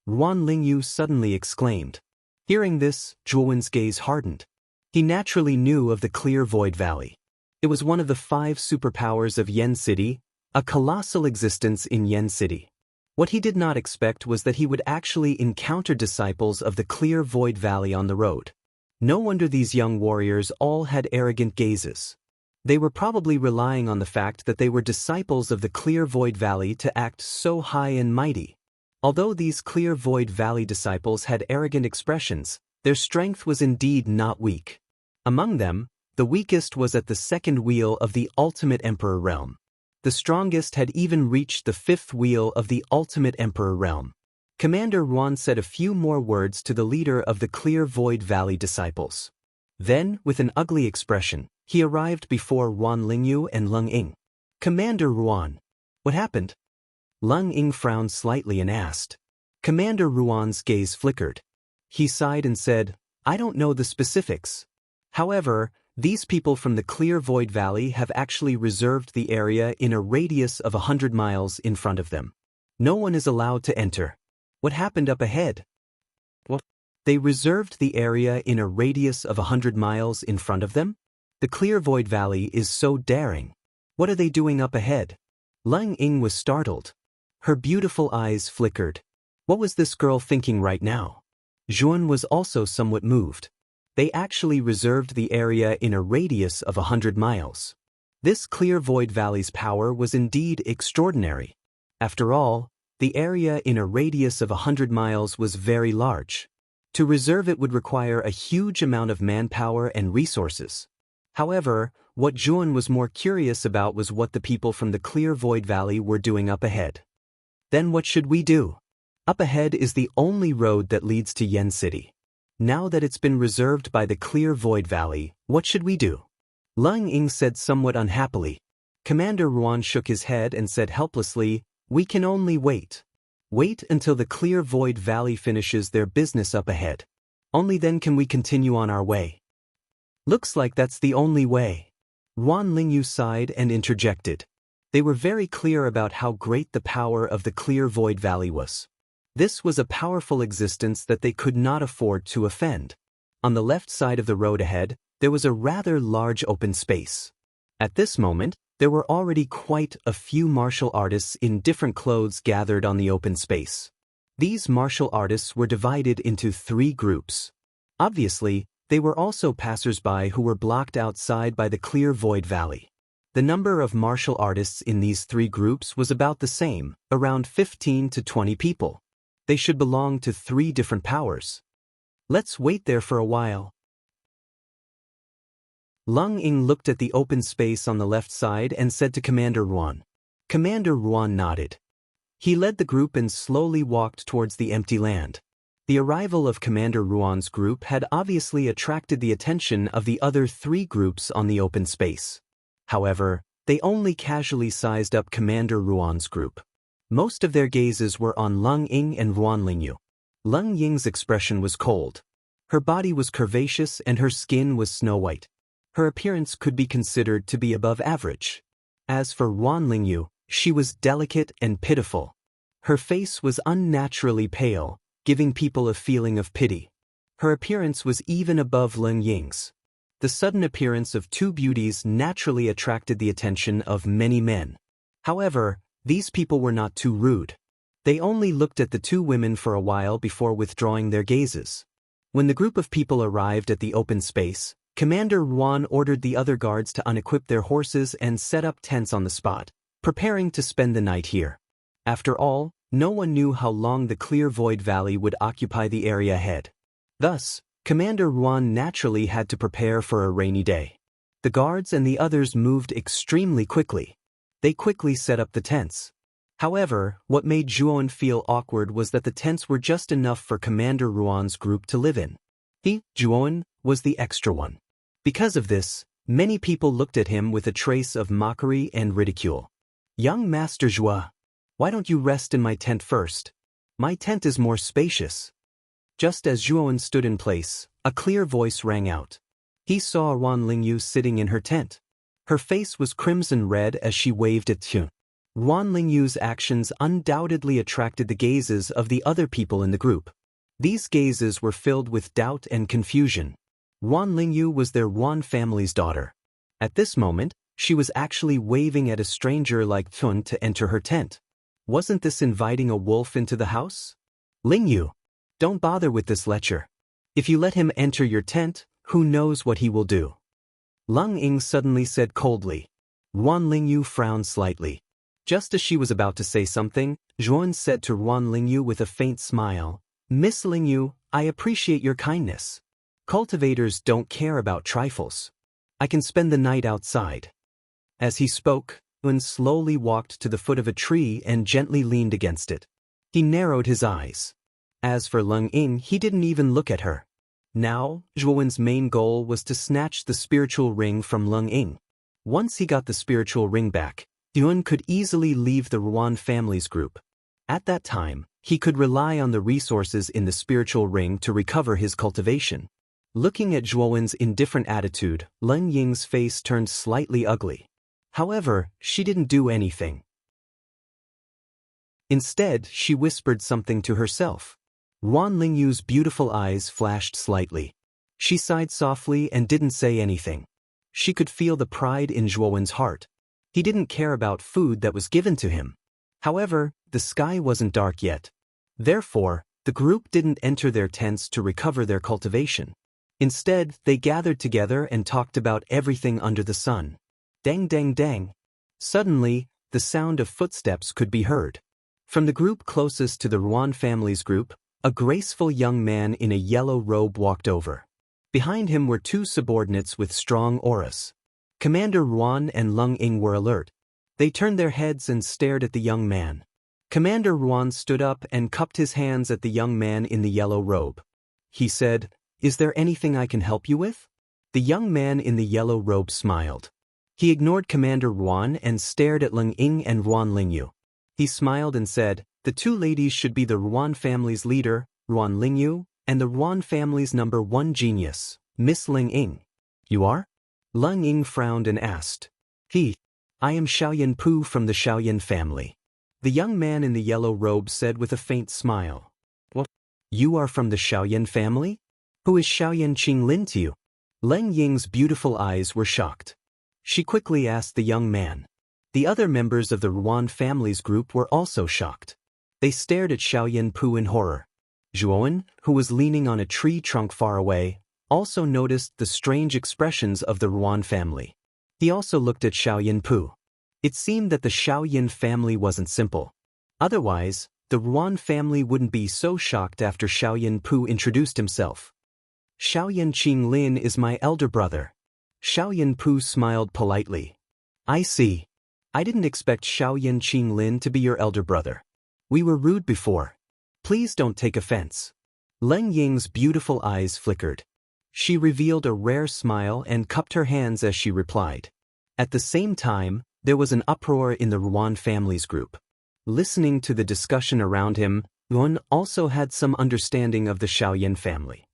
Ruan Lingyu suddenly exclaimed. Hearing this, Zhuowen's gaze hardened. He naturally knew of the Clear Void Valley. It was one of the 5 superpowers of Yen City, a colossal existence in Yen City. What he did not expect was that he would actually encounter disciples of the Clear Void Valley on the road. No wonder these young warriors all had arrogant gazes. They were probably relying on the fact that they were disciples of the Clear Void Valley to act so high and mighty. Although these Clear Void Valley disciples had arrogant expressions, their strength was indeed not weak. Among them, the weakest was at the 2nd wheel of the Ultimate Emperor Realm. The strongest had even reached the 5th wheel of the Ultimate Emperor Realm. Commander Ruan said a few more words to the leader of the Clear Void Valley disciples. Then, with an ugly expression, he arrived before Ruan Lingyu and Ling Ying. "Commander Ruan, what happened?" Ling Ying frowned slightly and asked. Commander Ruan's gaze flickered. He sighed and said, "I don't know the specifics. However, these people from the Clear Void Valley have actually reserved the area in a radius of 100 miles in front of them. No one is allowed to enter." "What happened up ahead?" "What? They reserved the area in a radius of 100 miles in front of them? The Clear Void Valley is so daring. What are they doing up ahead?" Ling Ying was startled. Her beautiful eyes flickered. What was this girl thinking right now? Zhuowen was also somewhat moved. They actually reserved the area in a radius of 100 miles. This Clear Void Valley's power was indeed extraordinary. After all, the area in a radius of 100 miles was very large. To reserve it would require a huge amount of manpower and resources. However, what Zhuowen was more curious about was what the people from the Clear Void Valley were doing up ahead. "Then what should we do? Up ahead is the only road that leads to Yen City. Now that it's been reserved by the Clear Void Valley, what should we do?" Ling Ying said somewhat unhappily. Commander Ruan shook his head and said helplessly, "We can only wait. Wait until the Clear Void Valley finishes their business up ahead. Only then can we continue on our way." "Looks like that's the only way." Ruan Lingyu sighed and interjected. They were very clear about how great the power of the Clear Void Valley was. This was a powerful existence that they could not afford to offend. On the left side of the road ahead, there was a rather large open space. At this moment, there were already quite a few martial artists in different clothes gathered on the open space. These martial artists were divided into 3 groups. Obviously, they were also passers-by who were blocked outside by the clear void valley. The number of martial artists in these 3 groups was about the same, around 15 to 20 people. They should belong to 3 different powers. Let's wait there for a while. Lung Ying looked at the open space on the left side and said to Commander Ruan. Commander Ruan nodded. He led the group and slowly walked towards the empty land. The arrival of Commander Ruan's group had obviously attracted the attention of the other 3 groups on the open space. However, they only casually sized up Commander Ruan's group. Most of their gazes were on Lung Ying and Ruan Lingyu. Lung Ying's expression was cold. Her body was curvaceous and her skin was snow-white. Her appearance could be considered to be above average. As for Ruan Lingyu, she was delicate and pitiful. Her face was unnaturally pale, giving people a feeling of pity. Her appearance was even above Lung Ying's. The sudden appearance of 2 beauties naturally attracted the attention of many men. However, these people were not too rude. They only looked at the 2 women for a while before withdrawing their gazes. When the group of people arrived at the open space, Commander Ruan ordered the other guards to unequip their horses and set up tents on the spot, preparing to spend the night here. After all, no one knew how long the clear void valley would occupy the area ahead. Thus, Commander Ruan naturally had to prepare for a rainy day. The guards and the others moved extremely quickly. They quickly set up the tents. However, what made Zhuan feel awkward was that the tents were just enough for Commander Ruan's group to live in. He, Zhuan, was the extra one. Because of this, many people looked at him with a trace of mockery and ridicule. Young Master Zhua, why don't you rest in my tent first? My tent is more spacious. Just as Zhuan stood in place, a clear voice rang out. He saw Ruan Lingyu sitting in her tent. Her face was crimson red as she waved at Zhuan. Ruan Lingyu's actions undoubtedly attracted the gazes of the other people in the group. These gazes were filled with doubt and confusion. Ruan Lingyu was their Ruan family's daughter. At this moment, she was actually waving at a stranger like Zhuan to enter her tent. Wasn't this inviting a wolf into the house? Lingyu, don't bother with this lecture. If you let him enter your tent, who knows what he will do? Lung Ying suddenly said coldly. Ruan Lingyu frowned slightly. Just as she was about to say something, Zhuan said to Ruan Lingyu with a faint smile, Miss Lingyu, I appreciate your kindness. Cultivators don't care about trifles. I can spend the night outside. As he spoke, Zhuan slowly walked to the foot of a tree and gently leaned against it. He narrowed his eyes. As for Lung Ying, he didn't even look at her. Now, Zhuan's main goal was to snatch the spiritual ring from Lung Ying. Once he got the spiritual ring back, Zhuan could easily leave the Ruan family's group. At that time, he could rely on the resources in the spiritual ring to recover his cultivation. Looking at Zhuan's indifferent attitude, Lung Ying's face turned slightly ugly. However, she didn't do anything. Instead, she whispered something to herself. Ruan Lingyu's beautiful eyes flashed slightly. She sighed softly and didn't say anything. She could feel the pride in Zhuan's heart. He didn't care about food that was given to him. However, the sky wasn't dark yet. Therefore, the group didn't enter their tents to recover their cultivation. Instead, they gathered together and talked about everything under the sun. Dang dang dang. Suddenly, the sound of footsteps could be heard. From the group closest to the Ruan family's group, a graceful young man in a yellow robe walked over. Behind him were 2 subordinates with strong auras. Commander Ruan and Lung Ying were alert. They turned their heads and stared at the young man. Commander Ruan stood up and cupped his hands at the young man in the yellow robe. He said, Is there anything I can help you with? The young man in the yellow robe smiled. He ignored Commander Ruan and stared at Lung Ying and Ruan Lingyu. He smiled and said, The 2 ladies should be the Ruan family's leader, Ruan Lingyu, and the Ruan family's #1 genius, Miss Lung Ying. You are? Lung Ying frowned and asked. I am Xiaoyan Pu from the Xiaoyan family. The young man in the yellow robe said with a faint smile. What? You are from the Xiaoyan family? Who is Xiaoyan Qinglin to you? Lung Ying's beautiful eyes were shocked. she quickly asked the young man. The other members of the Ruan family's group were also shocked. They stared at Xiao Yanpu in horror. Zhuowen, who was leaning on a tree trunk far away, also noticed the strange expressions of the Ruan family. He also looked at Xiao Yanpu. It seemed that the Xiaoyan family wasn't simple. Otherwise, the Ruan family wouldn't be so shocked after Xiao Yanpu introduced himself. Xiaoyan Qinglin is my elder brother. Xiao Yanpu smiled politely. I see. I didn't expect Xiaoyan Qinglin to be your elder brother. We were rude before. Please don't take offense. Leng Ying's beautiful eyes flickered. She revealed a rare smile and cupped her hands as she replied. At the same time, there was an uproar in the Ruan family's group. Listening to the discussion around him, Yuan also had some understanding of the Xiaoyan family.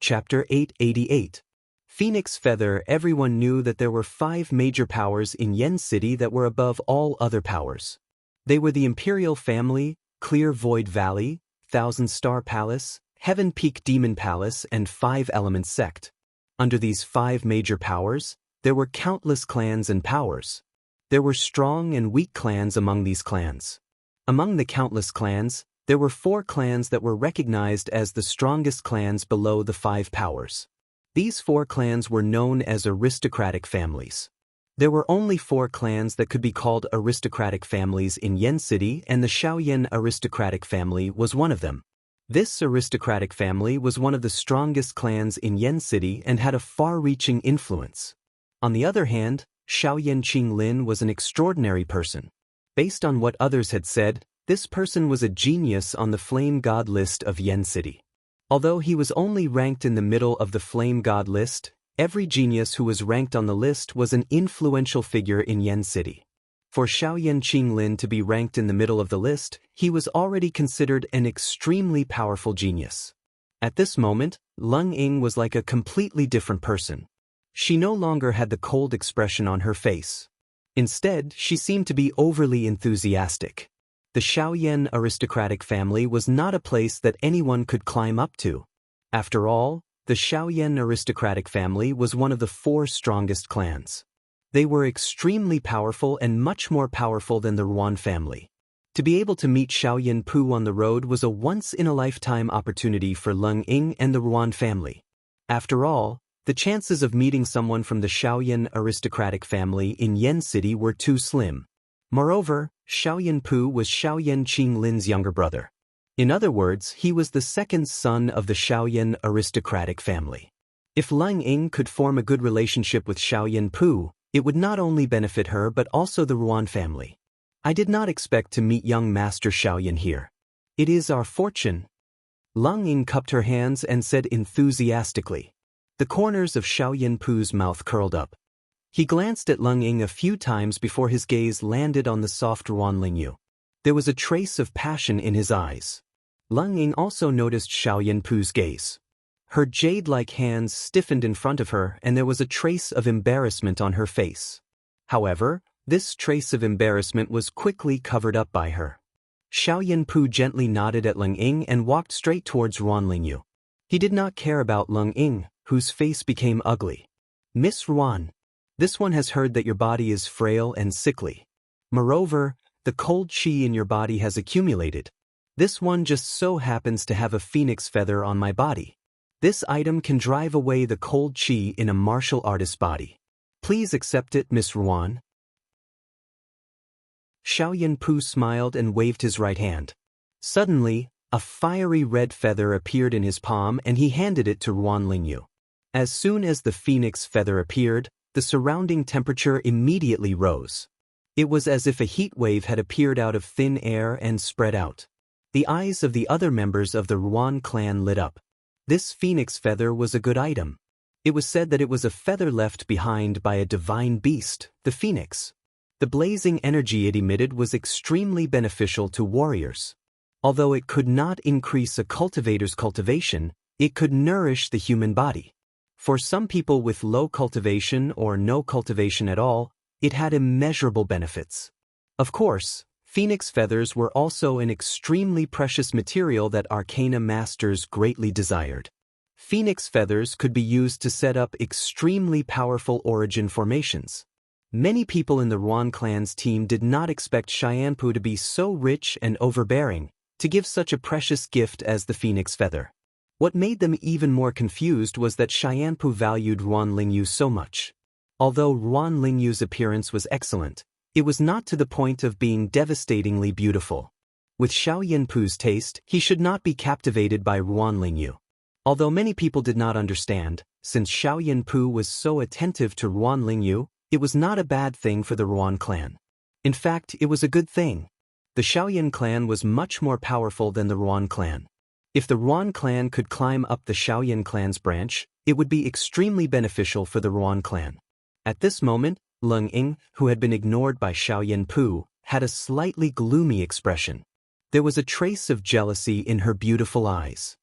Chapter 888. Phoenix Feather. Everyone knew that there were 5 major powers in Yen City that were above all other powers. They were the Imperial Family, Clear Void Valley, Thousand Star Palace, Heaven Peak Demon Palace, and 5 Element Sect. Under these 5 major powers, there were countless clans and powers. There were strong and weak clans among these clans. Among the countless clans, there were 4 clans that were recognized as the strongest clans below the 5 powers. These 4 clans were known as aristocratic families. There were only 4 clans that could be called aristocratic families in Yen City, and the Xiaoyan aristocratic family was one of them. This aristocratic family was one of the strongest clans in Yen City and had a far-reaching influence. On the other hand, Xiaoyan Qinglin was an extraordinary person. Based on what others had said, this person was a genius on the Flame God list of Yen City. Although he was only ranked in the middle of the Flame God list, every genius who was ranked on the list was an influential figure in Yen City. For Xiaoyan Qinglin to be ranked in the middle of the list, he was already considered an extremely powerful genius. At this moment, Leng Ying was like a completely different person. She no longer had the cold expression on her face. Instead, she seemed to be overly enthusiastic. The Xiaoyan aristocratic family was not a place that anyone could climb up to. After all, the Xiaoyan aristocratic family was one of the 4 strongest clans. They were extremely powerful and much more powerful than the Ruan family. To be able to meet Xiao Yanpu on the road was a once-in-a-lifetime opportunity for Leng Ying and the Ruan family. After all, the chances of meeting someone from the Xiaoyan aristocratic family in Yen City were too slim. Moreover, Xiao Yanpu was Xiaoyan Qinglin's younger brother. In other words, he was the second son of the Xiaoyan aristocratic family. If Leng Ying could form a good relationship with Xiao Yanpu, it would not only benefit her but also the Ruan family. I did not expect to meet young Master Xiaoyan here. It is our fortune. Leng Ying cupped her hands and said enthusiastically. The corners of Xiao Yanpu's mouth curled up. He glanced at Leng Ying a few times before his gaze landed on the soft Ruan Lingyu. There was a trace of passion in his eyes. Leng Ying also noticed Xiao Yanpu's gaze. Her jade-like hands stiffened in front of her and there was a trace of embarrassment on her face. However, this trace of embarrassment was quickly covered up by her. Xiao Yanpu gently nodded at Leng Ying and walked straight towards Ruan Lingyu. He did not care about Leng Ying, whose face became ugly. Miss Ruan, this one has heard that your body is frail and sickly. Moreover, the cold qi in your body has accumulated. This one just so happens to have a phoenix feather on my body. This item can drive away the cold qi in a martial artist's body. Please accept it, Miss Ruan. Xiao Yanpu smiled and waved his right hand. Suddenly, a fiery red feather appeared in his palm and he handed it to Ruan Lingyu. As soon as the phoenix feather appeared, the surrounding temperature immediately rose. It was as if a heat wave had appeared out of thin air and spread out. The eyes of the other members of the Ruan clan lit up. This phoenix feather was a good item. It was said that it was a feather left behind by a divine beast, the phoenix. The blazing energy it emitted was extremely beneficial to warriors. Although it could not increase a cultivator's cultivation, it could nourish the human body. For some people with low cultivation or no cultivation at all, it had immeasurable benefits. Of course, phoenix feathers were also an extremely precious material that arcana masters greatly desired. Phoenix feathers could be used to set up extremely powerful origin formations. Many people in the Ruan clan's team did not expect Xianpu to be so rich and overbearing, to give such a precious gift as the phoenix feather. What made them even more confused was that Xianpu valued Ruan Lingyu so much. Although Ruan Lingyu's appearance was excellent, it was not to the point of being devastatingly beautiful. With Xiaoyanpu's taste, he should not be captivated by Ruan Lingyu. Although many people did not understand, since Xiaoyanpu was so attentive to Ruan Lingyu, it was not a bad thing for the Ruan clan. In fact, it was a good thing. The Xiaoyan clan was much more powerful than the Ruan clan. If the Ruan clan could climb up the Xiaoyan clan's branch, it would be extremely beneficial for the Ruan clan. At this moment, Leng Ying, who had been ignored by Xiaoyanpu, had a slightly gloomy expression. There was a trace of jealousy in her beautiful eyes.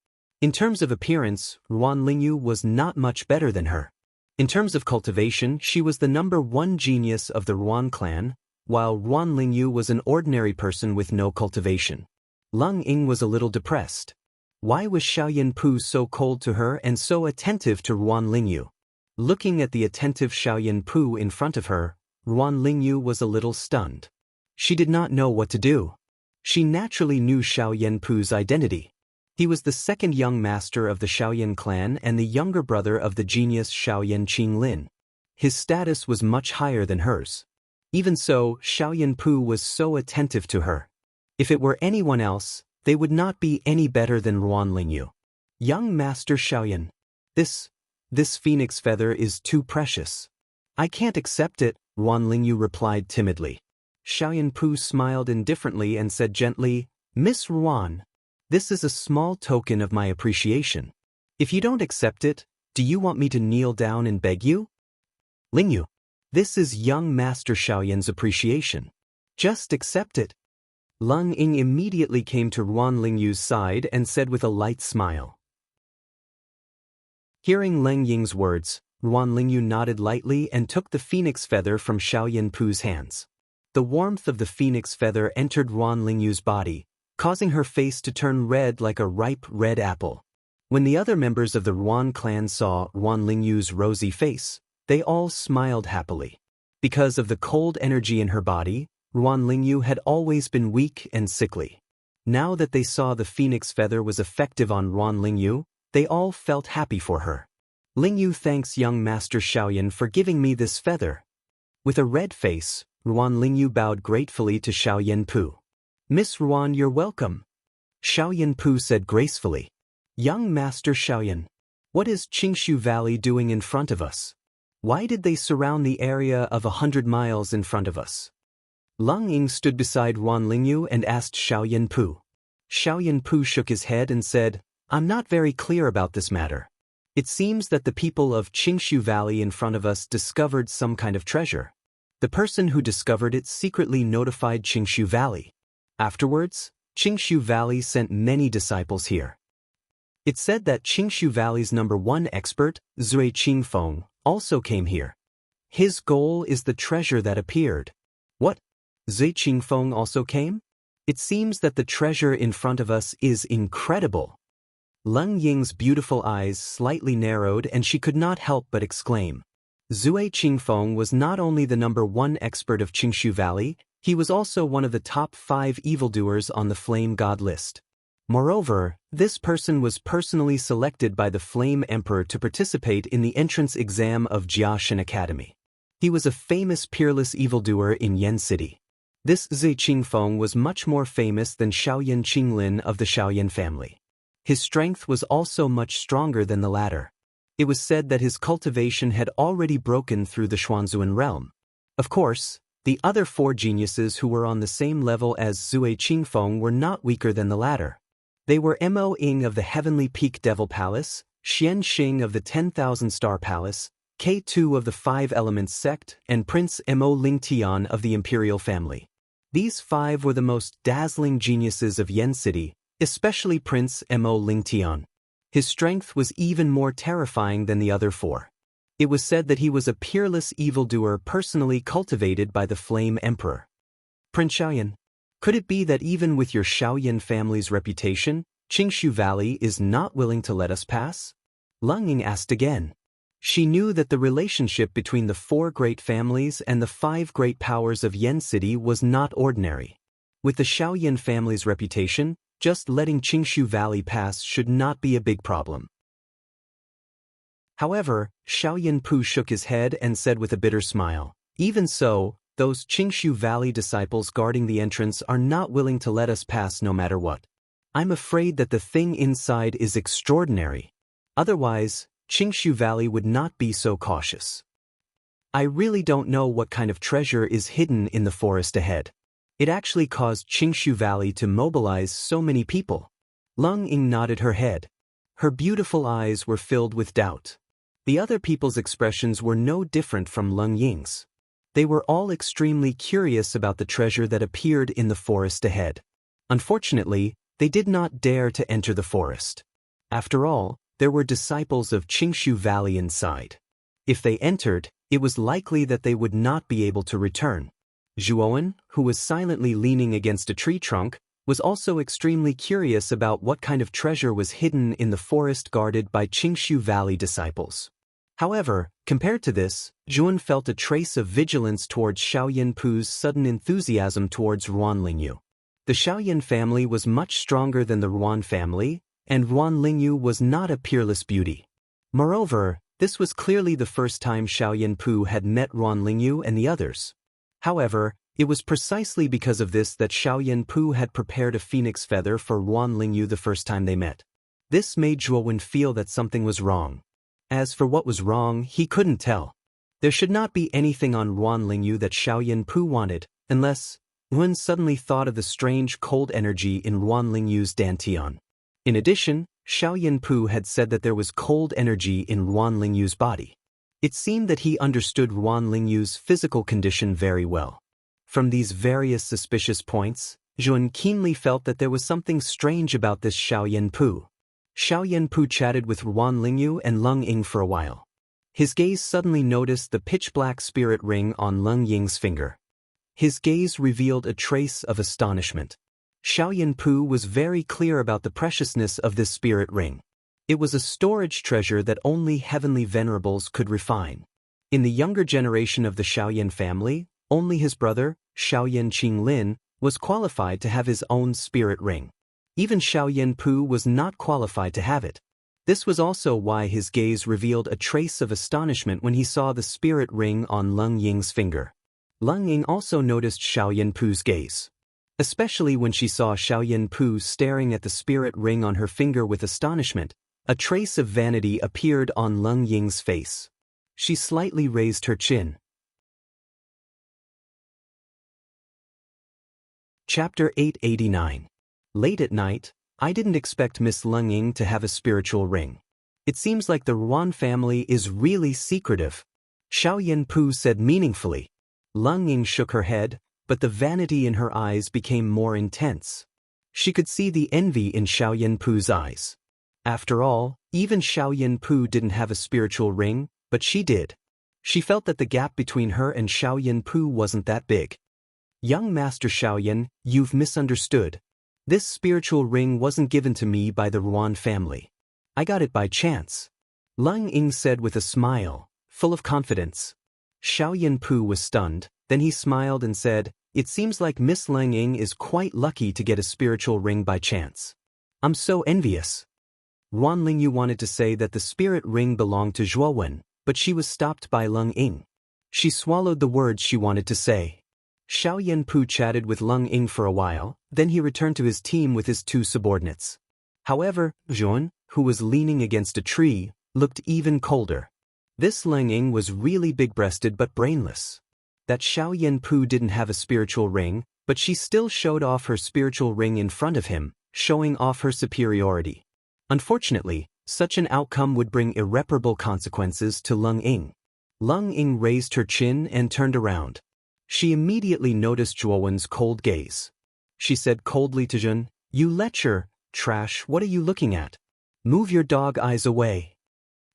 In terms of appearance, Ruan Lingyu was not much better than her. In terms of cultivation, she was the #1 genius of the Ruan clan, while Ruan Lingyu was an ordinary person with no cultivation. Leng Ying was a little depressed. Why was Xiaoyanpu so cold to her and so attentive to Ruan Lingyu? Looking at the attentive Xiaoyanpu in front of her, Ruan Lingyu was a little stunned. She did not know what to do. She naturally knew Xiaoyanpu's identity. He was the second young master of the Xiaoyan clan and the younger brother of the genius Xiaoyan Qinglin. His status was much higher than hers. Even so, Xiaoyanpu was so attentive to her. If it were anyone else, they would not be any better than Ruan Lingyu. Young Master Xiaoyan, this phoenix feather is too precious. I can't accept it, Ruan Lingyu replied timidly. Xiaoyanpu smiled indifferently and said gently, Miss Ruan, this is a small token of my appreciation. If you don't accept it, do you want me to kneel down and beg you? Lingyu, this is young Master Xiaoyan's appreciation. Just accept it. Leng Ying immediately came to Ruan Lingyu's side and said with a light smile. Hearing Leng Ying's words, Ruan Lingyu nodded lightly and took the phoenix feather from Xiaoyanpu's hands. The warmth of the phoenix feather entered Ruan Lingyu's body, causing her face to turn red like a ripe red apple. When the other members of the Ruan clan saw Ruan Lingyu's rosy face, they all smiled happily. Because of the cold energy in her body, Ruan Lingyu had always been weak and sickly. Now that they saw the phoenix feather was effective on Ruan Lingyu, they all felt happy for her. Lingyu thanks young Master Xiaoyan for giving me this feather. With a red face, Ruan Lingyu bowed gratefully to Xiaoyanpu. Miss Ruan, you're welcome. Xiaoyanpu said gracefully. Young Master Xiaoyan, what is Qingshu Valley doing in front of us? Why did they surround the area of 100 miles in front of us? Leng Ying stood beside Ruan Lingyu and asked Xiaoyanpu. Xiaoyanpu shook his head and said, I'm not very clear about this matter. It seems that the people of Qingshu Valley in front of us discovered some kind of treasure. The person who discovered it secretly notified Qingshu Valley. Afterwards, Qingshu Valley sent many disciples here. It said that Qingshu Valley's #1 expert, Zui Qingfeng, also came here. His goal is the treasure that appeared. What? Zui Qingfeng also came? It seems that the treasure in front of us is incredible. Leng Ying's beautiful eyes slightly narrowed and she could not help but exclaim. Zui Qingfeng was not only the #1 expert of Qingshu Valley, he was also one of the top 5 evildoers on the Flame God list. Moreover, this person was personally selected by the Flame Emperor to participate in the entrance exam of Jiashan Academy. He was a famous peerless evildoer in Yen City. This Zui Qingfeng was much more famous than Xiaoyan Qinglin of the Xiaoyan family. His strength was also much stronger than the latter. It was said that his cultivation had already broken through the Xuanzuan realm. Of course, the other 4 geniuses who were on the same level as Zui Qingfeng were not weaker than the latter. They were Mo Ying of the Heavenly Peak Devil Palace, Xian Xing of the 10,000 Star Palace, K2 of the 5 Elements Sect, and Prince Mo Lingtian of the Imperial Family. These 5 were the most dazzling geniuses of Yen City, especially Prince Mo Lingtian. His strength was even more terrifying than the other 4. It was said that he was a peerless evildoer personally cultivated by the Flame Emperor. Prince Xiaoyan, could it be that even with your Xiaoyan family's reputation, Qingshu Valley is not willing to let us pass? Lung Ying asked again. She knew that the relationship between the 4 great families and the 5 great powers of Yen City was not ordinary. With the Shaoyan family's reputation, just letting Qingshu Valley pass should not be a big problem. However, Xiaoyan Pu shook his head and said with a bitter smile, "Even so, those Qingshu Valley disciples guarding the entrance are not willing to let us pass no matter what. I'm afraid that the thing inside is extraordinary. Otherwise, Qingshu Valley would not be so cautious. I really don't know what kind of treasure is hidden in the forest ahead. It actually caused Qingshu Valley to mobilize so many people." Lung Ying nodded her head. Her beautiful eyes were filled with doubt. The other people's expressions were no different from Lung Ying's. They were all extremely curious about the treasure that appeared in the forest ahead. Unfortunately, they did not dare to enter the forest. After all, there were disciples of Qingshu Valley inside. If they entered, it was likely that they would not be able to return. Zhuowen, who was silently leaning against a tree trunk, was also extremely curious about what kind of treasure was hidden in the forest guarded by Qingshu Valley disciples. However, compared to this, Zhuowen felt a trace of vigilance towards Xiaoyan Pu's sudden enthusiasm towards Ruan Lingyu. The Xiaoyan family was much stronger than the Ruan family, and Ruan Lingyu was not a peerless beauty. Moreover, this was clearly the first time Xiaoyan Pu had met Ruan Lingyu and the others. However, it was precisely because of this that Xiaoyan Pu had prepared a phoenix feather for Ruan Lingyu the first time they met. This made Zhuowen feel that something was wrong. As for what was wrong, he couldn't tell. There should not be anything on Ruan Lingyu that Xiaoyan Pu wanted, unless Zhuowen suddenly thought of the strange cold energy in Ruan Lingyu's dantian. In addition, Xiaoyan Pu had said that there was cold energy in Ruan Lingyu's body. It seemed that he understood Ruan Lingyu's physical condition very well. From these various suspicious points, Zhuowen keenly felt that there was something strange about this Xiaoyan Pu. Xiaoyan Pu chatted with Ruan Lingyu and Lung Ying for a while. His gaze suddenly noticed the pitch-black spirit ring on Lung Ying's finger. His gaze revealed a trace of astonishment. Xiaoyan Pu was very clear about the preciousness of this spirit ring. It was a storage treasure that only heavenly venerables could refine. In the younger generation of the Xiaoyan family, only his brother, Xiaoyan Qinglin, was qualified to have his own spirit ring. Even Xiaoyan Pu was not qualified to have it. This was also why his gaze revealed a trace of astonishment when he saw the spirit ring on Lung Ying's finger. Lung Ying also noticed Xiaoyan Pu's gaze. Especially when she saw Xiaoyan Pu staring at the spirit ring on her finger with astonishment, a trace of vanity appeared on Lung Ying's face. She slightly raised her chin. Chapter 889. Late at night, I didn't expect Miss Lung Ying to have a spiritual ring. It seems like the Ruan family is really secretive, Xiaoyan Pu said meaningfully. Lung Ying shook her head, but the vanity in her eyes became more intense. She could see the envy in Xiaoyan Pu's eyes. After all, even Xiaoyan Pu didn't have a spiritual ring, but she did. She felt that the gap between her and Xiaoyan Pu wasn't that big. "Young Master Xiaoyan, you've misunderstood. This spiritual ring wasn't given to me by the Ruan family. I got it by chance," Lung Ying said with a smile, full of confidence. Xiaoyan Pu was stunned, then he smiled and said, "It seems like Miss Lung Ying is quite lucky to get a spiritual ring by chance. I'm so envious." Ruan Lingyu wanted to say that the spirit ring belonged to Zhuowen, but she was stopped by Lung Ying. She swallowed the words she wanted to say. Xiaoyan Pu chatted with Lung Ying for a while, then he returned to his team with his 2 subordinates. However, Zhuowen, who was leaning against a tree, looked even colder. This Lung Ying was really big-breasted but brainless. That Xiaoyan Pu didn't have a spiritual ring, but she still showed off her spiritual ring in front of him, showing off her superiority. Unfortunately, such an outcome would bring irreparable consequences to Lung Ying. Lung Ying raised her chin and turned around. She immediately noticed Zhuowen's cold gaze. She said coldly to Zhun, "You lecher, trash, what are you looking at? Move your dog eyes away."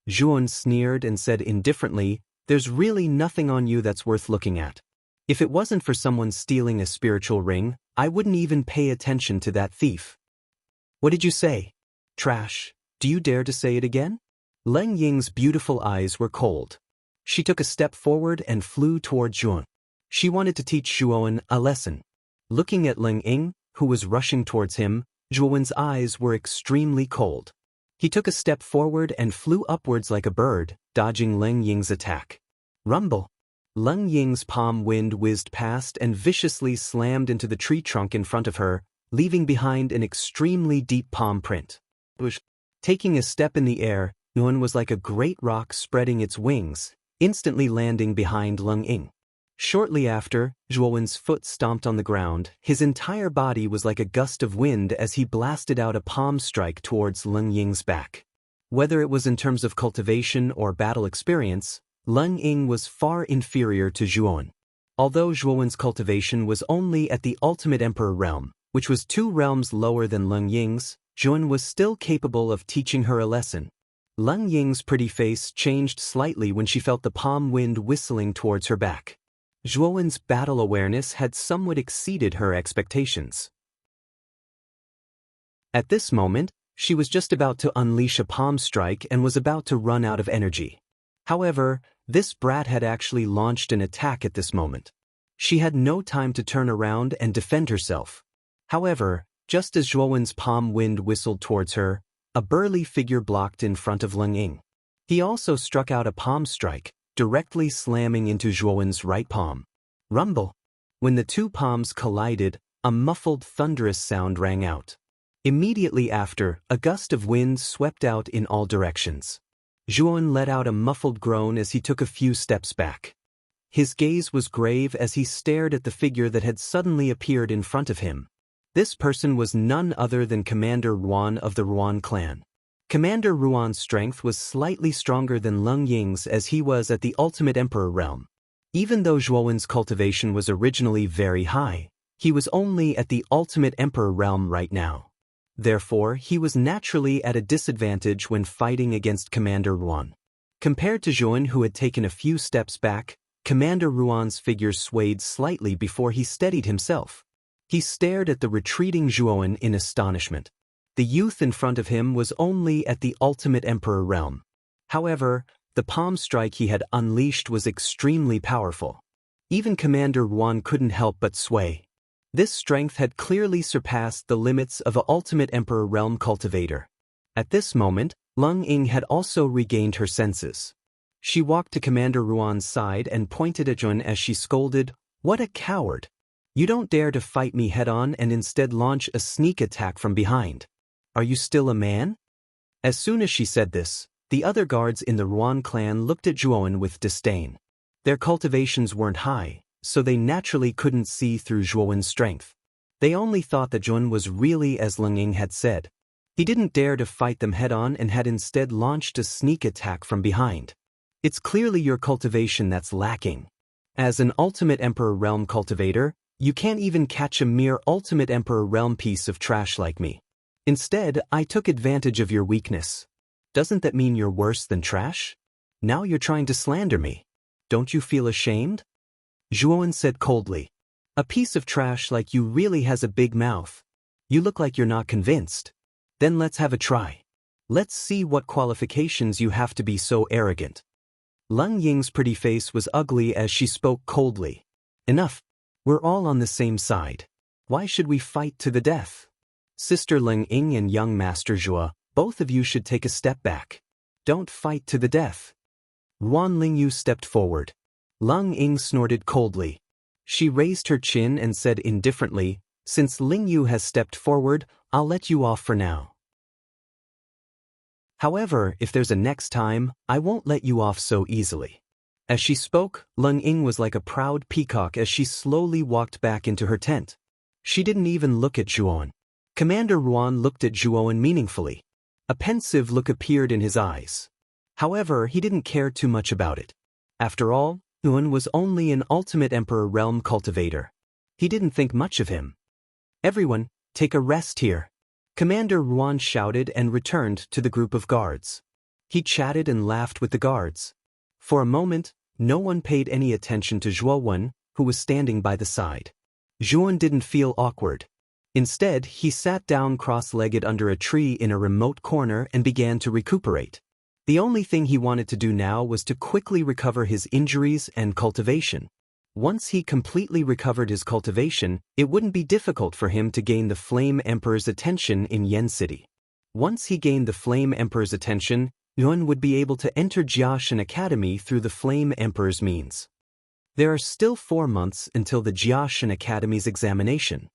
Zhuowen sneered and said indifferently, "There's really nothing on you that's worth looking at. If it wasn't for someone stealing a spiritual ring, I wouldn't even pay attention to that thief." "What did you say? Trash, do you dare to say it again?" Leng Ying's beautiful eyes were cold. She took a step forward and flew toward Zhuan. She wanted to teach Zhuan a lesson. Looking at Leng Ying, who was rushing towards him, Zhuan's eyes were extremely cold. He took a step forward and flew upwards like a bird, dodging Leng Ying's attack. Rumble! Leng Ying's palm wind whizzed past and viciously slammed into the tree trunk in front of her, leaving behind an extremely deep palm print. Taking a step in the air, Zhuan was like a great rock spreading its wings, instantly landing behind Leng Ying. Shortly after, Zhuan's foot stomped on the ground. His entire body was like a gust of wind as he blasted out a palm strike towards Leng Ying's back. Whether it was in terms of cultivation or battle experience, Leng Ying was far inferior to Zhuan. Although Zhuan's cultivation was only at the Ultimate Emperor realm, which was 2 realms lower than Leng Ying's, Zhuan was still capable of teaching her a lesson. Leng Ying's pretty face changed slightly when she felt the palm wind whistling towards her back. Zhuan's battle awareness had somewhat exceeded her expectations. At this moment, she was just about to unleash a palm strike and was about to run out of energy. However, this brat had actually launched an attack at this moment. She had no time to turn around and defend herself. However, just as Zhuan's palm wind whistled towards her, a burly figure blocked in front of Leng Ying. He also struck out a palm strike, directly slamming into Zhuan's right palm. Rumble! When the 2 palms collided, a muffled thunderous sound rang out. Immediately after, a gust of wind swept out in all directions. Zhuan let out a muffled groan as he took a few steps back. His gaze was grave as he stared at the figure that had suddenly appeared in front of him. This person was none other than Commander Ruan of the Ruan clan. Commander Ruan's strength was slightly stronger than Leng Ying's as he was at the Ultimate Emperor realm. Even though Zhuan's cultivation was originally very high, he was only at the Ultimate Emperor realm right now. Therefore, he was naturally at a disadvantage when fighting against Commander Ruan. Compared to Zhuan, who had taken a few steps back, Commander Ruan's figure swayed slightly before he steadied himself. He stared at the retreating Zhuan in astonishment. The youth in front of him was only at the Ultimate Emperor realm. However, the palm strike he had unleashed was extremely powerful. Even Commander Ruan couldn't help but sway. This strength had clearly surpassed the limits of an Ultimate Emperor realm cultivator. At this moment, Leng Ying had also regained her senses. She walked to Commander Ruan's side and pointed at Zhuan as she scolded, "What a coward! You don't dare to fight me head-on and instead launch a sneak attack from behind. Are you still a man?" As soon as she said this, the other guards in the Ruan clan looked at Zhuan with disdain. Their cultivations weren't high, so they naturally couldn't see through Zhuan's strength. They only thought that Zhuan was really as Leng Ying had said. He didn't dare to fight them head-on and had instead launched a sneak attack from behind. It's clearly your cultivation that's lacking. As an Ultimate Emperor realm cultivator, you can't even catch a mere Ultimate Emperor realm piece of trash like me. Instead, I took advantage of your weakness. Doesn't that mean you're worse than trash? Now you're trying to slander me. Don't you feel ashamed? Zhuan said coldly. A piece of trash like you really has a big mouth. You look like you're not convinced. Then let's have a try. Let's see what qualifications you have to be so arrogant. Leng Ying's pretty face was ugly as she spoke coldly. Enough. We're all on the same side. Why should we fight to the death? Sister Leng Ying and young Master Zhua, both of you should take a step back. Don't fight to the death. Ruan Lingyu stepped forward. Leng Ying snorted coldly. She raised her chin and said indifferently, "Since Lingyu has stepped forward, I'll let you off for now. However, if there's a next time, I won't let you off so easily." As she spoke, Leng Ying was like a proud peacock as she slowly walked back into her tent. She didn't even look at Zhuan. Commander Ruan looked at Zhuan meaningfully. A pensive look appeared in his eyes. However, he didn't care too much about it. After all, Zhuan was only an Ultimate Emperor realm cultivator. He didn't think much of him. "Everyone, take a rest here." Commander Ruan shouted and returned to the group of guards. He chatted and laughed with the guards. For a moment, no one paid any attention to Zhuan, who was standing by the side. Zhuan didn't feel awkward. Instead, he sat down cross-legged under a tree in a remote corner and began to recuperate. The only thing he wanted to do now was to quickly recover his injuries and cultivation. Once he completely recovered his cultivation, it wouldn't be difficult for him to gain the Flame Emperor's attention in Yen City. Once he gained the Flame Emperor's attention, Yuan would be able to enter Jiaxin Academy through the Flame Emperor's means. There are still 4 months until the Jiaxin Academy's examination.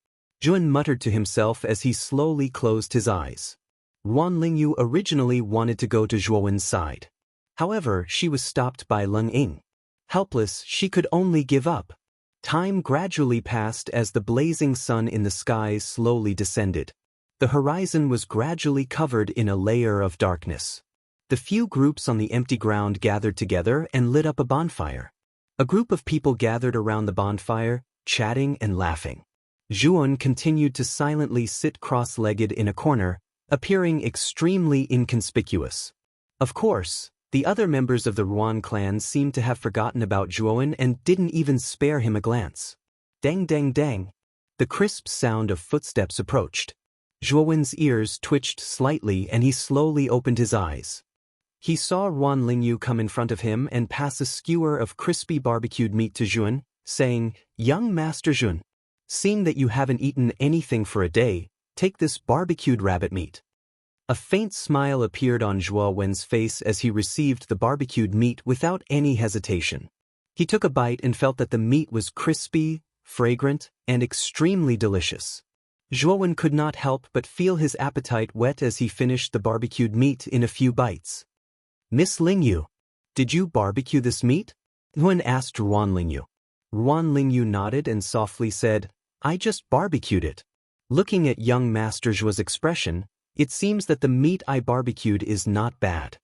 Yuan muttered to himself as he slowly closed his eyes. Ruan Lingyu originally wanted to go to Zhuowen's side. However, she was stopped by Leng Ying. Helpless, she could only give up. Time gradually passed as the blazing sun in the skies slowly descended. The horizon was gradually covered in a layer of darkness. The few groups on the empty ground gathered together and lit up a bonfire. A group of people gathered around the bonfire, chatting and laughing. Zhuon continued to silently sit cross-legged in a corner, appearing extremely inconspicuous. Of course, the other members of the Ruan clan seemed to have forgotten about Zhuon and didn't even spare him a glance. Dang dang dang. The crisp sound of footsteps approached. Zhuowen's ears twitched slightly and he slowly opened his eyes. He saw Ruan Lingyu come in front of him and pass a skewer of crispy barbecued meat to Zhuon, saying, "Young Master Zhuon, seeing that you haven't eaten anything for a day, take this barbecued rabbit meat." A faint smile appeared on Zhuowen's face as he received the barbecued meat without any hesitation. He took a bite and felt that the meat was crispy, fragrant, and extremely delicious. Zhuowen could not help but feel his appetite whet as he finished the barbecued meat in a few bites. "Miss Lingyu, did you barbecue this meat?" Zhuowen asked Ruan Lingyu. Ruan Lingyu nodded and softly said, "I just barbecued it." Looking at young Master Zhuo's expression, it seems that the meat I barbecued is not bad.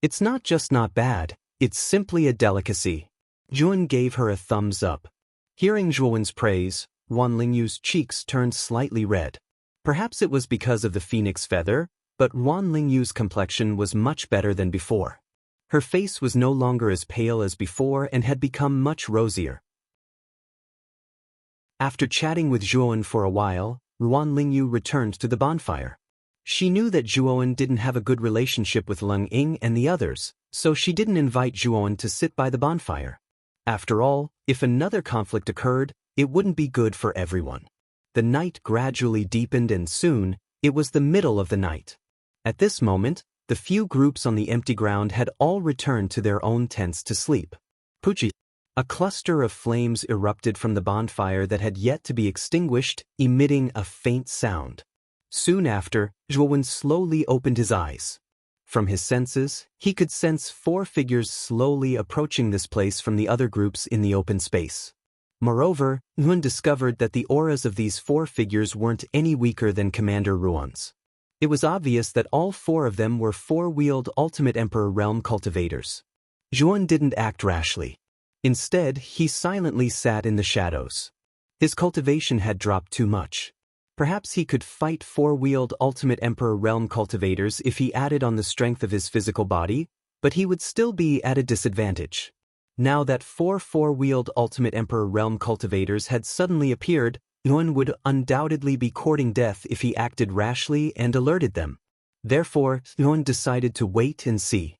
It's not just not bad, it's simply a delicacy. Zhuon gave her a thumbs up. Hearing Zhuowen's praise, Ruan Lingyu's cheeks turned slightly red. Perhaps it was because of the phoenix feather, but Ruan Lingyu's complexion was much better than before. Her face was no longer as pale as before and had become much rosier. After chatting with Zhuon for a while, Ruan Lingyu returned to the bonfire. She knew that Zhuon didn't have a good relationship with Leng Ying and the others, so she didn't invite Zhuon to sit by the bonfire. After all, if another conflict occurred, it wouldn't be good for everyone. The night gradually deepened and soon, it was the middle of the night. At this moment, the few groups on the empty ground had all returned to their own tents to sleep. Puchi. A cluster of flames erupted from the bonfire that had yet to be extinguished, emitting a faint sound. Soon after, Zhuowen slowly opened his eyes. From his senses, he could sense 4 figures slowly approaching this place from the other groups in the open space. Moreover, Zhuowen discovered that the auras of these 4 figures weren't any weaker than Commander Ruan's. It was obvious that all 4 of them were 4-wheeled Ultimate Emperor Realm cultivators. Zhuowen didn't act rashly. Instead, he silently sat in the shadows. His cultivation had dropped too much. Perhaps he could fight 4-wheeled Ultimate Emperor Realm cultivators if he added on the strength of his physical body, but he would still be at a disadvantage. Now that 4-wheeled Ultimate Emperor Realm cultivators had suddenly appeared, Yuan would undoubtedly be courting death if he acted rashly and alerted them. Therefore, Yuan decided to wait and see.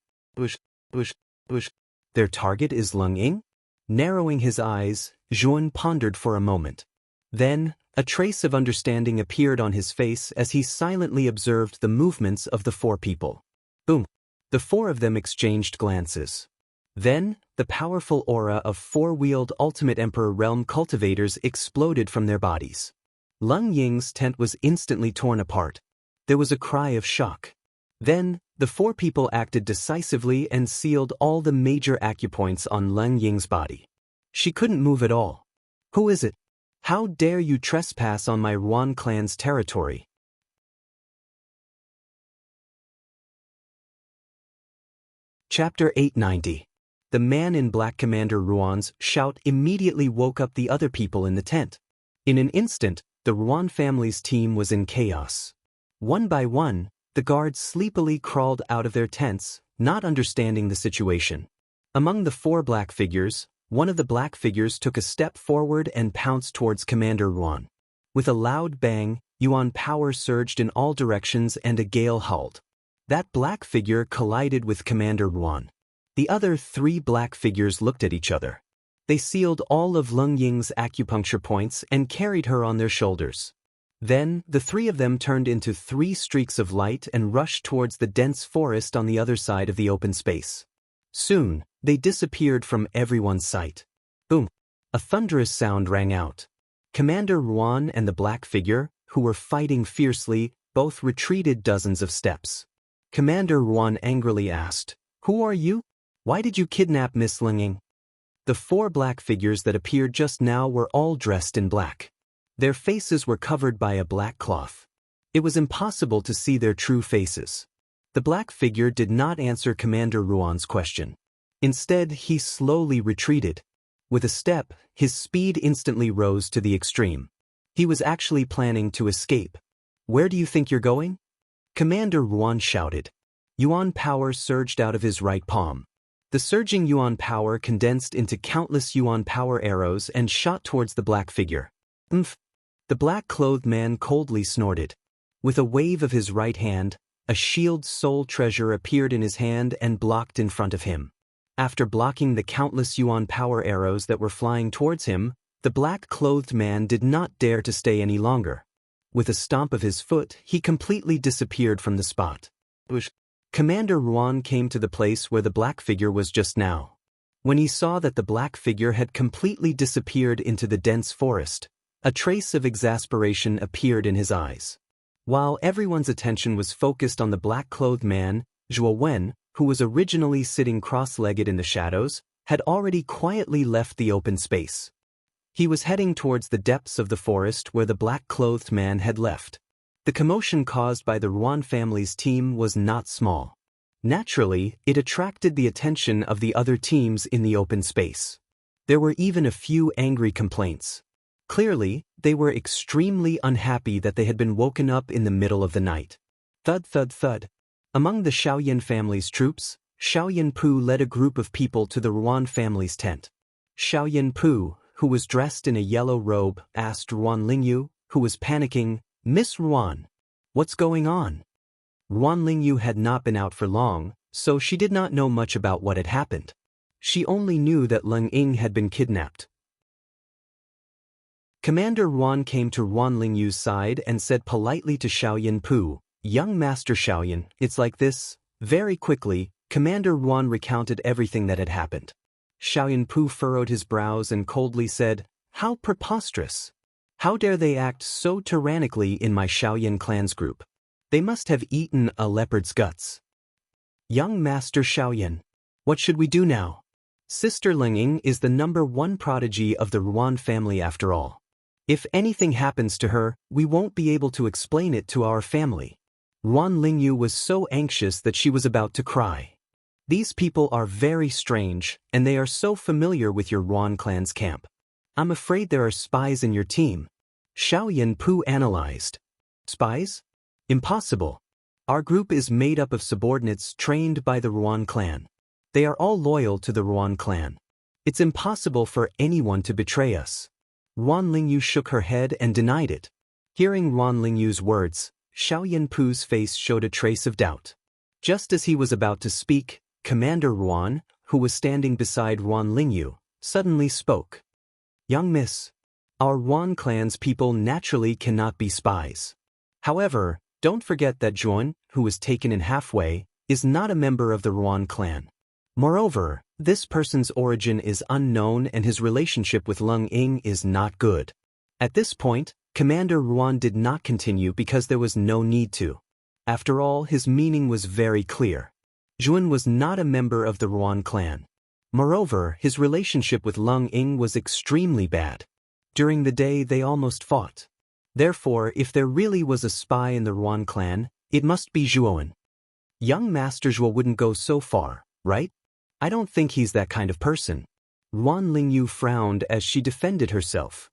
Their target is Leng Ying? Narrowing his eyes, Zhuon pondered for a moment. Then, a trace of understanding appeared on his face as he silently observed the movements of the 4 people. Boom! The 4 of them exchanged glances. Then, the powerful aura of 4-wheeled Ultimate Emperor Realm cultivators exploded from their bodies. Leng Ying's tent was instantly torn apart. There was a cry of shock. Then, the 4 people acted decisively and sealed all the major acupoints on Leng Ying's body. She couldn't move at all. "Who is it? How dare you trespass on my Ruan clan's territory?" Chapter 890. The man in black Commander Ruan's shout immediately woke up the other people in the tent. In an instant, the Ruan family's team was in chaos. One by one, the guards sleepily crawled out of their tents, not understanding the situation. Among the 4 black figures, one of the black figures took a step forward and pounced towards Commander Ruan. With a loud bang, Yuan power surged in all directions and a gale howled. That black figure collided with Commander Ruan. The other 3 black figures looked at each other. They sealed all of Leng Ying's acupuncture points and carried her on their shoulders. Then, the 3 of them turned into 3 streaks of light and rushed towards the dense forest on the other side of the open space. Soon, they disappeared from everyone's sight. Boom! A thunderous sound rang out. Commander Ruan and the black figure, who were fighting fiercely, both retreated dozens of steps. Commander Ruan angrily asked, "Who are you? Why did you kidnap Miss Leng Ying?" The 4 black figures that appeared just now were all dressed in black. Their faces were covered by a black cloth. It was impossible to see their true faces. The black figure did not answer Commander Ruan's question. Instead, he slowly retreated. With a step, his speed instantly rose to the extreme. He was actually planning to escape. "Where do you think you're going?" Commander Ruan shouted. Yuan power surged out of his right palm. The surging Yuan power condensed into countless Yuan power arrows and shot towards the black figure. "Umph!" The black-clothed man coldly snorted. With a wave of his right hand, a shield soul treasure appeared in his hand and blocked in front of him. After blocking the countless Yuan power arrows that were flying towards him, the black-clothed man did not dare to stay any longer. With a stomp of his foot, he completely disappeared from the spot. Commander Ruan came to the place where the black figure was just now. When he saw that the black figure had completely disappeared into the dense forest, a trace of exasperation appeared in his eyes. While everyone's attention was focused on the black-clothed man, Zhuo Wen, who was originally sitting cross-legged in the shadows, had already quietly left the open space. He was heading towards the depths of the forest where the black-clothed man had left. The commotion caused by the Ruan family's team was not small. Naturally, it attracted the attention of the other teams in the open space. There were even a few angry complaints. Clearly, they were extremely unhappy that they had been woken up in the middle of the night. Thud thud thud. Among the Shaoyan family's troops, Xiaoyan Pu led a group of people to the Ruan family's tent. Xiaoyan Pu, who was dressed in a yellow robe, asked Ruan Lingyu, who was panicking, "Miss Ruan, what's going on?" Ruan Lingyu had not been out for long, so she did not know much about what had happened. She only knew that Leng Ying had been kidnapped. Commander Ruan came to Ruan Lingyu's side and said politely to Xiaoyan Pu, "Young Master Xiaoyan, it's like this." Very quickly, Commander Ruan recounted everything that had happened. Xiaoyan Pu furrowed his brows and coldly said, "How preposterous! How dare they act so tyrannically in my Xiaoyan clan's group? They must have eaten a leopard's guts." "Young Master Xiaoyan, what should we do now? Sister Leng Ying is the #1 prodigy of the Ruan family after all. If anything happens to her, we won't be able to explain it to our family." Ruan Lingyu was so anxious that she was about to cry. "These people are very strange, and they are so familiar with your Ruan clan's camp. I'm afraid there are spies in your team." Xiaoyan Pu analyzed. "Spies? Impossible. Our group is made up of subordinates trained by the Ruan clan. They are all loyal to the Ruan clan. It's impossible for anyone to betray us." Ruan Lingyu shook her head and denied it. Hearing Ruan Lingyu's words, Xiaoyan Pu's face showed a trace of doubt. Just as he was about to speak, Commander Ruan, who was standing beside Ruan Lingyu, suddenly spoke. "Young miss, our Ruan clan's people naturally cannot be spies. However, don't forget that Zhuan, who was taken in halfway, is not a member of the Ruan clan. Moreover, this person's origin is unknown and his relationship with Leng Ying is not good." At this point, Commander Ruan did not continue because there was no need to. After all, his meaning was very clear. Zhuan was not a member of the Ruan clan. Moreover, his relationship with Leng Ying was extremely bad. During the day, they almost fought. Therefore, if there really was a spy in the Ruan clan, it must be Zhuowen. Young Master Zhuo wouldn't go so far, right? I don't think he's that kind of person. Ruan Lingyu frowned as she defended herself.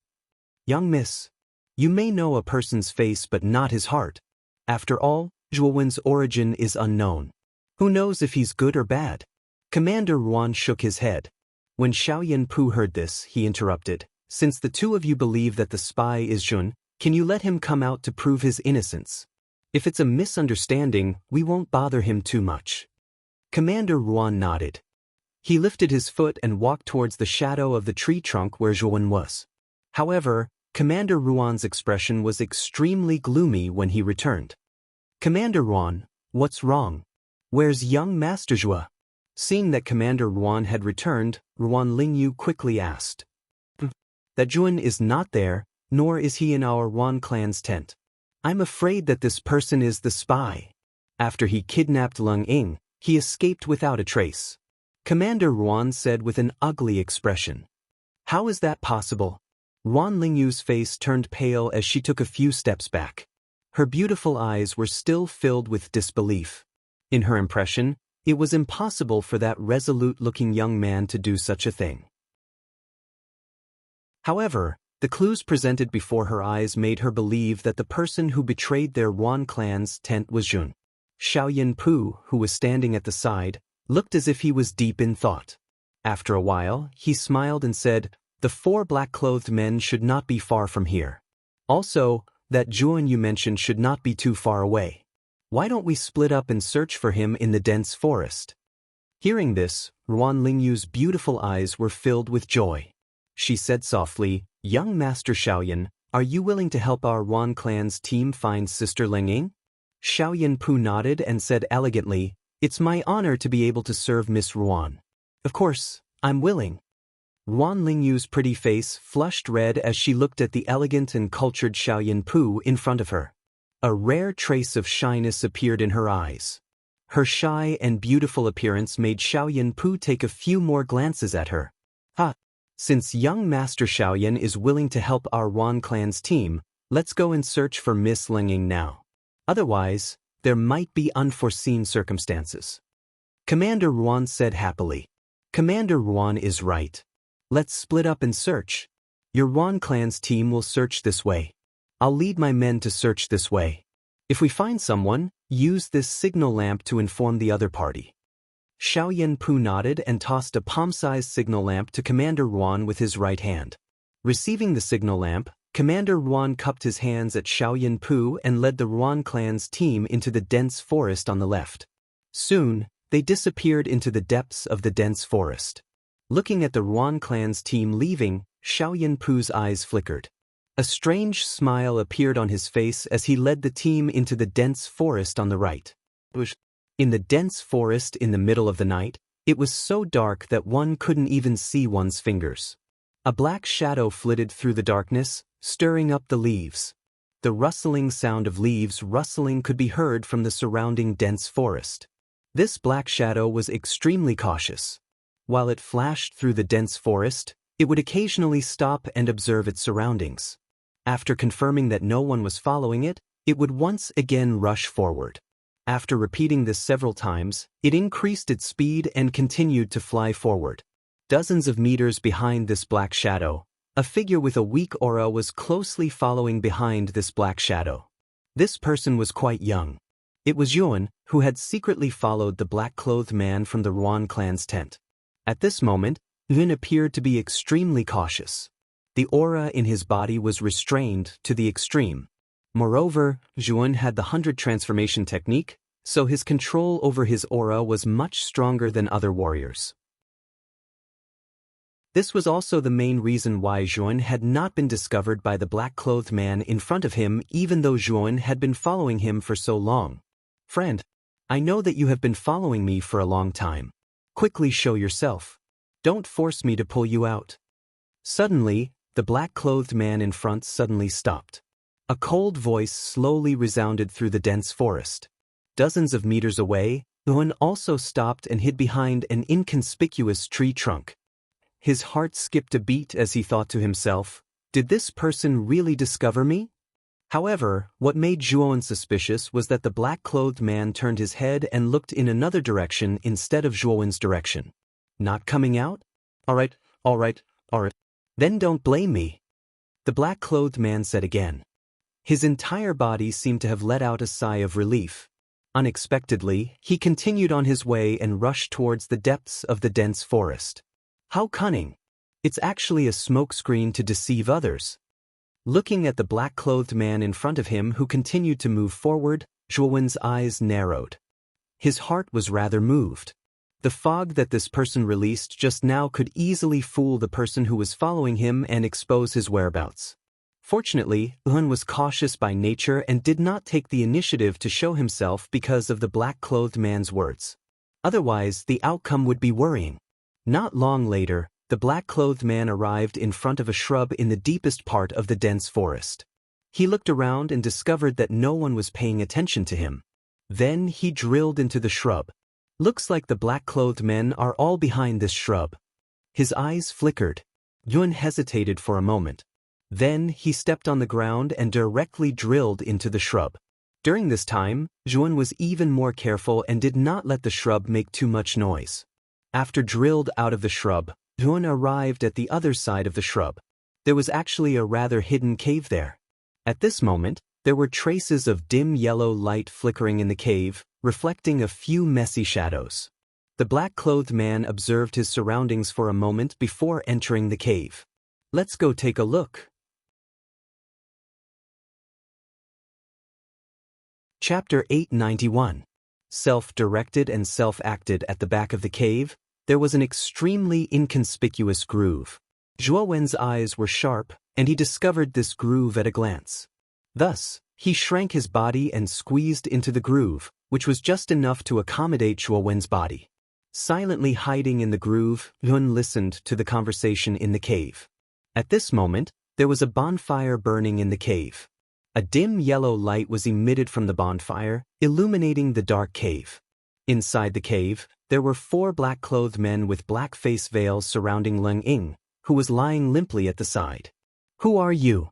"Young miss, you may know a person's face but not his heart. After all, Zhuowen's origin is unknown. Who knows if he's good or bad?" Commander Ruan shook his head. When Xiaoyan Pu heard this, he interrupted. "Since the two of you believe that the spy is Zhuan, can you let him come out to prove his innocence?" If it's a misunderstanding, we won't bother him too much. Commander Ruan nodded. He lifted his foot and walked towards the shadow of the tree trunk where Zhuan was. However, Commander Ruan's expression was extremely gloomy when he returned. Commander Ruan, what's wrong? Where's young Master Zhua? Seeing that Commander Ruan had returned, Ruan Lingyu quickly asked. That Zhuan is not there, nor is he in our Ruan clan's tent. I'm afraid that this person is the spy. After he kidnapped Leng Ying, he escaped without a trace. Commander Ruan said with an ugly expression. How is that possible? Ruan Lingyu's face turned pale as she took a few steps back. Her beautiful eyes were still filled with disbelief. In her impression, it was impossible for that resolute-looking young man to do such a thing. However, the clues presented before her eyes made her believe that the person who betrayed their Ruan clan's tent was Zhun. Xiaoyan Pu, who was standing at the side, looked as if he was deep in thought. After a while, he smiled and said, "The 4 black-clothed men should not be far from here. Also, that Zhuan you mentioned should not be too far away. Why don't we split up and search for him in the dense forest?" Hearing this, Ruan Lingyu's beautiful eyes were filled with joy. She said softly, "Young Master Xiaoyan, are you willing to help our Ruan clan's team find Sister Leng Ying?" Xiaoyan Pu nodded and said elegantly, "It's my honor to be able to serve Miss Ruan. Of course, I'm willing." Ruan Lingyu's pretty face flushed red as she looked at the elegant and cultured Xiaoyan Pu in front of her. A rare trace of shyness appeared in her eyes. Her shy and beautiful appearance made Xiaoyan Pu take a few more glances at her. Since young Master Xiaoyan is willing to help our Ruan clan's team, let's go and search for Miss Leng Ying now. Otherwise, there might be unforeseen circumstances. Commander Ruan said happily. Commander Ruan is right. Let's split up and search. Your Ruan clan's team will search this way. I'll lead my men to search this way. If we find someone, use this signal lamp to inform the other party. Xiaoyan Pu nodded and tossed a palm-sized signal lamp to Commander Ruan with his right hand. Receiving the signal lamp, Commander Ruan cupped his hands at Xiaoyan Pu and led the Ruan clan's team into the dense forest on the left. Soon, they disappeared into the depths of the dense forest. Looking at the Ruan clan's team leaving, Xiaoyan Pu's eyes flickered. A strange smile appeared on his face as he led the team into the dense forest on the right. In the dense forest in the middle of the night, it was so dark that one couldn't even see one's fingers. A black shadow flitted through the darkness, stirring up the leaves. The rustling sound of leaves rustling could be heard from the surrounding dense forest. This black shadow was extremely cautious. While it flashed through the dense forest, it would occasionally stop and observe its surroundings. After confirming that no one was following it, it would once again rush forward. After repeating this several times, it increased its speed and continued to fly forward. Dozens of meters behind this black shadow, a figure with a weak aura was closely following behind this black shadow. This person was quite young. It was Yuan, who had secretly followed the black-clothed man from the Ruan clan's tent. At this moment, Yuan appeared to be extremely cautious. The aura in his body was restrained to the extreme. Moreover, Zhuan had the 100 transformation technique, so his control over his aura was much stronger than other warriors. This was also the main reason why Zhuan had not been discovered by the black-clothed man in front of him even though Zhuan had been following him for so long. "Friend, I know that you have been following me for a long time. Quickly show yourself. Don't force me to pull you out." Suddenly, the black-clothed man in front suddenly stopped. A cold voice slowly resounded through the dense forest. Dozens of meters away, Yuan also stopped and hid behind an inconspicuous tree trunk. His heart skipped a beat as he thought to himself, "Did this person really discover me?" However, what made Zhuan suspicious was that the black-clothed man turned his head and looked in another direction instead of Zhuan's direction. "Not coming out? All right. Then don't blame me," the black-clothed man said again. His entire body seemed to have let out a sigh of relief. Unexpectedly, he continued on his way and rushed towards the depths of the dense forest. How cunning! It's actually a smokescreen to deceive others. Looking at the black-clothed man in front of him who continued to move forward, Zhuowen's eyes narrowed. His heart was rather moved. The fog that this person released just now could easily fool the person who was following him and expose his whereabouts. Fortunately, Yuan was cautious by nature and did not take the initiative to show himself because of the black-clothed man's words. Otherwise, the outcome would be worrying. Not long later, the black-clothed man arrived in front of a shrub in the deepest part of the dense forest. He looked around and discovered that no one was paying attention to him. Then he drilled into the shrub. Looks like the black-clothed men are all behind this shrub. His eyes flickered. Yuan hesitated for a moment. Then he stepped on the ground and directly drilled into the shrub. During this time, Yuan was even more careful and did not let the shrub make too much noise. After drilled out of the shrub, Yuan arrived at the other side of the shrub. There was actually a rather hidden cave there. At this moment, there were traces of dim yellow light flickering in the cave, reflecting a few messy shadows. The black-clothed man observed his surroundings for a moment before entering the cave. Let's go take a look. Chapter 891. Self-directed and self-acted. At the back of the cave, there was an extremely inconspicuous groove. Zhuowen's eyes were sharp, and he discovered this groove at a glance. Thus, he shrank his body and squeezed into the groove, which was just enough to accommodate Zhuowen's body. Silently hiding in the groove, Yuan listened to the conversation in the cave. At this moment, there was a bonfire burning in the cave. A dim yellow light was emitted from the bonfire, illuminating the dark cave. Inside the cave, there were 4 black-clothed men with black face veils surrounding Leng Ying, who was lying limply at the side. "Who are you?"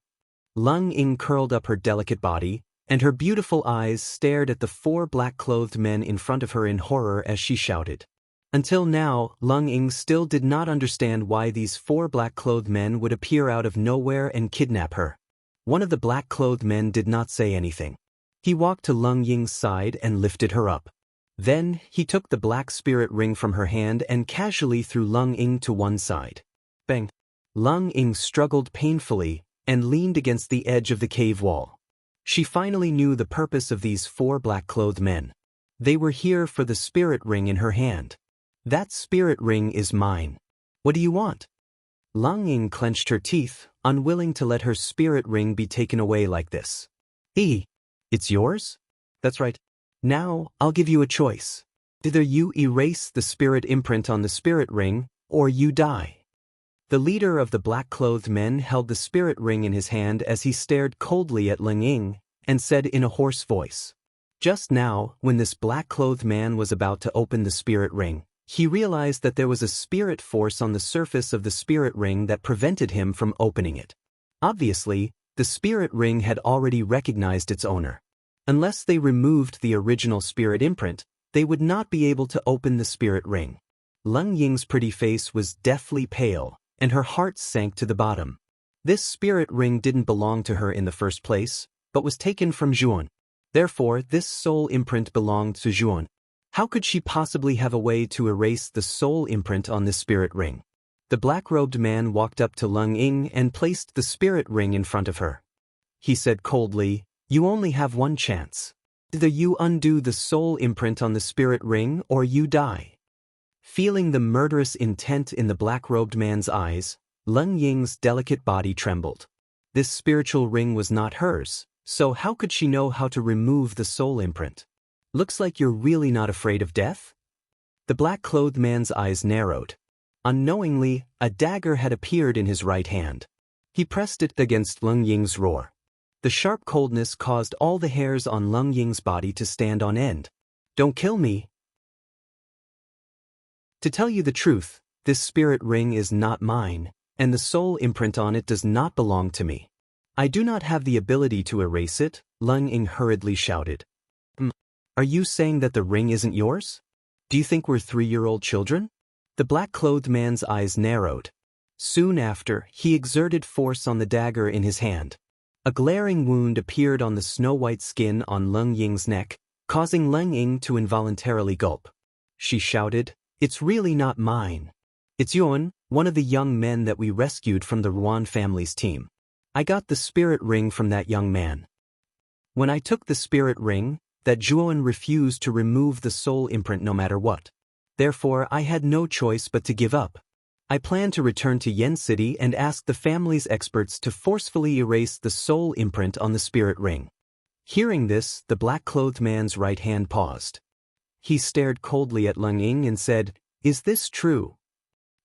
Leng Ying curled up her delicate body, and her beautiful eyes stared at the 4 black-clothed men in front of her in horror as she shouted. Until now, Leng Ying still did not understand why these 4 black-clothed men would appear out of nowhere and kidnap her. One of the black-clothed men did not say anything. He walked to Leng Ying's side and lifted her up. Then, he took the black spirit ring from her hand and casually threw Leng Ying to one side. Bang! Leng Ying struggled painfully and leaned against the edge of the cave wall. She finally knew the purpose of these 4 black-clothed men. They were here for the spirit ring in her hand. "That spirit ring is mine. What do you want?" Leng Ying clenched her teeth, unwilling to let her spirit ring be taken away like this. It's yours? That's right. Now, I'll give you a choice. Either you erase the spirit imprint on the spirit ring, or you die. The leader of the black-clothed men held the spirit ring in his hand as he stared coldly at Leng Ying and said in a hoarse voice. Just now, when this black-clothed man was about to open the spirit ring, he realized that there was a spirit force on the surface of the spirit ring that prevented him from opening it. Obviously, the spirit ring had already recognized its owner. Unless they removed the original spirit imprint, they would not be able to open the spirit ring. Leng Ying's pretty face was deathly pale, and her heart sank to the bottom. This spirit ring didn't belong to her in the first place, but was taken from Zhuan. Therefore, this soul imprint belonged to Zhuan. How could she possibly have a way to erase the soul imprint on this spirit ring? The black-robed man walked up to Leng Ying and placed the spirit ring in front of her. He said coldly, "You only have one chance. Either you undo the soul imprint on the spirit ring or you die." Feeling the murderous intent in the black-robed man's eyes, Leng Ying's delicate body trembled. This spiritual ring was not hers, so how could she know how to remove the soul imprint? "Looks like you're really not afraid of death?" The black-clothed man's eyes narrowed. Unknowingly, a dagger had appeared in his right hand. He pressed it against Leng Ying's roar. The sharp coldness caused all the hairs on Leng Ying's body to stand on end. "Don't kill me." To tell you the truth, this spirit ring is not mine, and the soul imprint on it does not belong to me. I do not have the ability to erase it, Leng Ying hurriedly shouted. Are you saying that the ring isn't yours? Do you think we're 3-year-old children? The black-clothed man's eyes narrowed. Soon after, he exerted force on the dagger in his hand. A glaring wound appeared on the snow-white skin on Leng Ying's neck, causing Leng Ying to involuntarily gulp. She shouted, "It's really not mine. It's Yuan, one of the young men that we rescued from the Ruan family's team. I got the spirit ring from that young man. When I took the spirit ring, that Zhuan refused to remove the soul imprint no matter what. Therefore, I had no choice but to give up. I planned to return to Yen City and ask the family's experts to forcefully erase the soul imprint on the spirit ring. Hearing this, the black-clothed man's right hand paused. He stared coldly at Leng Ying and said, "Is this true?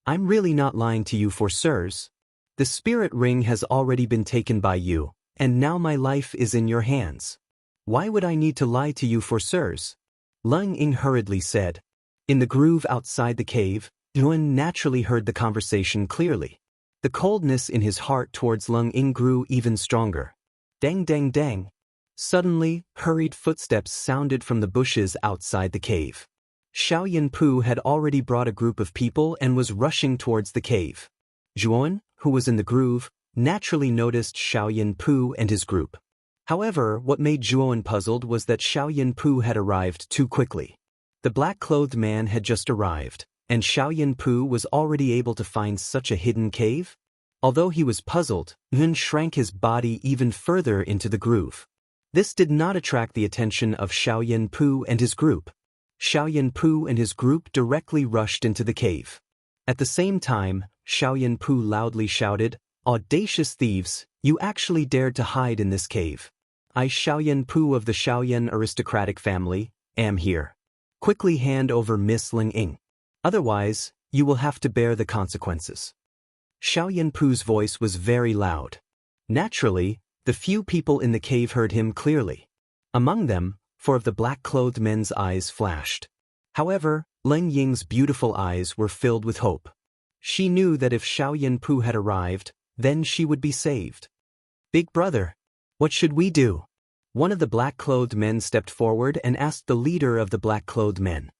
I'm really not lying to you for sirs. The spirit ring has already been taken by you, and now my life is in your hands. Why would I need to lie to you for sirs?" Leng Ying hurriedly said. In the groove outside the cave, Yuan naturally heard the conversation clearly. The coldness in his heart towards Leng Ying grew even stronger. Dang dang dang. Suddenly, hurried footsteps sounded from the bushes outside the cave. Xiao Yinpu had already brought a group of people and was rushing towards the cave. Zhuan, who was in the groove, naturally noticed Xiao Yinpu and his group. However, what made Zhuan puzzled was that Xiao Yinpu had arrived too quickly. The black-clothed man had just arrived, and Xiao Yinpu was already able to find such a hidden cave? Although he was puzzled, Yun shrank his body even further into the groove. This did not attract the attention of Xiao Yinpu and his group. Xiao Yinpu and his group directly rushed into the cave. At the same time, Xiao Yinpu loudly shouted, "Audacious thieves, you actually dared to hide in this cave. I, Xiao Yinpu of the Xiaoyan aristocratic family, am here. Quickly hand over Miss Leng Ying. Otherwise, you will have to bear the consequences." Xiao Yinpu's voice was very loud. Naturally, the few people in the cave heard him clearly. Among them, 4 of the black-clothed men's eyes flashed. However, Leng Ying's beautiful eyes were filled with hope. She knew that if Xiao Yinpu had arrived, then she would be saved. "Big brother, what should we do?" One of the black-clothed men stepped forward and asked the leader of the black-clothed men.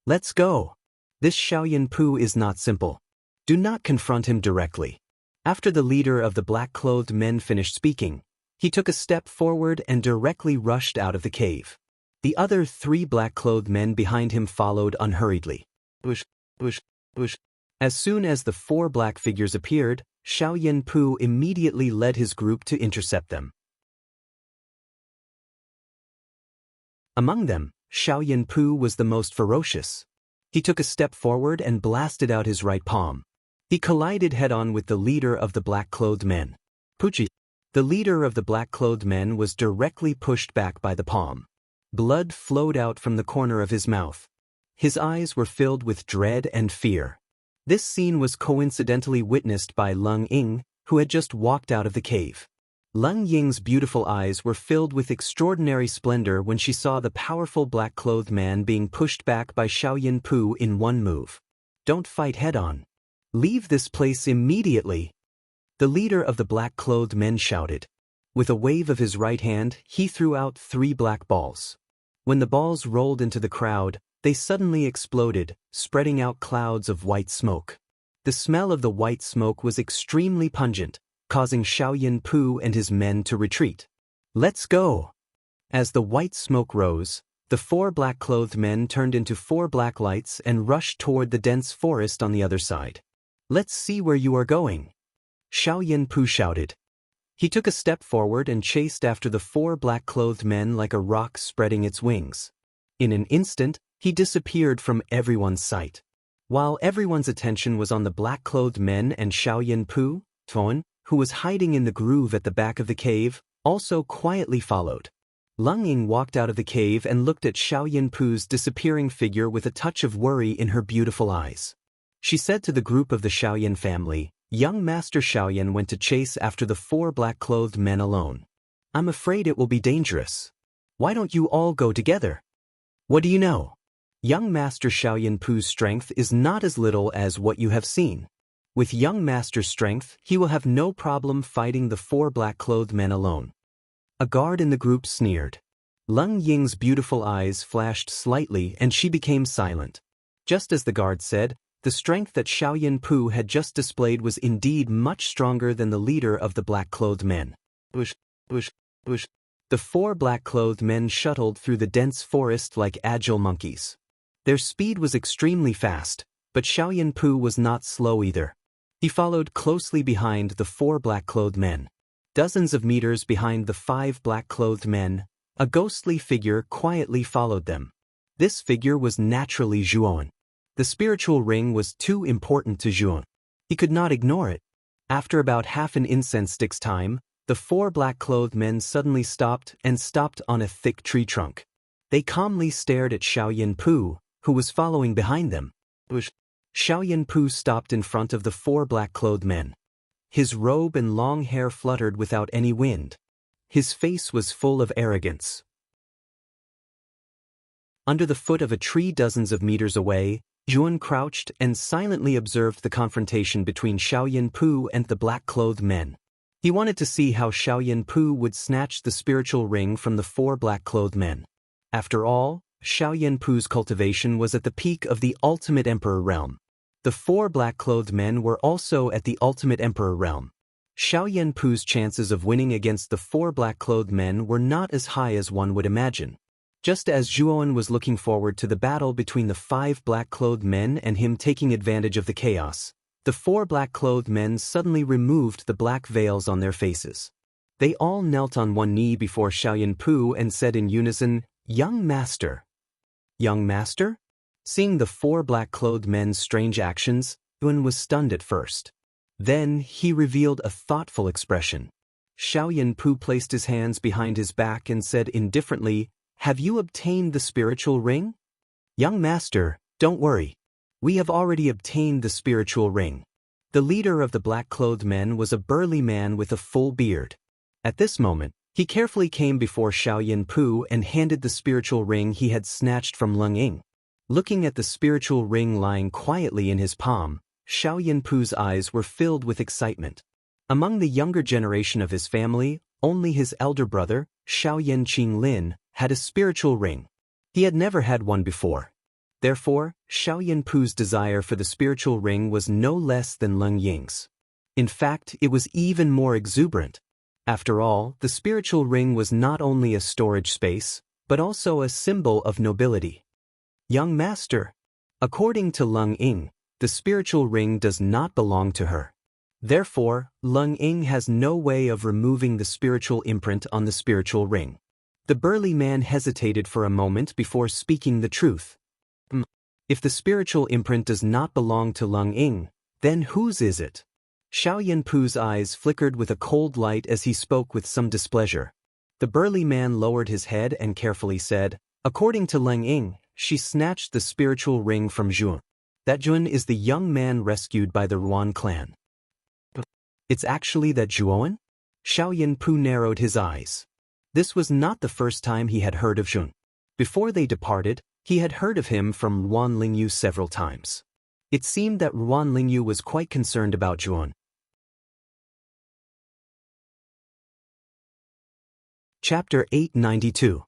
"Let's go. This Xiao Yinpu is not simple. Do not confront him directly." After the leader of the black-clothed men finished speaking, he took a step forward and directly rushed out of the cave. The other 3 black-clothed men behind him followed unhurriedly. Bush, bush, bush. As soon as the 4 black figures appeared, Xiao Yinpu immediately led his group to intercept them. Among them, Xiao Yinpu was the most ferocious. He took a step forward and blasted out his right palm. He collided head-on with the leader of the black-clothed men. Pucci. The leader of the black-clothed men was directly pushed back by the palm. Blood flowed out from the corner of his mouth. His eyes were filled with dread and fear. This scene was coincidentally witnessed by Leng Ying, who had just walked out of the cave. Leng Ying's beautiful eyes were filled with extraordinary splendor when she saw the powerful black-clothed man being pushed back by Xiao Yinpu in one move. "Don't fight head-on. Leave this place immediately," the leader of the black-clothed men shouted. With a wave of his right hand, he threw out 3 black balls. When the balls rolled into the crowd, they suddenly exploded, spreading out clouds of white smoke. The smell of the white smoke was extremely pungent, causing Xiao Yinpu and his men to retreat. "Let's go!" As the white smoke rose, the 4 black-clothed men turned into 4 black lights and rushed toward the dense forest on the other side. "Let's see where you are going," Xiao Yinpu shouted. He took a step forward and chased after the 4 black-clothed men like a rock spreading its wings. In an instant, he disappeared from everyone's sight. While everyone's attention was on the black-clothed men and Xiao Yinpu, Tuan, who was hiding in the groove at the back of the cave, also quietly followed. Leng Ying walked out of the cave and looked at Xiao Yinpu's disappearing figure with a touch of worry in her beautiful eyes. She said to the group of the Xiaoyan family, "Young Master Xiaoyan went to chase after the 4 black-clothed men alone. I'm afraid it will be dangerous. Why don't you all go together? What do you know? Young Master Xiao Yinpu's strength is not as little as what you have seen. With young Master's strength, he will have no problem fighting the 4 black-clothed men alone." A guard in the group sneered. Leng Ying's beautiful eyes flashed slightly and she became silent. Just as the guard said, the strength that Xiao Yinpu had just displayed was indeed much stronger than the leader of the black-clothed men. Bush, bush, bush. The 4 black-clothed men shuttled through the dense forest like agile monkeys. Their speed was extremely fast, but Xiao Yinpu was not slow either. He followed closely behind the 4 black-clothed men. Dozens of meters behind the 5 black-clothed men, A ghostly figure quietly followed them. This figure was naturally Zhuan. The spiritual ring was too important to Zhuan. He could not ignore it. After about half an incense stick's time, the 4 black-clothed men suddenly stopped on a thick tree trunk. They calmly stared at Xiao Yanpu, who was following behind them. Xiao Yanpu stopped in front of the 4 black-clothed men. His robe and long hair fluttered without any wind. His face was full of arrogance. Under the foot of a tree dozens of meters away, Zhuan crouched and silently observed the confrontation between Xiao Yanpu and the black-clothed men. He wanted to see how Xiao Yanpu would snatch the spiritual ring from the 4 black-clothed men. After all, Xiao Yanpu's cultivation was at the peak of the ultimate emperor realm. The 4 black-clothed men were also at the ultimate emperor realm. Xiao Yanpu's chances of winning against the 4 black-clothed men were not as high as one would imagine. Just as Zhuan was looking forward to the battle between the 5 black-clothed men and him taking advantage of the chaos, the 4 black-clothed men suddenly removed the black veils on their faces. They all knelt on one knee before Xiao Yanpu and said in unison, "Young master." Young master? Seeing the 4 black-clothed men's strange actions, Zhuan was stunned at first. Then he revealed a thoughtful expression. Xiao Yanpu placed his hands behind his back and said indifferently, "Have you obtained the spiritual ring?" "Young master, don't worry. We have already obtained the spiritual ring." The leader of the black-clothed men was a burly man with a full beard. At this moment, he carefully came before Xiao Yanpu and handed the spiritual ring he had snatched from Leng Ying. Looking at the spiritual ring lying quietly in his palm, Xiao Yanpu's eyes were filled with excitement. Among the younger generation of his family, only his elder brother, Xiao Yanqing, had a spiritual ring. He had never had one before. Therefore, Xiao Yanpu's desire for the spiritual ring was no less than Leng Ying's. In fact, it was even more exuberant. After all, the spiritual ring was not only a storage space, but also a symbol of nobility. "Young master." According to Leng Ying, the spiritual ring does not belong to her. Therefore, Leng Ying has no way of removing the spiritual imprint on the spiritual ring. The burly man hesitated for a moment before speaking the truth. If the spiritual imprint does not belong to Leng Ying, then whose is it? Xiao Yanpu's eyes flickered with a cold light as he spoke with some displeasure. The burly man lowered his head and carefully said, "According to Leng Ying, she snatched the spiritual ring from Zhuan. That Zhuan is the young man rescued by the Ruan clan." "It's actually that Zhuan?" Xiao Yanpu narrowed his eyes. This was not the first time he had heard of Zhuan. Before they departed, he had heard of him from Ruan Lingyu several times. It seemed that Ruan Lingyu was quite concerned about Zhuan. Chapter 892.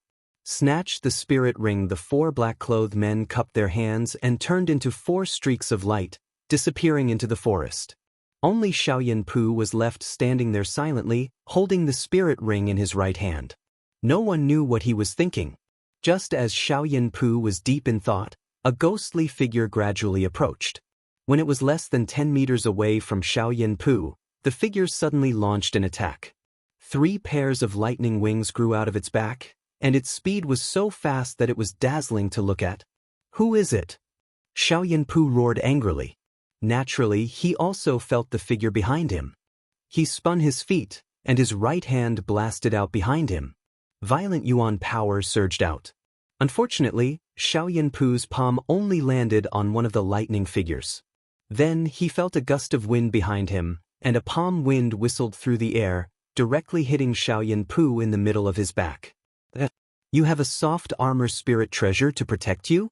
Snatch the spirit ring. The 4 black-clothed men cupped their hands and turned into 4 streaks of light, disappearing into the forest. Only Xiao Yanpu was left standing there silently, holding the spirit ring in his right hand. No one knew what he was thinking. Just as Xiao Yanpu was deep in thought, a ghostly figure gradually approached. When it was less than 10 meters away from Xiao Yanpu, the figure suddenly launched an attack. 3 pairs of lightning wings grew out of its back, and its speed was so fast that it was dazzling to look at. "Who is it?" Xiao Yanpu roared angrily. Naturally, he also felt the figure behind him. He spun his feet, and his right hand blasted out behind him. Violent yuan power surged out. Unfortunately, Xiao Yanpu's palm only landed on one of the lightning figures. Then he felt a gust of wind behind him, and a palm wind whistled through the air, directly hitting Xiao Yanpu in the middle of his back. "You have a soft armor spirit treasure to protect you?"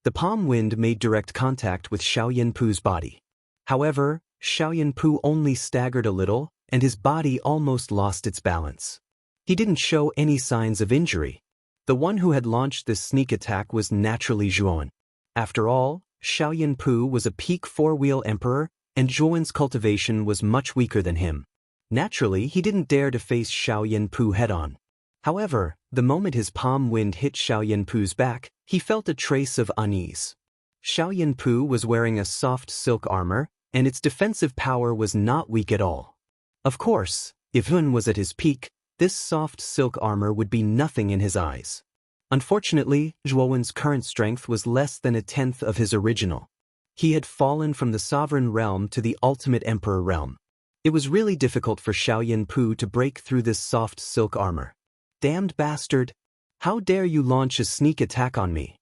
The palm wind made direct contact with Xiao Yanpu's body. However, Xiao Yanpu only staggered a little, and his body almost lost its balance. He didn't show any signs of injury. The one who had launched this sneak attack was naturally Zhuan. After all, Xiao Yanpu was a peak 4-wheel emperor, and Zhuan's cultivation was much weaker than him. Naturally, he didn't dare to face Xiao Yanpu head-on. However, the moment his palm wind hit Xiao Yanpu's back, he felt a trace of unease. Xiao Yanpu was wearing a soft silk armor, and its defensive power was not weak at all. Of course, if Hun was at his peak, this soft silk armor would be nothing in his eyes. Unfortunately, Zhuowen's current strength was less than a tenth of his original. He had fallen from the sovereign realm to the ultimate emperor realm. It was really difficult for Xiao Yanpu to break through this soft silk armor. Damned bastard! How dare you launch a sneak attack on me?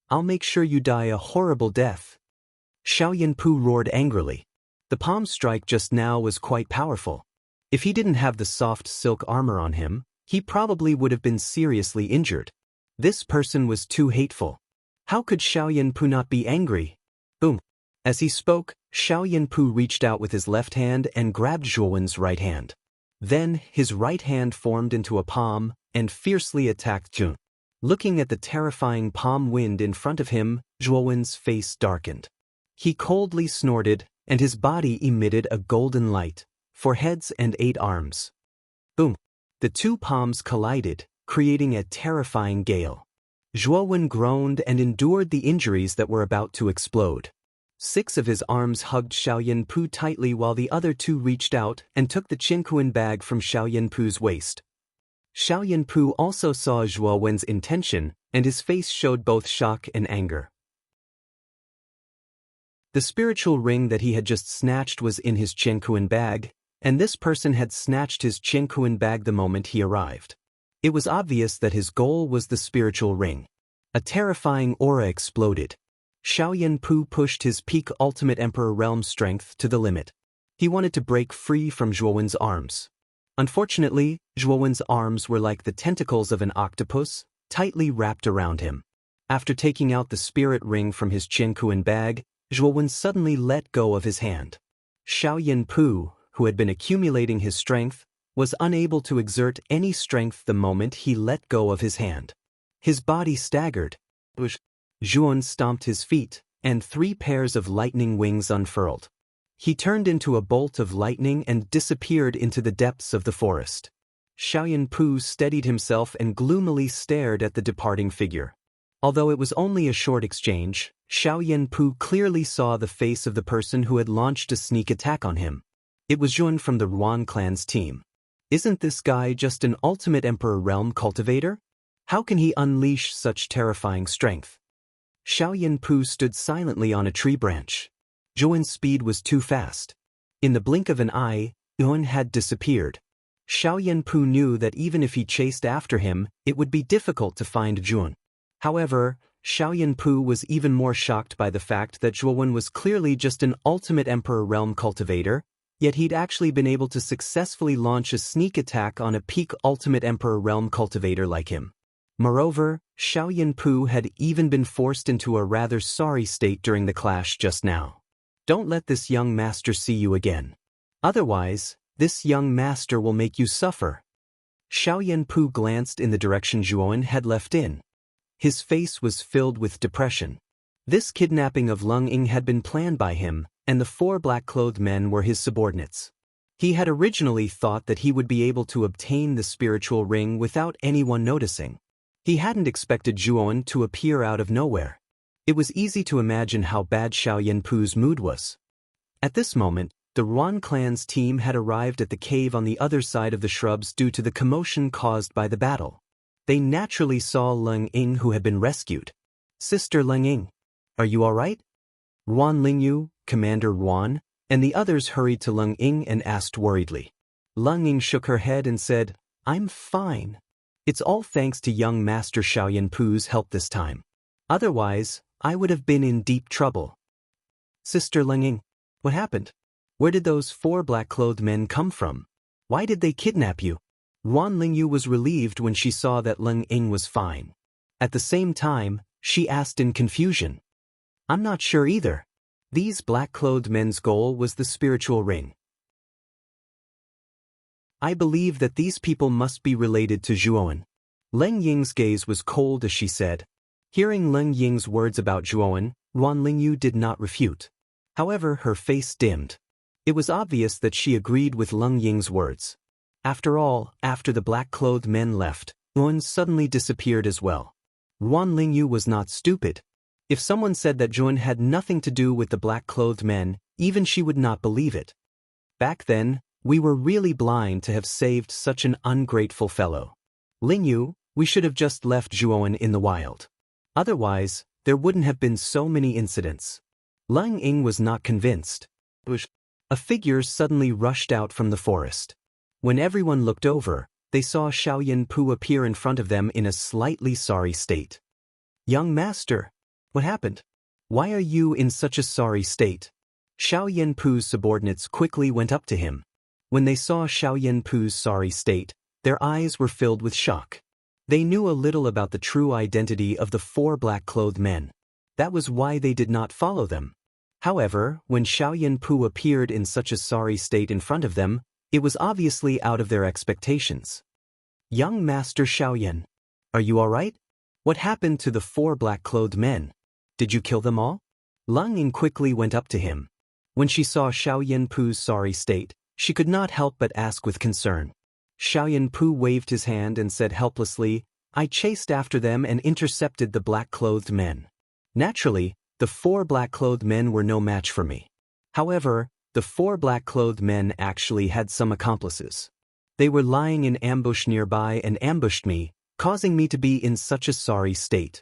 I'll make sure you die a horrible death. Xiao Yanpu roared angrily. The palm strike just now was quite powerful. If he didn't have the soft silk armor on him, he probably would have been seriously injured. This person was too hateful. How could Xiao Yanpu not be angry? Boom! As he spoke, Xiao Yanpu reached out with his left hand and grabbed Zhuowen's right hand. Then, his right hand formed into a palm and fiercely attacked Jun. Looking at the terrifying palm wind in front of him, Zhuowen's face darkened. He coldly snorted, and his body emitted a golden light, 4 heads and 8 arms. Boom! The 2 palms collided, creating a terrifying gale. Zhuowen groaned and endured the injuries that were about to explode. 6 of his arms hugged Xiao Yanpu tightly while the other 2 reached out and took the Qinquan bag from Xiao Yanpu's waist. Xiao Yanpu also saw Zhuowen's intention, and his face showed both shock and anger. The spiritual ring that he had just snatched was in his Qinquan bag, and this person had snatched his Qinquan bag the moment he arrived. It was obvious that his goal was the spiritual ring. A terrifying aura exploded. Xiao Yanpu pushed his peak ultimate emperor realm strength to the limit. He wanted to break free from Zhuowen's arms. Unfortunately, Zhuowen's arms were like the tentacles of an octopus, tightly wrapped around him. After taking out the spirit ring from his Qinquan bag, Zhuowen suddenly let go of his hand. Xiao Yanpu, who had been accumulating his strength, was unable to exert any strength the moment he let go of his hand. His body staggered. Zhuowen stomped his feet, and 3 pairs of lightning wings unfurled. He turned into a bolt of lightning and disappeared into the depths of the forest. Xiao Yanpu steadied himself and gloomily stared at the departing figure. Although it was only a short exchange, Xiao Yanpu clearly saw the face of the person who had launched a sneak attack on him. It was Jun from the Ruan clan's team. Isn't this guy just an ultimate emperor realm cultivator? How can he unleash such terrifying strength? Xiao Yanpu stood silently on a tree branch. Zhuowen's speed was too fast. In the blink of an eye, Zhuowen had disappeared. Xiao Yanpu knew that even if he chased after him, it would be difficult to find Zhuowen. However, Xiao Yanpu was even more shocked by the fact that Zhuowen was clearly just an ultimate emperor realm cultivator, yet he'd actually been able to successfully launch a sneak attack on a peak ultimate emperor realm cultivator like him. Moreover, Xiao Yanpu had even been forced into a rather sorry state during the clash just now. Don't let this young master see you again. Otherwise, this young master will make you suffer. Xiao Yanpu glanced in the direction Zhuowen had left in. His face was filled with depression. This kidnapping of Leng Ying had been planned by him, and the 4 black-clothed men were his subordinates. He had originally thought that he would be able to obtain the spiritual ring without anyone noticing. He hadn't expected Zhuowen to appear out of nowhere. It was easy to imagine how bad Xiao Yanpu's mood was. At this moment, the Ruan clan's team had arrived at the cave on the other side of the shrubs due to the commotion caused by the battle. They naturally saw Leng Ying, who had been rescued. "Sister Leng Ying, are you all right?" Ruan Lingyu, Commander Ruan, and the others hurried to Leng Ying and asked worriedly. Leng Ying shook her head and said, "I'm fine. It's all thanks to young Master Xiao Yanpu's help this time. Otherwise, I would have been in deep trouble." "Sister Leng Ying, what happened? Where did those 4 black-clothed men come from? Why did they kidnap you?" Ruan Lingyu was relieved when she saw that Leng Ying was fine. At the same time, she asked in confusion. "I'm not sure either. These black-clothed men's goal was the spiritual ring. I believe that these people must be related to Zhuowen." Leng Ying's gaze was cold as she said. Hearing Leng Ying's words about Zhuowen, Ruan Lingyu did not refute. However, her face dimmed. It was obvious that she agreed with Leng Ying's words. After all, after the black-clothed men left, Zhuowen suddenly disappeared as well. Ruan Lingyu was not stupid. If someone said that Zhuowen had nothing to do with the black-clothed men, even she would not believe it. Back then, We were really blind to have saved such an ungrateful fellow. Lingyu, we should have just left Zhuowen in the wild. Otherwise, there wouldn't have been so many incidents. Leng Ying was not convinced. A figure suddenly rushed out from the forest. When everyone looked over, they saw Xiaoyan Pu appear in front of them in a slightly sorry state. Young master, what happened? Why are you in such a sorry state? Xiaoyan Pu's subordinates quickly went up to him. When they saw Xiaoyan Pu's sorry state, their eyes were filled with shock. They knew a little about the true identity of the 4 black-clothed men. That was why they did not follow them. However, when Xiaoyan Pu appeared in such a sorry state in front of them, it was obviously out of their expectations. Young Master Xiaoyan, are you all right? What happened to the 4 black-clothed men? Did you kill them all? Leng Ying quickly went up to him. When she saw Xiaoyan Pu's sorry state, she could not help but ask with concern. Xiaoyan Pu waved his hand and said helplessly, I chased after them and intercepted the black-clothed men. Naturally, the 4 black-clothed men were no match for me. However, the 4 black-clothed men actually had some accomplices. They were lying in ambush nearby and ambushed me, causing me to be in such a sorry state.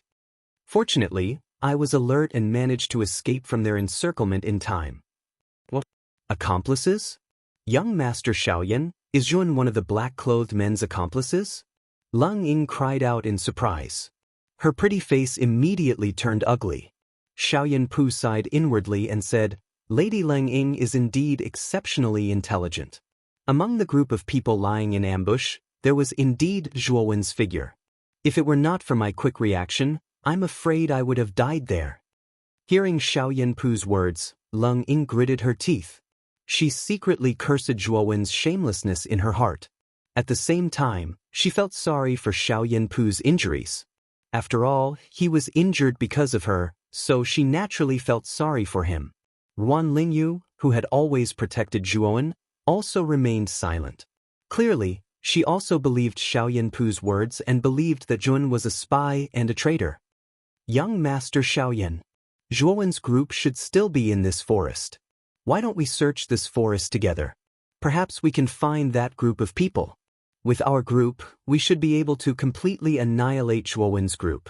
Fortunately, I was alert and managed to escape from their encirclement in time. What? Accomplices? Young Master Xiaoyan, is Jun one of the black-clothed men's accomplices? Leng Ying cried out in surprise. Her pretty face immediately turned ugly. Xiaoyan Pu sighed inwardly and said, Lady Leng Ying is indeed exceptionally intelligent. Among the group of people lying in ambush, there was indeed Zhuowen's figure. If it were not for my quick reaction, I'm afraid I would have died there. Hearing Xiaoyan Pu's words, Leng Ying gritted her teeth. She secretly cursed Zhuowen's shamelessness in her heart. At the same time, she felt sorry for Xiaoyan Pu's injuries. After all, he was injured because of her, so she naturally felt sorry for him. Ruan Lingyu, who had always protected Zhuowen, also remained silent. Clearly, she also believed Xiaoyan Pu's words and believed that Jun was a spy and a traitor. Young Master Xiaoyan, Zhuowen's group should still be in this forest. Why don't we search this forest together? Perhaps we can find that group of people. With our group, we should be able to completely annihilate Zhuowen's group.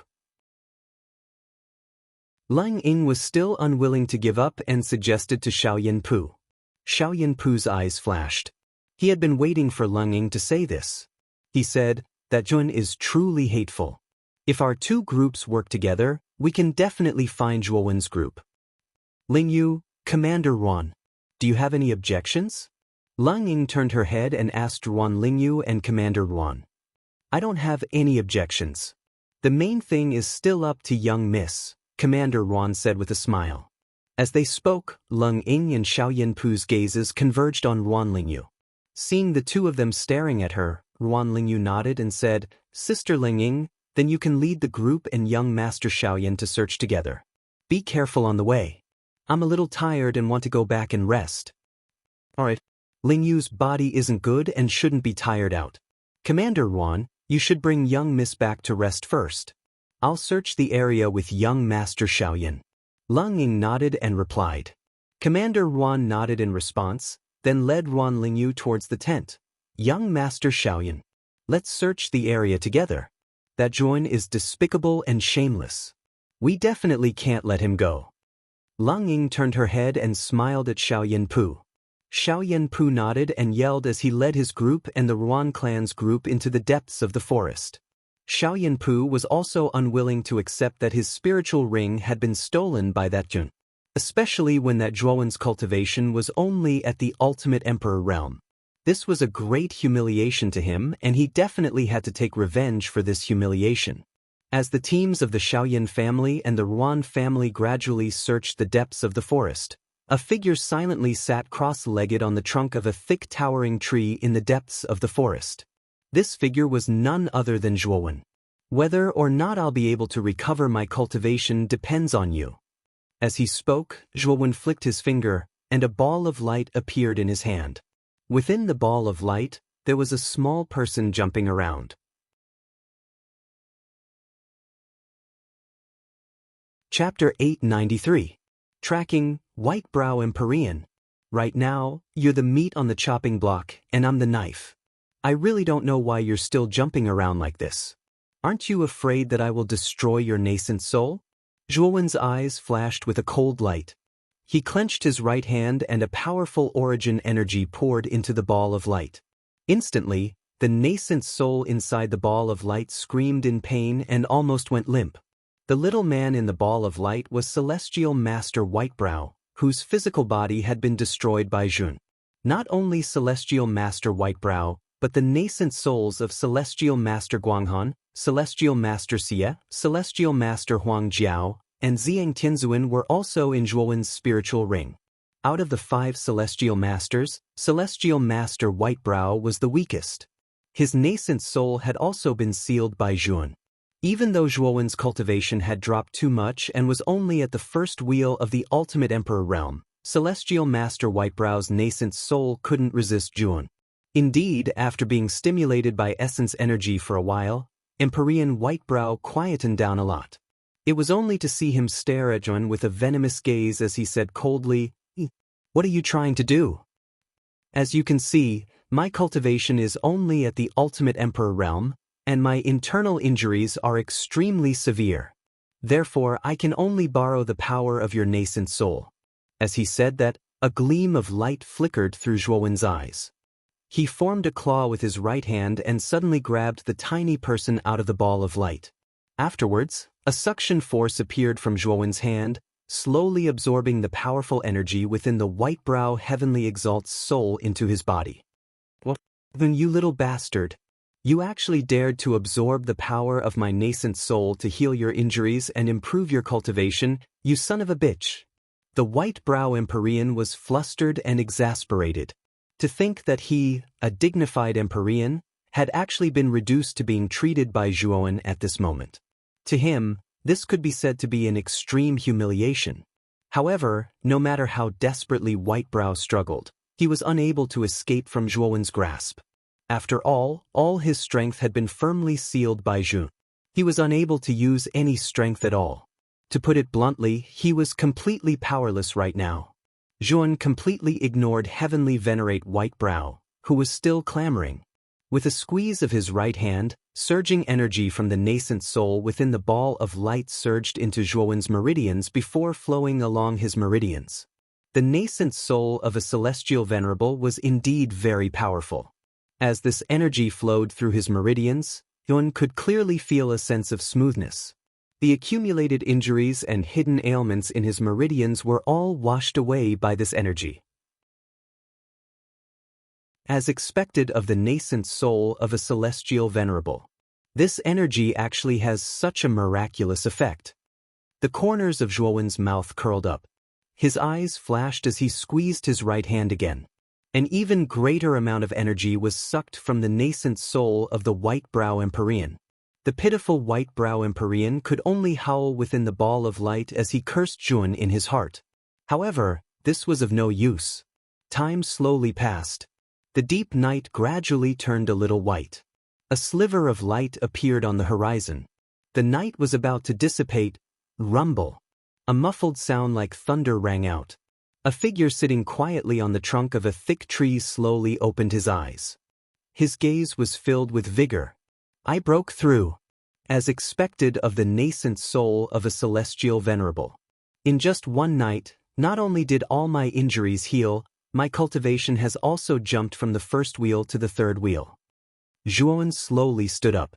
Leng Ying was still unwilling to give up and suggested to Xiaoyan Pu. Xiaoyan Pu's eyes flashed. He had been waiting for Leng Ying to say this. He said, that Jun is truly hateful. If our 2 groups work together, we can definitely find Zhuowen's group. Lingyu, Commander Ruan, do you have any objections? Leng Ying turned her head and asked Ruan Lingyu and Commander Ruan. I don't have any objections. The main thing is still up to young Miss, Commander Ruan said with a smile. As they spoke, Leng Ying and Xiaoyan Pu's gazes converged on Ruan Lingyu. Seeing the 2 of them staring at her, Ruan Lingyu nodded and said, Sister Leng Ying, then you can lead the group and young Master Xiaoyan to search together. Be careful on the way. I'm a little tired and want to go back and rest. Alright. Lingyu's body isn't good and shouldn't be tired out. Commander Ruan, you should bring young Miss back to rest first. I'll search the area with young Master Xiaoyan. Leng Ying nodded and replied. Commander Ruan nodded in response, then led Ruan Lingyu towards the tent. Young Master Xiaoyan, let's search the area together. That Jun is despicable and shameless. We definitely can't let him go. Leng Ying turned her head and smiled at Xiaoyan Pu. Xiaoyan Pu nodded and yelled as he led his group and the Ruan clan's group into the depths of the forest. Xiaoyan Pu was also unwilling to accept that his spiritual ring had been stolen by that Jun, especially when that Zhuowen's cultivation was only at the ultimate emperor realm. This was a great humiliation to him, and he definitely had to take revenge for this humiliation. As the teams of the Xiaoyan family and the Ruan family gradually searched the depths of the forest, a figure silently sat cross-legged on the trunk of a thick towering tree in the depths of the forest. This figure was none other than Zhuowen. Whether or not I'll be able to recover my cultivation depends on you. As he spoke, Zhuowen flicked his finger, and a ball of light appeared in his hand. Within the ball of light, there was a small person jumping around. Chapter 893. Tracking, White Brow Empyrean. Right now, you're the meat on the chopping block, and I'm the knife. I really don't know why you're still jumping around like this. Aren't you afraid that I will destroy your nascent soul? Zhuowen's eyes flashed with a cold light. He clenched his right hand and a powerful origin energy poured into the ball of light. Instantly, the nascent soul inside the ball of light screamed in pain and almost went limp. The little man in the ball of light was Celestial Master Whitebrow, whose physical body had been destroyed by Jun. Not only Celestial Master Whitebrow, but the nascent souls of Celestial Master Guanghan, Celestial Master Xie, Celestial Master Huang Jiao, and Xiang Tianzuan were also in Zhuowen's spiritual ring. Out of the 5 Celestial Masters, Celestial Master Whitebrow was the weakest. His nascent soul had also been sealed by Zhuan. Even though Zhuowen's cultivation had dropped too much and was only at the first wheel of the Ultimate Emperor realm, Celestial Master Whitebrow's nascent soul couldn't resist Zhuan. Indeed, after being stimulated by essence energy for a while, Empyrean Whitebrow quietened down a lot. It was only to see him stare at Zhuan with a venomous gaze as he said coldly, "What are you trying to do? As you can see, my cultivation is only at the Ultimate Emperor realm, and my internal injuries are extremely severe. Therefore, I can only borrow the power of your nascent soul." As he said that, a gleam of light flickered through Zhuowen's eyes. He formed a claw with his right hand and suddenly grabbed the tiny person out of the ball of light. Afterwards, a suction force appeared from Zhuowen's hand, slowly absorbing the powerful energy within the Whitebrow Heavenly Exalt's soul into his body. "Well, then you little bastard. You actually dared to absorb the power of my nascent soul to heal your injuries and improve your cultivation, you son of a bitch." The Whitebrow Empyrean was flustered and exasperated. To think that he, a dignified Empyrean, had actually been reduced to being treated by Zhuowen at this moment. To him, this could be said to be an extreme humiliation. However, no matter how desperately Whitebrow struggled, he was unable to escape from Zhuowen's grasp. After all his strength had been firmly sealed by Zhu. He was unable to use any strength at all. To put it bluntly, he was completely powerless right now. Zhuan completely ignored Heavenly Venerate Whitebrow, who was still clamoring. With a squeeze of his right hand, surging energy from the nascent soul within the ball of light surged into Zhuowen's meridians before flowing along his meridians. The nascent soul of a celestial venerable was indeed very powerful. As this energy flowed through his meridians, Zhuan could clearly feel a sense of smoothness. The accumulated injuries and hidden ailments in his meridians were all washed away by this energy. As expected of the nascent soul of a celestial venerable, this energy actually has such a miraculous effect. The corners of Zhuowen's mouth curled up. His eyes flashed as he squeezed his right hand again. An even greater amount of energy was sucked from the nascent soul of the Whitebrow Empyrean. The pitiful Whitebrow Empyrean could only howl within the ball of light as he cursed Zhuan in his heart. However, this was of no use. Time slowly passed. The deep night gradually turned a little white. A sliver of light appeared on the horizon. The night was about to dissipate. Rumble. A muffled sound like thunder rang out. A figure sitting quietly on the trunk of a thick tree slowly opened his eyes. His gaze was filled with vigor. "I broke through." As expected of the nascent soul of a celestial venerable. In just one night, not only did all my injuries heal, my cultivation has also jumped from the first wheel to the third wheel. Zhuowen slowly stood up.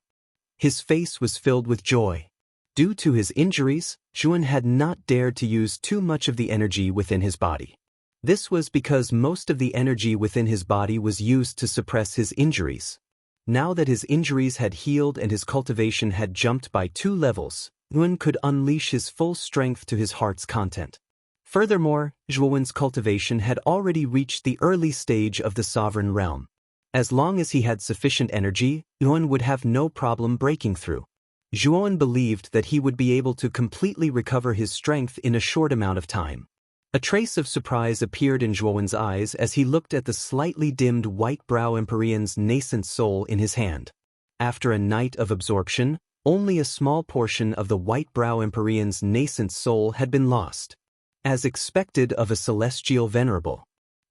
His face was filled with joy. Due to his injuries, Zhuowen had not dared to use too much of the energy within his body. This was because most of the energy within his body was used to suppress his injuries. Now that his injuries had healed and his cultivation had jumped by 2 levels, Zhuowen could unleash his full strength to his heart's content. Furthermore, Zhuowen's cultivation had already reached the early stage of the sovereign realm. As long as he had sufficient energy, Zhuowen would have no problem breaking through. Zhuowen believed that he would be able to completely recover his strength in a short amount of time. A trace of surprise appeared in Zhuowen's eyes as he looked at the slightly dimmed Whitebrow Empyrean's nascent soul in his hand. After a night of absorption, only a small portion of the Whitebrow Empyrean's nascent soul had been lost. As expected of a celestial venerable,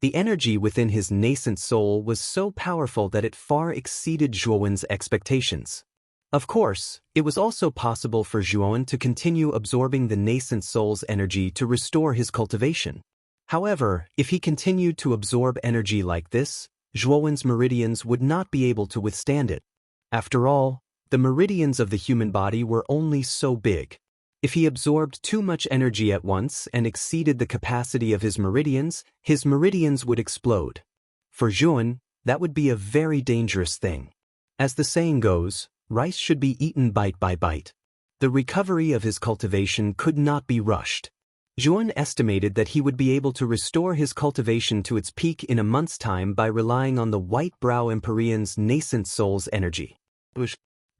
The energy within his nascent soul was so powerful that it far exceeded Zhuowen's expectations. Of course, it was also possible for Zhuowen to continue absorbing the nascent soul's energy to restore his cultivation. However, if he continued to absorb energy like this, Zhuowen's meridians would not be able to withstand it. After all, the meridians of the human body were only so big. If he absorbed too much energy at once and exceeded the capacity of his meridians would explode. For Zhuowen, that would be a very dangerous thing. As the saying goes, rice should be eaten bite by bite. The recovery of his cultivation could not be rushed. Zhuowen estimated that he would be able to restore his cultivation to its peak in a month's time by relying on the white brow Empyrean's nascent soul's energy.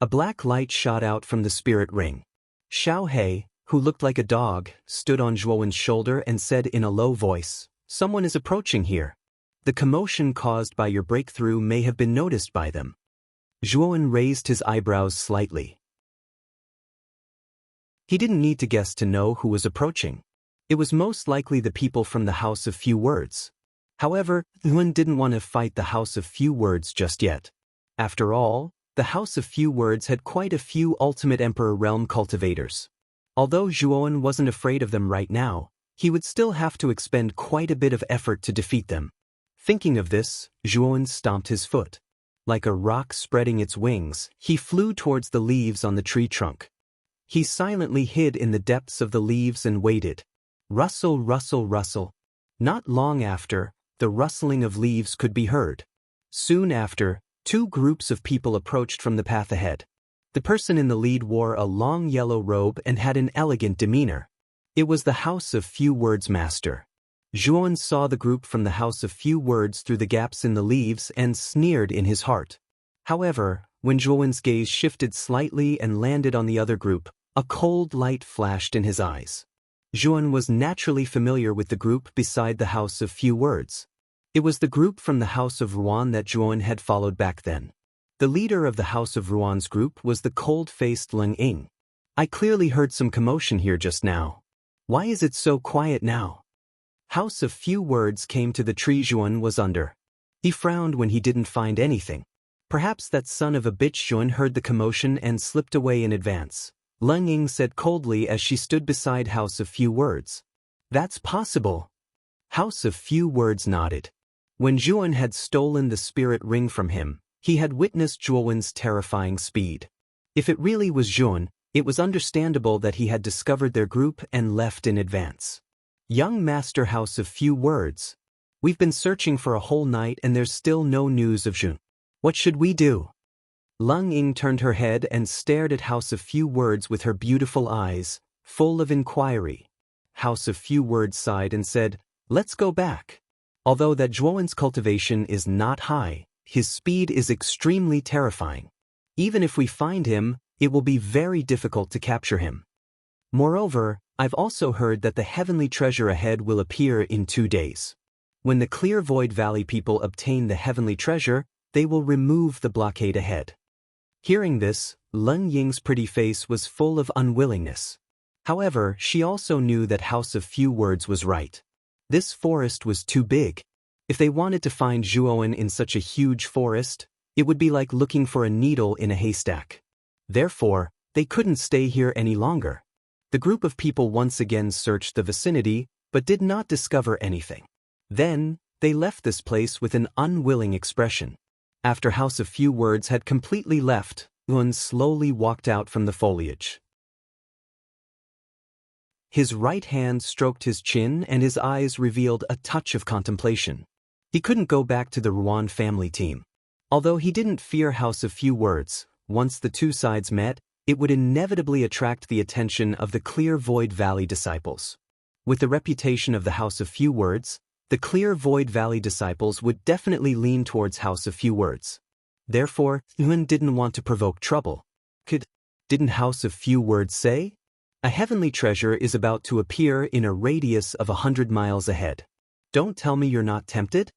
A black light shot out from the spirit ring. Xiao He, who looked like a dog, stood on Zhuowen's shoulder and said in a low voice, "Someone is approaching here. The commotion caused by your breakthrough may have been noticed by them." Zhuowen raised his eyebrows slightly. He didn't need to guess to know who was approaching. It was most likely the people from the House of Few Words. However, Zhuowen didn't want to fight the House of Few Words just yet. After all, the House of Few Words had quite a few Ultimate Emperor Realm cultivators. Although Zhuowen wasn't afraid of them right now, he would still have to expend quite a bit of effort to defeat them. Thinking of this, Zhuowen stomped his foot. Like a rock spreading its wings, he flew towards the leaves on the tree trunk. He silently hid in the depths of the leaves and waited. Rustle, rustle, rustle. Not long after, the rustling of leaves could be heard. Soon after, two groups of people approached from the path ahead. The person in the lead wore a long yellow robe and had an elegant demeanor. It was the House of Few Words master. Zhuowen saw the group from the House of Few Words through the gaps in the leaves and sneered in his heart. However, when Zhuowen's gaze shifted slightly and landed on the other group, a cold light flashed in his eyes. Zhuowen was naturally familiar with the group beside the House of Few Words. It was the group from the House of Ruan that Zhuowen had followed back then. The leader of the House of Ruan's group was the cold-faced Leng Ying. "I clearly heard some commotion here just now. Why is it so quiet now?" House of Few Words came to the tree Zhuowen was under. He frowned when he didn't find anything. Perhaps that son of a bitch Zhuowen heard the commotion and slipped away in advance. Leng Ying said coldly as she stood beside House of Few Words. "That's possible." House of Few Words nodded. When Zhuowen had stolen the spirit ring from him, he had witnessed Zhuowen's terrifying speed. If it really was Zhuowen, it was understandable that he had discovered their group and left in advance. "Young Master House of Few Words. We've been searching for a whole night and there's still no news of Zhuowen. What should we do?" Leng Ying turned her head and stared at House of Few Words with her beautiful eyes, full of inquiry. House of Few Words sighed and said, "Let's go back. Although that Zhuowen's cultivation is not high, his speed is extremely terrifying. Even if we find him, it will be very difficult to capture him. Moreover, I've also heard that the heavenly treasure ahead will appear in 2 days. When the Clear Void Valley people obtain the heavenly treasure, they will remove the blockade ahead." Hearing this, Leng Ying's pretty face was full of unwillingness. However, she also knew that House of Few Words was right. This forest was too big. If they wanted to find Zhuowen in such a huge forest, it would be like looking for a needle in a haystack. Therefore, they couldn't stay here any longer. The group of people once again searched the vicinity, but did not discover anything. Then, they left this place with an unwilling expression. After House of Few Words had completely left, Zhuowen slowly walked out from the foliage. His right hand stroked his chin and his eyes revealed a touch of contemplation. He couldn't go back to the Ruan family team. Although he didn't fear House of Few Words, once the two sides met, it would inevitably attract the attention of the Clear Void Valley disciples. With the reputation of the House of Few Words, the Clear Void Valley disciples would definitely lean towards House of Few Words. Therefore, Zhuowen didn't want to provoke trouble. Didn't House of Few Words say? "A heavenly treasure is about to appear in a radius of 100 miles ahead. Don't tell me you're not tempted?"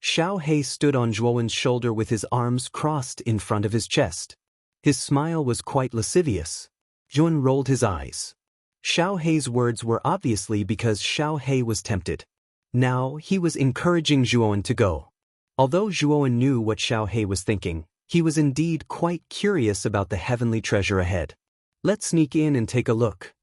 Xiao He stood on Zhuowen's shoulder with his arms crossed in front of his chest. His smile was quite lascivious. Zhuowen rolled his eyes. Xiao He's words were obviously because Xiao He was tempted. Now, he was encouraging Zhuowen to go. Although Zhuowen knew what Xiao He was thinking, he was indeed quite curious about the heavenly treasure ahead. Let's sneak in and take a look.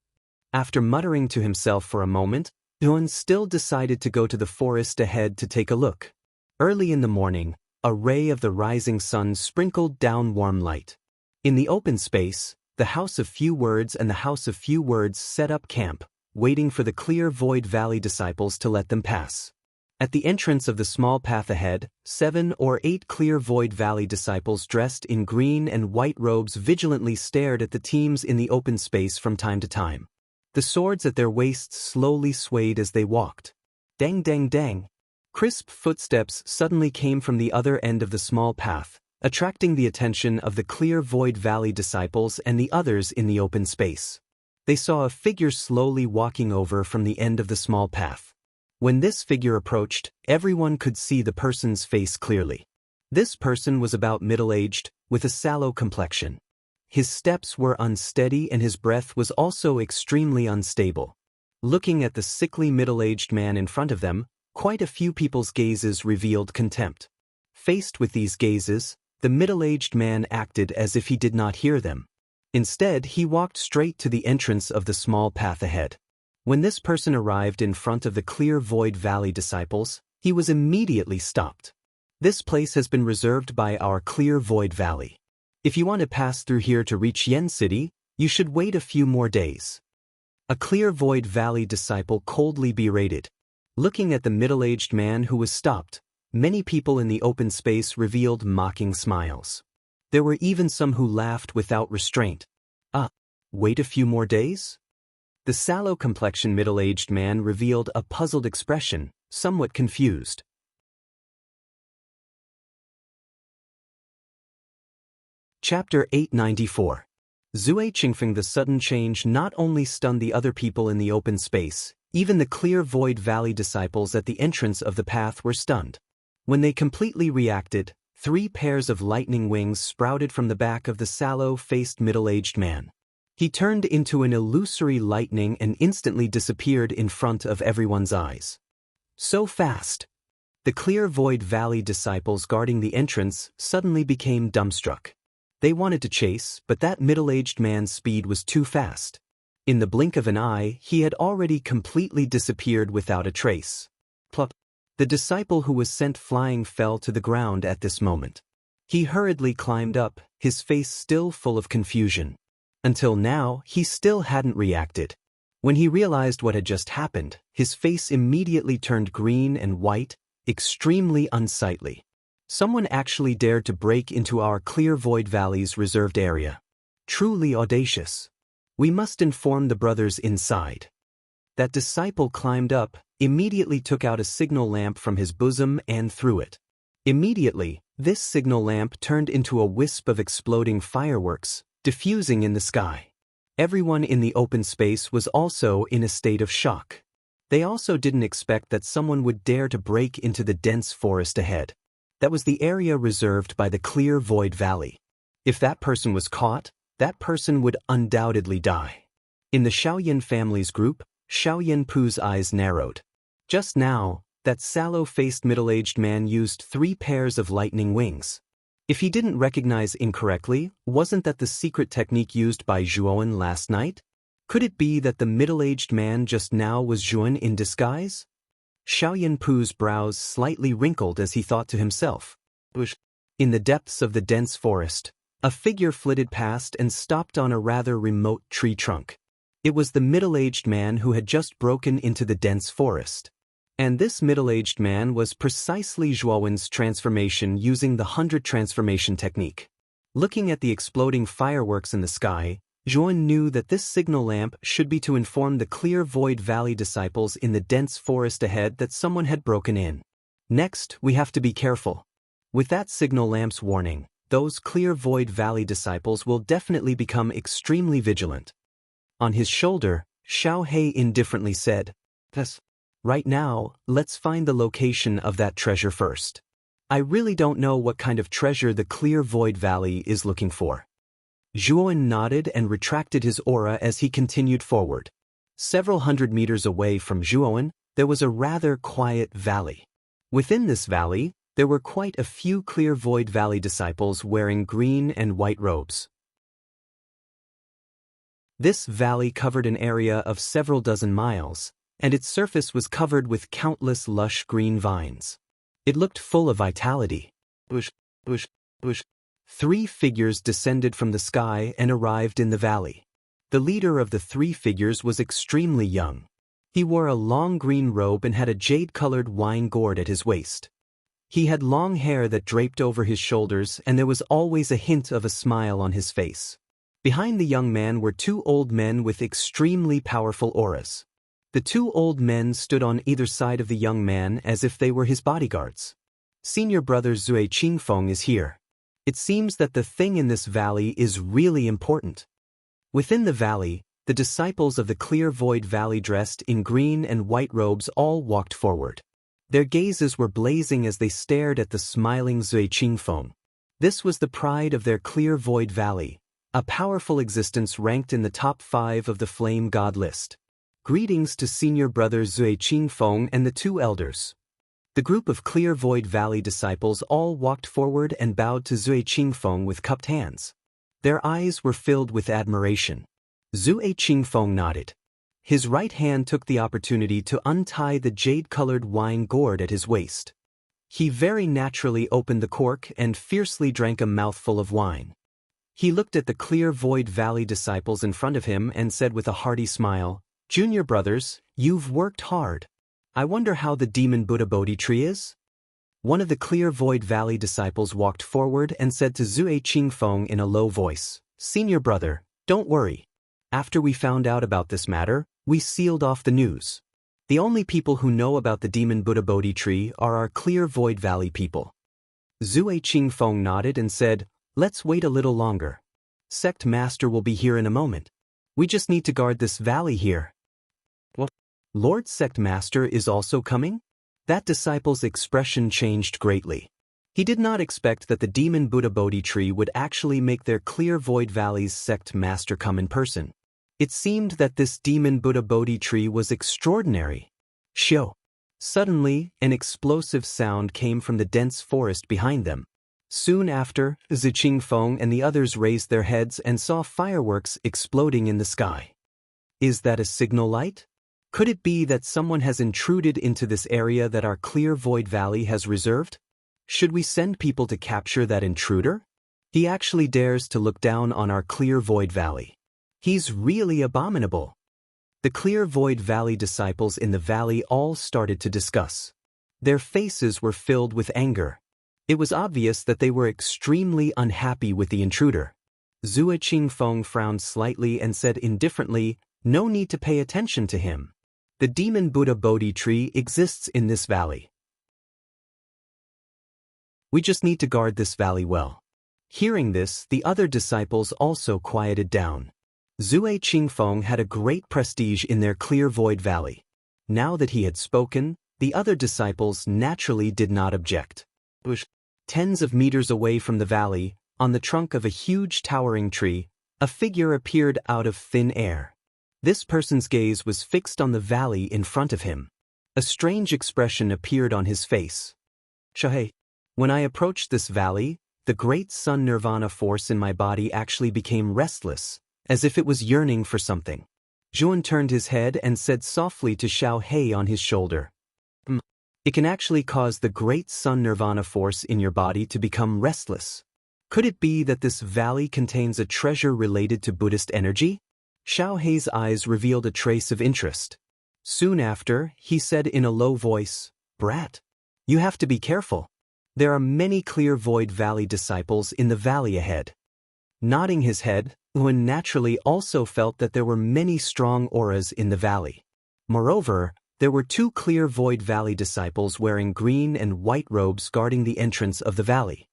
After muttering to himself for a moment, Zhuowen still decided to go to the forest ahead to take a look. Early in the morning, a ray of the rising sun sprinkled down warm light. In the open space, the House of Few Words and the House of Few Words set up camp, waiting for the Clear Void Valley disciples to let them pass. At the entrance of the small path ahead, 7 or 8 Clear Void Valley disciples dressed in green and white robes vigilantly stared at the teams in the open space from time to time. The swords at their waists slowly swayed as they walked. Dang dang dang. Crisp footsteps suddenly came from the other end of the small path, attracting the attention of the Clear Void Valley disciples and the others in the open space. They saw a figure slowly walking over from the end of the small path. When this figure approached, everyone could see the person's face clearly. This person was about middle-aged, with a sallow complexion. His steps were unsteady and his breath was also extremely unstable. Looking at the sickly middle-aged man in front of them, quite a few people's gazes revealed contempt. Faced with these gazes, the middle-aged man acted as if he did not hear them. Instead, he walked straight to the entrance of the small path ahead. When this person arrived in front of the Clear Void Valley disciples, he was immediately stopped. This place has been reserved by our Clear Void Valley. If you want to pass through here to reach Yen City, you should wait a few more days. A Clear Void Valley disciple coldly berated. Looking at the middle-aged man who was stopped, many people in the open space revealed mocking smiles. There were even some who laughed without restraint. Wait a few more days? The sallow-complexioned middle-aged man revealed a puzzled expression, somewhat confused. Chapter 894. Zui Qingfeng. The sudden change not only stunned the other people in the open space, even the Clear Void Valley disciples at the entrance of the path were stunned. When they completely reacted, 3 pairs of lightning wings sprouted from the back of the sallow-faced middle-aged man. He turned into an illusory lightning and instantly disappeared in front of everyone's eyes. So fast! The Clear Void Valley disciples guarding the entrance suddenly became dumbstruck. They wanted to chase, but that middle-aged man's speed was too fast. In the blink of an eye, he had already completely disappeared without a trace. Plop! The disciple who was sent flying fell to the ground at this moment. He hurriedly climbed up, his face still full of confusion. Until now, he still hadn't reacted. When he realized what had just happened, his face immediately turned green and white, extremely unsightly. Someone actually dared to break into our Clear Void Valley's reserved area. Truly audacious. We must inform the brothers inside. That disciple climbed up, immediately took out a signal lamp from his bosom and threw it. Immediately, this signal lamp turned into a wisp of exploding fireworks, diffusing in the sky. Everyone in the open space was also in a state of shock. They also didn't expect that someone would dare to break into the dense forest ahead. That was the area reserved by the Clear Void Valley. If that person was caught, that person would undoubtedly die. In the Xiaoyan family's group, Xiaoyan Pu's eyes narrowed. Just now, that sallow-faced middle-aged man used 3 pairs of lightning wings. If he didn't recognize incorrectly, wasn't that the secret technique used by Zhuowen last night? Could it be that the middle-aged man just now was Zhuowen in disguise? Xiaoyan Pu's brows slightly wrinkled as he thought to himself. In the depths of the dense forest, a figure flitted past and stopped on a rather remote tree trunk. It was the middle-aged man who had just broken into the dense forest. And this middle-aged man was precisely Zhuowen's transformation using the 100 transformation technique. Looking at the exploding fireworks in the sky, Zhuowen knew that this signal lamp should be to inform the Clear Void Valley disciples in the dense forest ahead that someone had broken in. Next, we have to be careful. With that signal lamp's warning, those Clear Void Valley disciples will definitely become extremely vigilant. On his shoulder, Xiao He indifferently said, "Right now, let's find the location of that treasure first. I really don't know what kind of treasure the Clear Void Valley is looking for." Zhuowen nodded and retracted his aura as he continued forward. Several hundred meters away from Zhuowen, there was a rather quiet valley. Within this valley, there were quite a few clear void valley disciples wearing green and white robes. This valley covered an area of several dozen miles, and its surface was covered with countless lush green vines. It looked full of vitality. Bush, bush, bush. 3 figures descended from the sky and arrived in the valley. The leader of the 3 figures was extremely young. He wore a long green robe and had a jade-colored wine gourd at his waist. He had long hair that draped over his shoulders, and there was always a hint of a smile on his face. Behind the young man were 2 old men with extremely powerful auras. The 2 old men stood on either side of the young man as if they were his bodyguards. Senior brother Zui Qingfeng is here. It seems that the thing in this valley is really important. Within the valley, the disciples of the clear void valley dressed in green and white robes all walked forward. Their gazes were blazing as they stared at the smiling Zui Qingfeng. This was the pride of their clear void valley, a powerful existence ranked in the top 5 of the Flame God list. Greetings to senior brother Zui Qingfeng and the 2 elders. The group of clear void valley disciples all walked forward and bowed to Zui Qingfeng with cupped hands. Their eyes were filled with admiration. Zui Qingfeng nodded. His right hand took the opportunity to untie the jade-colored wine gourd at his waist. He very naturally opened the cork and fiercely drank a mouthful of wine. He looked at the clear void valley disciples in front of him and said with a hearty smile, "Junior brothers, you've worked hard. I wonder how the demon Buddha Bodhi tree is?" One of the clear void valley disciples walked forward and said to Zui Qingfeng in a low voice, "Senior brother, don't worry. After we found out about this matter, we sealed off the news. The only people who know about the demon Buddha Bodhi tree are our clear void valley people." Zui Qingfeng nodded and said, "Let's wait a little longer. Sect Master will be here in a moment. We just need to guard this valley here." "What? Lord Sect Master is also coming?" That disciple's expression changed greatly. He did not expect that the demon Buddha Bodhi tree would actually make their clear void valley's Sect Master come in person. It seemed that this demon Buddha Bodhi tree was extraordinary. Shio! Suddenly, an explosive sound came from the dense forest behind them. Soon after, Zui Qingfeng and the others raised their heads and saw fireworks exploding in the sky. Is that a signal light? Could it be that someone has intruded into this area that our clear void valley has reserved? Should we send people to capture that intruder? He actually dares to look down on our clear void valley. He's really abominable. The clear void valley disciples in the valley all started to discuss. Their faces were filled with anger. It was obvious that they were extremely unhappy with the intruder. Zui Qingfeng frowned slightly and said indifferently, "No need to pay attention to him. The demon Buddha Bodhi tree exists in this valley. We just need to guard this valley well." Hearing this, the other disciples also quieted down. Zui Qingfeng had a great prestige in their clear void valley. Now that he had spoken, the other disciples naturally did not object. Tens of meters away from the valley, on the trunk of a huge towering tree, a figure appeared out of thin air. This person's gaze was fixed on the valley in front of him. A strange expression appeared on his face. "Shahei, when I approached this valley, the great sun nirvana force in my body actually became restless, as if it was yearning for something." Zhuan turned his head and said softly to Xiao Hei on his shoulder, "It can actually cause the great sun nirvana force in your body to become restless. Could it be that this valley contains a treasure related to Buddhist energy?" Xiao Hei's eyes revealed a trace of interest. Soon after, he said in a low voice, "Brat, you have to be careful. There are many clear void valley disciples in the valley ahead." Nodding his head, Yuan naturally also felt that there were many strong auras in the valley. Moreover, there were 2 clear void valley disciples wearing green and white robes guarding the entrance of the valley.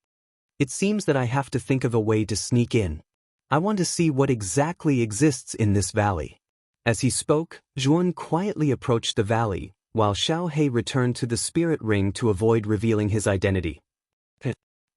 "It seems that I have to think of a way to sneak in. I want to see what exactly exists in this valley." As he spoke, Zhuan quietly approached the valley, while Xiao Hei returned to the spirit ring to avoid revealing his identity.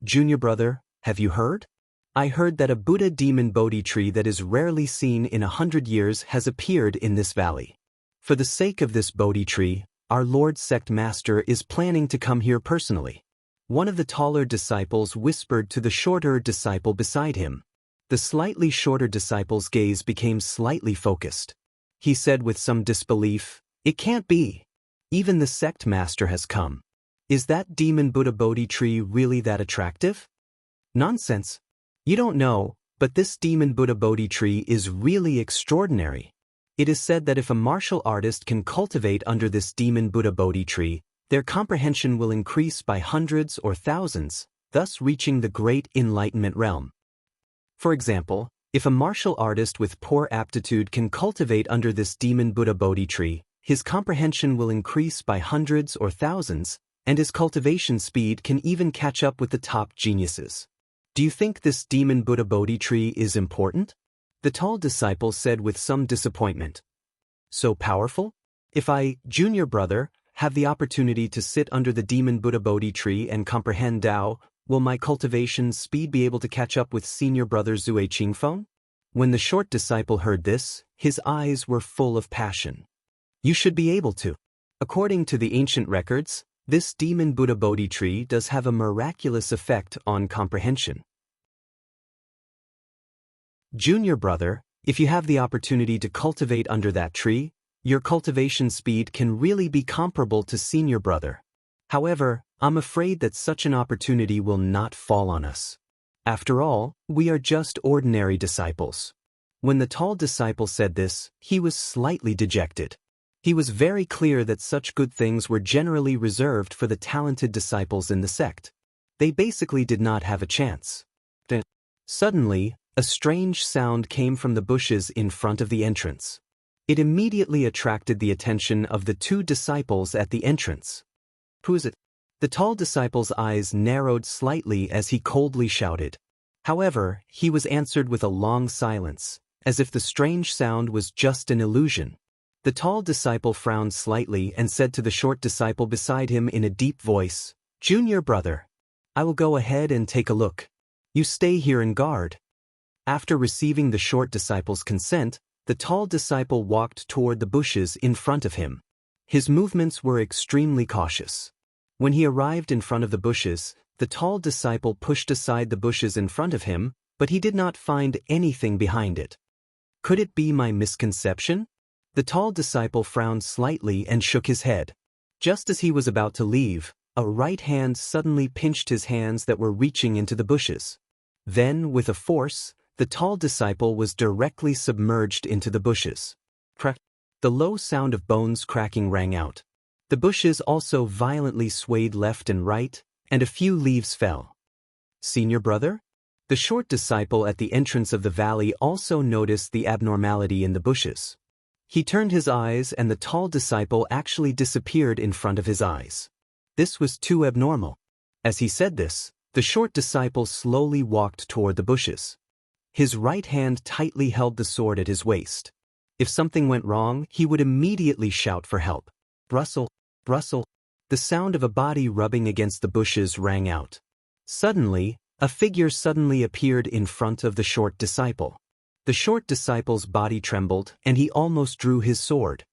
"Junior brother, have you heard? I heard that a Buddha demon Bodhi tree that is rarely seen in 100 years has appeared in this valley. For the sake of this Bodhi tree, Our Lord Sect Master is planning to come here personally. One of the taller disciples whispered to the shorter disciple beside him. The slightly shorter disciple's gaze became slightly focused. He said with some disbelief, "It can't be. Even the sect master has come. Is that demon Buddha Bodhi tree really that attractive?" "Nonsense. You don't know, but this demon Buddha Bodhi tree is really extraordinary. It is said that if a martial artist can cultivate under this demon Buddha Bodhi tree, their comprehension will increase by hundreds or thousands, thus reaching the great enlightenment realm. For example, if a martial artist with poor aptitude can cultivate under this demon Buddha Bodhi tree, his comprehension will increase by hundreds or thousands, and his cultivation speed can even catch up with the top geniuses. Do you think this demon Buddha Bodhi tree is important?" The tall disciple said with some disappointment. "So powerful? If I, junior brother, have the opportunity to sit under the demon Buddha Bodhi tree and comprehend Tao, will my cultivation speed be able to catch up with senior brother Zue Qingfeng?" When the short disciple heard this, his eyes were full of passion. "You should be able to. According to the ancient records, this demon Buddha Bodhi tree does have a miraculous effect on comprehension. Junior brother, if you have the opportunity to cultivate under that tree, your cultivation speed can really be comparable to senior brother. However, I'm afraid that such an opportunity will not fall on us. After all, we are just ordinary disciples." When the tall disciple said this, he was slightly dejected. He was very clear that such good things were generally reserved for the talented disciples in the sect. They basically did not have a chance. Suddenly, a strange sound came from the bushes in front of the entrance. It immediately attracted the attention of the two disciples at the entrance. "Who is it?" The tall disciple's eyes narrowed slightly as he coldly shouted. However, he was answered with a long silence, as if the strange sound was just an illusion. The tall disciple frowned slightly and said to the short disciple beside him in a deep voice, "Junior brother, I will go ahead and take a look. You stay here and guard." After receiving the short disciple's consent, the tall disciple walked toward the bushes in front of him. His movements were extremely cautious. When he arrived in front of the bushes, the tall disciple pushed aside the bushes in front of him, but he did not find anything behind it. Could it be my misconception? The tall disciple frowned slightly and shook his head. Just as he was about to leave, a right hand suddenly pinched his hands that were reaching into the bushes. Then, with a force, the tall disciple was directly submerged into the bushes. Crack! The low sound of bones cracking rang out. The bushes also violently swayed left and right, and a few leaves fell. "Senior brother?" The short disciple at the entrance of the valley also noticed the abnormality in the bushes. He turned his eyes and the tall disciple actually disappeared in front of his eyes. This was too abnormal. As he said this, the short disciple slowly walked toward the bushes. His right hand tightly held the sword at his waist. If something went wrong, he would immediately shout for help. Rustle, rustle. The sound of a body rubbing against the bushes rang out. Suddenly, a figure suddenly appeared in front of the short disciple. The short disciple's body trembled, and he almost drew his sword.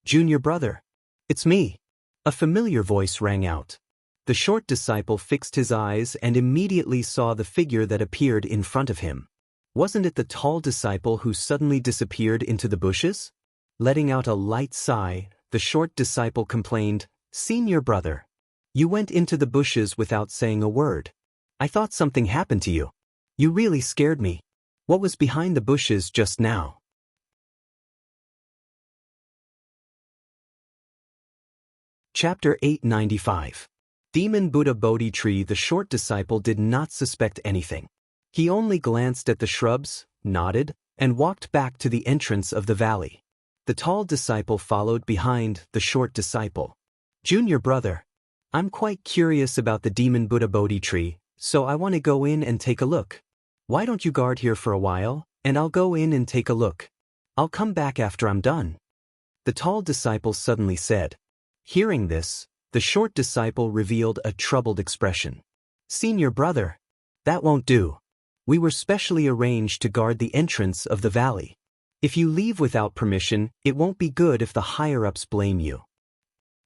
"Junior brother, it's me." A familiar voice rang out. The short disciple fixed his eyes and immediately saw the figure that appeared in front of him. Wasn't it the tall disciple who suddenly disappeared into the bushes? Letting out a light sigh, the short disciple complained, "Senior brother, you went into the bushes without saying a word. I thought something happened to you. You really scared me. What was behind the bushes just now?" Chapter 895. Demon Buddha Bodhi Tree. The short disciple did not suspect anything. He only glanced at the shrubs, nodded, and walked back to the entrance of the valley. The tall disciple followed behind the short disciple. "Junior brother, I'm quite curious about the demon Buddha Bodhi Tree, so I want to go in and take a look. Why don't you guard here for a while, and I'll go in and take a look. I'll come back after I'm done," the tall disciple suddenly said. Hearing this, the short disciple revealed a troubled expression. "Senior brother, that won't do. We were specially arranged to guard the entrance of the valley. If you leave without permission, it won't be good if the higher-ups blame you."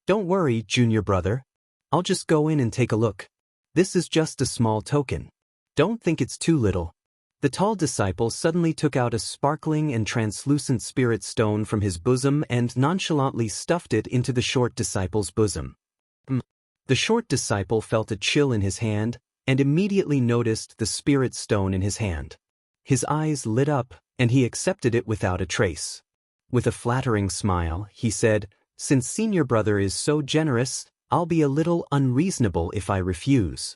Don't worry, junior brother. I'll just go in and take a look. This is just a small token. Don't think it's too little. The tall disciple suddenly took out a sparkling and translucent spirit stone from his bosom and nonchalantly stuffed it into the short disciple's bosom. The short disciple felt a chill in his hand and immediately noticed the spirit stone in his hand. His eyes lit up, and he accepted it without a trace. With a flattering smile, he said, "Since senior brother is so generous, I'll be a little unreasonable if I refuse."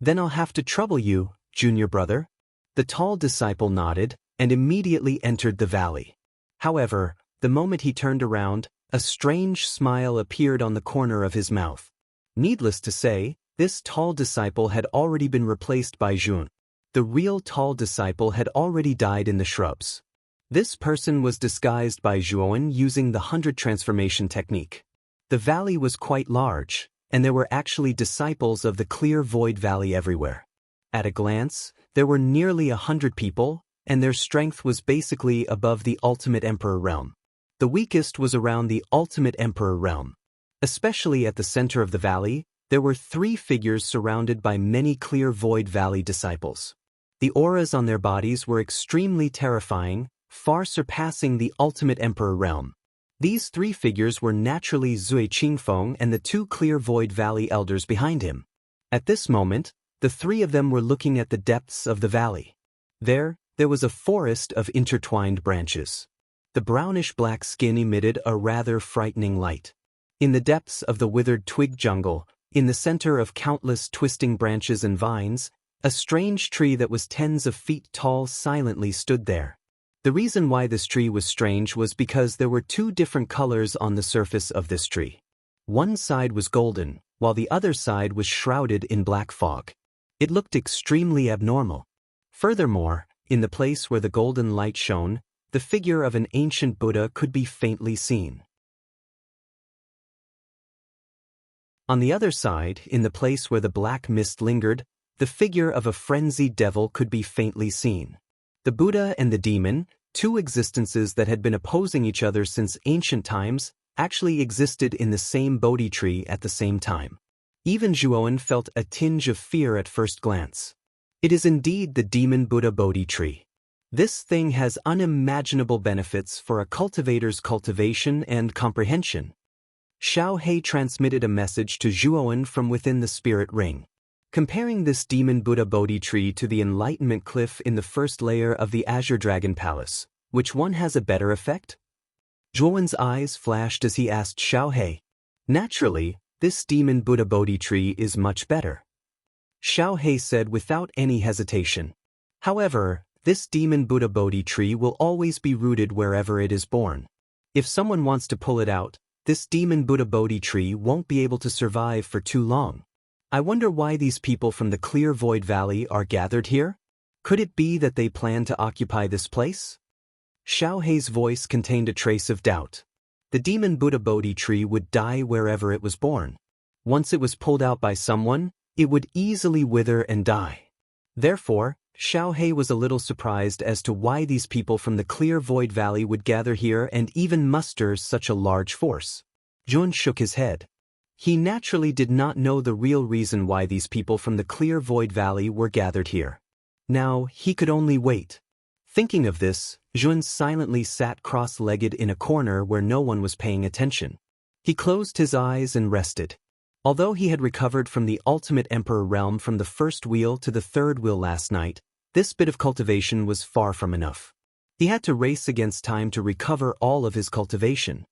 "Then I'll have to trouble you, junior brother." The tall disciple nodded and immediately entered the valley. However, the moment he turned around, a strange smile appeared on the corner of his mouth. Needless to say, this tall disciple had already been replaced by Jun. The real tall disciple had already died in the shrubs. This person was disguised by Zhuowen using the 100 transformation technique. The valley was quite large, and there were actually disciples of the clear void valley everywhere. At a glance, there were nearly 100 people, and their strength was basically above the Ultimate Emperor realm. The weakest was around the Ultimate Emperor realm. Especially at the center of the valley, there were 3 figures surrounded by many clear void valley disciples. The auras on their bodies were extremely terrifying, far surpassing the Ultimate Emperor realm. These 3 figures were naturally Zui Qingfeng and the 2 clear void valley elders behind him. At this moment, the 3 of them were looking at the depths of the valley. There was a forest of intertwined branches. The brownish-black skin emitted a rather frightening light. In the depths of the withered twig jungle, in the center of countless twisting branches and vines, a strange tree that was tens of feet tall silently stood there. The reason why this tree was strange was because there were 2 different colors on the surface of this tree. One side was golden, while the other side was shrouded in black fog. It looked extremely abnormal. Furthermore, in the place where the golden light shone, the figure of an ancient Buddha could be faintly seen. On the other side, in the place where the black mist lingered, the figure of a frenzied devil could be faintly seen. The Buddha and the demon, 2 existences that had been opposing each other since ancient times, actually existed in the same Bodhi tree at the same time. Even Zhuowen felt a tinge of fear at first glance. It is indeed the demon Buddha Bodhi tree. This thing has unimaginable benefits for a cultivator's cultivation and comprehension. Xiao He transmitted a message to Zhuowen from within the spirit ring. Comparing this demon Buddha Bodhi tree to the enlightenment cliff in the first layer of the Azure Dragon Palace, which one has a better effect? Zhuowen's eyes flashed as he asked Xiao He. Naturally, this demon Buddha Bodhi tree is much better. Xiao He said without any hesitation. However, this demon Buddha Bodhi tree will always be rooted wherever it is born. If someone wants to pull it out, this demon Buddha Bodhi tree won't be able to survive for too long. I wonder why these people from the clear void valley are gathered here? Could it be that they plan to occupy this place? Xiao He's voice contained a trace of doubt. The demon Buddha Bodhi tree would die wherever it was born. Once it was pulled out by someone, it would easily wither and die. Therefore, Xiao He was a little surprised as to why these people from the clear void valley would gather here and even muster such a large force. Jun shook his head. He naturally did not know the real reason why these people from the clear void valley were gathered here. Now, he could only wait. Thinking of this, Jun silently sat cross-legged in a corner where no one was paying attention. He closed his eyes and rested. Although he had recovered from the Ultimate Emperor realm from the first wheel to the third wheel last night, this bit of cultivation was far from enough. He had to race against time to recover all of his cultivation.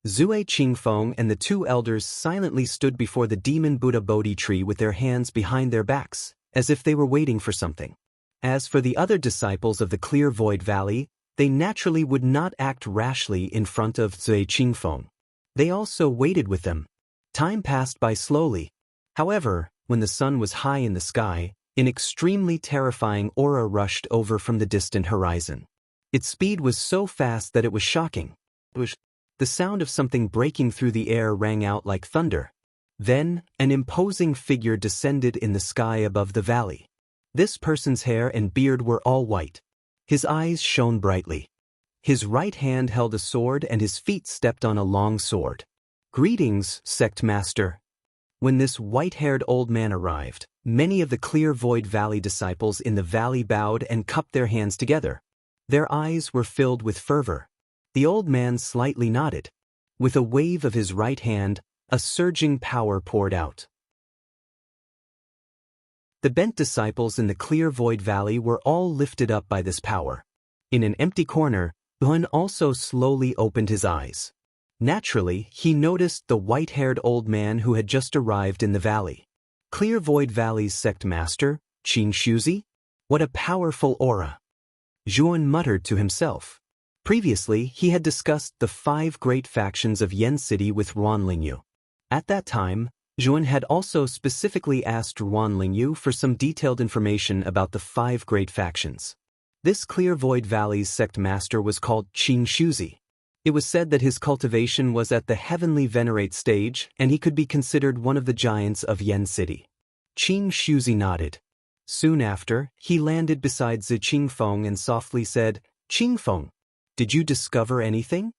Zui Qingfeng and the 2 elders silently stood before the demon Buddha Bodhi tree with their hands behind their backs, as if they were waiting for something. As for the other disciples of the clear void valley, they naturally would not act rashly in front of Zui Qingfeng. They also waited with them. Time passed by slowly. However, when the sun was high in the sky, an extremely terrifying aura rushed over from the distant horizon. Its speed was so fast that it was shocking. The sound of something breaking through the air rang out like thunder. Then, an imposing figure descended in the sky above the valley. This person's hair and beard were all white. His eyes shone brightly. His right hand held a sword and his feet stepped on a long sword. Greetings, sect master. When this white-haired old man arrived, many of the Clear Void Valley disciples in the valley bowed and cupped their hands together. Their eyes were filled with fervor. The old man slightly nodded. With a wave of his right hand, a surging power poured out. The bent disciples in the Clear Void Valley were all lifted up by this power. In an empty corner, Hun also slowly opened his eyes. Naturally, he noticed the white-haired old man who had just arrived in the valley. Clear Void Valley's sect master, Qin Shuzi? What a powerful aura! Zhuan muttered to himself. Previously, he had discussed the 5 great factions of Yen City with Ruan Lingyu. At that time, Zhuan had also specifically asked Ruan Lingyu for some detailed information about the 5 great factions. This Clear Void Valley's sect master was called Qin Shuzi. It was said that his cultivation was at the heavenly venerate stage and he could be considered one of the giants of Yen City. Qin Shuzi nodded. Soon after, he landed beside Zi Qingfeng and softly said, "Qingfeng, did you discover anything?"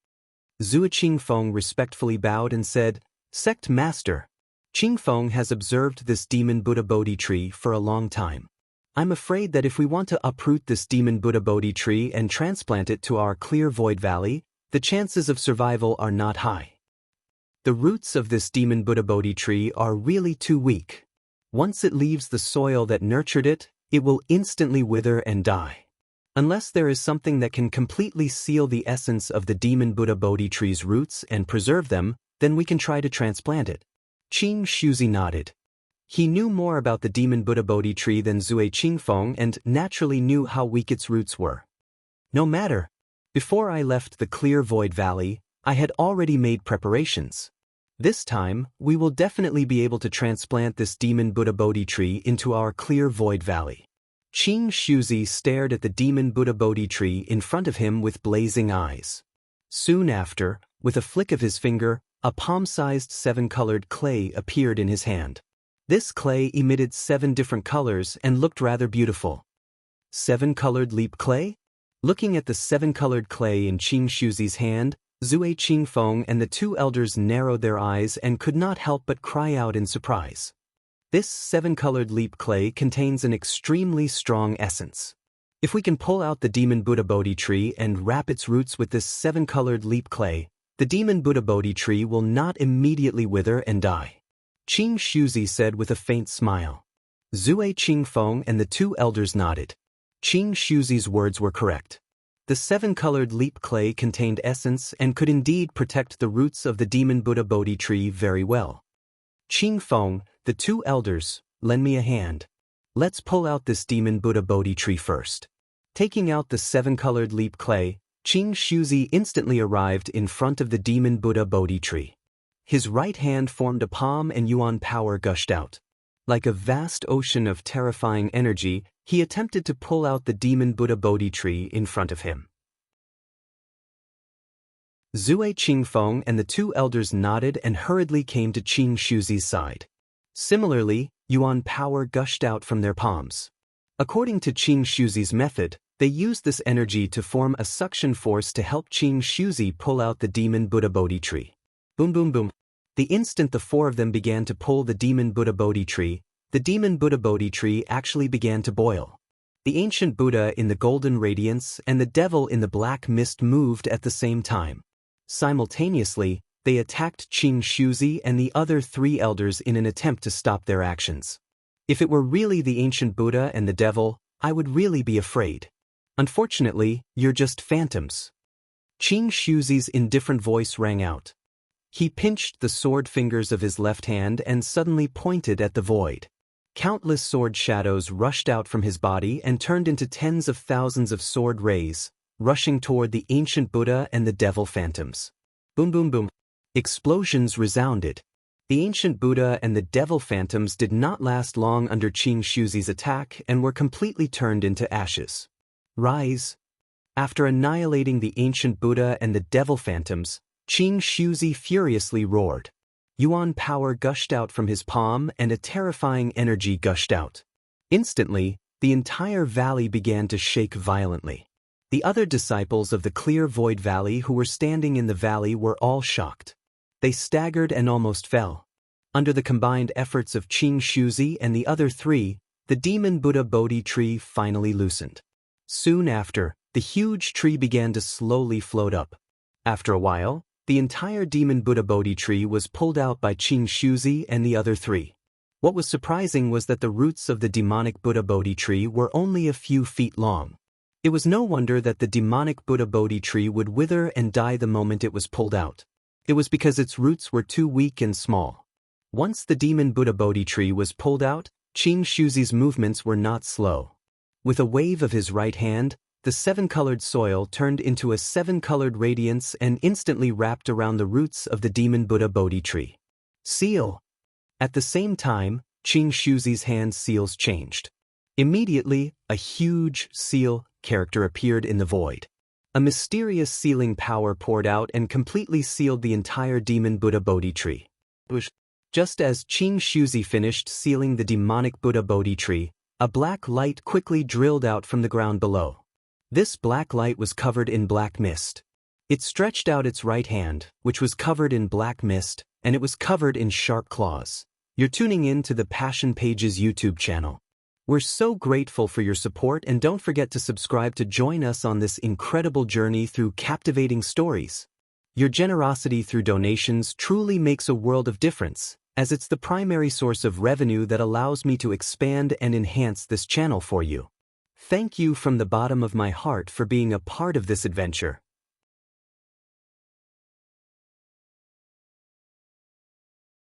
Zhu Qingfeng respectfully bowed and said, "Sect master, Qingfeng has observed this demon Buddha Bodhi tree for a long time. I'm afraid that if we want to uproot this demon Buddha Bodhi tree and transplant it to our Clear Void Valley, the chances of survival are not high. The roots of this demon Buddha Bodhi tree are really too weak. Once it leaves the soil that nurtured it, it will instantly wither and die. Unless there is something that can completely seal the essence of the demon Buddha Bodhi tree's roots and preserve them, then we can try to transplant it." Qin Shuzi nodded. He knew more about the demon Buddha Bodhi tree than Zui Qingfeng and naturally knew how weak its roots were. "No matter. Before I left the Clear Void Valley, I had already made preparations. This time, we will definitely be able to transplant this demon Buddha Bodhi tree into our Clear Void Valley." Qin Shuzi stared at the demon Buddha Bodhi tree in front of him with blazing eyes. Soon after, with a flick of his finger, a palm-sized 7-colored clay appeared in his hand. This clay emitted 7 different colors and looked rather beautiful. 7-colored leap clay? Looking at the 7-colored clay in Qin Shuzi's hand, Zui Qingfeng and the 2 elders narrowed their eyes and could not help but cry out in surprise. This 7-colored leap clay contains an extremely strong essence. If we can pull out the demon Buddha Bodhi tree and wrap its roots with this 7-colored leap clay, the demon Buddha Bodhi tree will not immediately wither and die. Qin Shuzi said with a faint smile. Zui Qingfeng and the 2 elders nodded. Qin Shuzi's words were correct. The 7-colored leap clay contained essence and could indeed protect the roots of the demon Buddha Bodhi tree very well. "Qingfeng, the 2 elders, lend me a hand. Let's pull out this demon Buddha Bodhi tree first." Taking out the 7-colored leap clay, Qin Shuzi instantly arrived in front of the demon Buddha Bodhi tree. His right hand formed a palm and yuan power gushed out. Like a vast ocean of terrifying energy, he attempted to pull out the demon Buddha Bodhi tree in front of him. Zui Qingfeng and the 2 elders nodded and hurriedly came to Qin Shuzi's side. Similarly, yuan power gushed out from their palms. According to Qin Shuzi's method, they used this energy to form a suction force to help Qin Shuzi pull out the demon Buddha Bodhi tree. Boom boom boom. The instant the 4 of them began to pull the demon Buddha Bodhi tree, the demon Buddha Bodhi tree actually began to boil. The ancient Buddha in the golden radiance and the devil in the black mist moved at the same time. Simultaneously, they attacked Qin Shuzi and the other 3 elders in an attempt to stop their actions. If it were really the ancient Buddha and the devil, I would really be afraid. Unfortunately, you're just phantoms. Qin Shuzi's indifferent voice rang out. He pinched the sword fingers of his left hand and suddenly pointed at the void. Countless sword shadows rushed out from his body and turned into tens of thousands of sword rays, rushing toward the ancient Buddha and the devil phantoms. Boom boom boom. Explosions resounded. The ancient Buddha and the devil phantoms did not last long under Qin Shuzi's attack and were completely turned into ashes. Rise. After annihilating the ancient Buddha and the devil phantoms, Qin Shuzi furiously roared. Yuan power gushed out from his palm and a terrifying energy gushed out. Instantly, the entire valley began to shake violently. The other disciples of the Clear Void Valley who were standing in the valley were all shocked. They staggered and almost fell. Under the combined efforts of Qing Shuzi and the other three, the demon Buddha Bodhi tree finally loosened. Soon after, the huge tree began to slowly float up. After a while, the entire demon Buddha Bodhi tree was pulled out by Qing Shuzi and the other three. What was surprising was that the roots of the demonic Buddha Bodhi tree were only a few feet long. It was no wonder that the demonic Buddha Bodhi tree would wither and die the moment it was pulled out. It was because its roots were too weak and small. Once the demon Buddha Bodhi tree was pulled out, Qing Shuzi's movements were not slow. With a wave of his right hand, the seven-colored soil turned into a seven-colored radiance and instantly wrapped around the roots of the demon Buddha Bodhi tree. Seal! At the same time, Qing Shuzi's hand seals changed. Immediately, a huge seal character appeared in the void. A mysterious sealing power poured out and completely sealed the entire demon Buddha Bodhi tree. Just as Qing Shuzi finished sealing the demonic Buddha Bodhi tree, a black light quickly drilled out from the ground below. This black light was covered in black mist. It stretched out its right hand, which was covered in black mist, and it was covered in sharp claws. You're tuning in to the Passion Pages YouTube channel. We're so grateful for your support, and don't forget to subscribe to join us on this incredible journey through captivating stories. Your generosity through donations truly makes a world of difference, as it's the primary source of revenue that allows me to expand and enhance this channel for you. Thank you from the bottom of my heart for being a part of this adventure.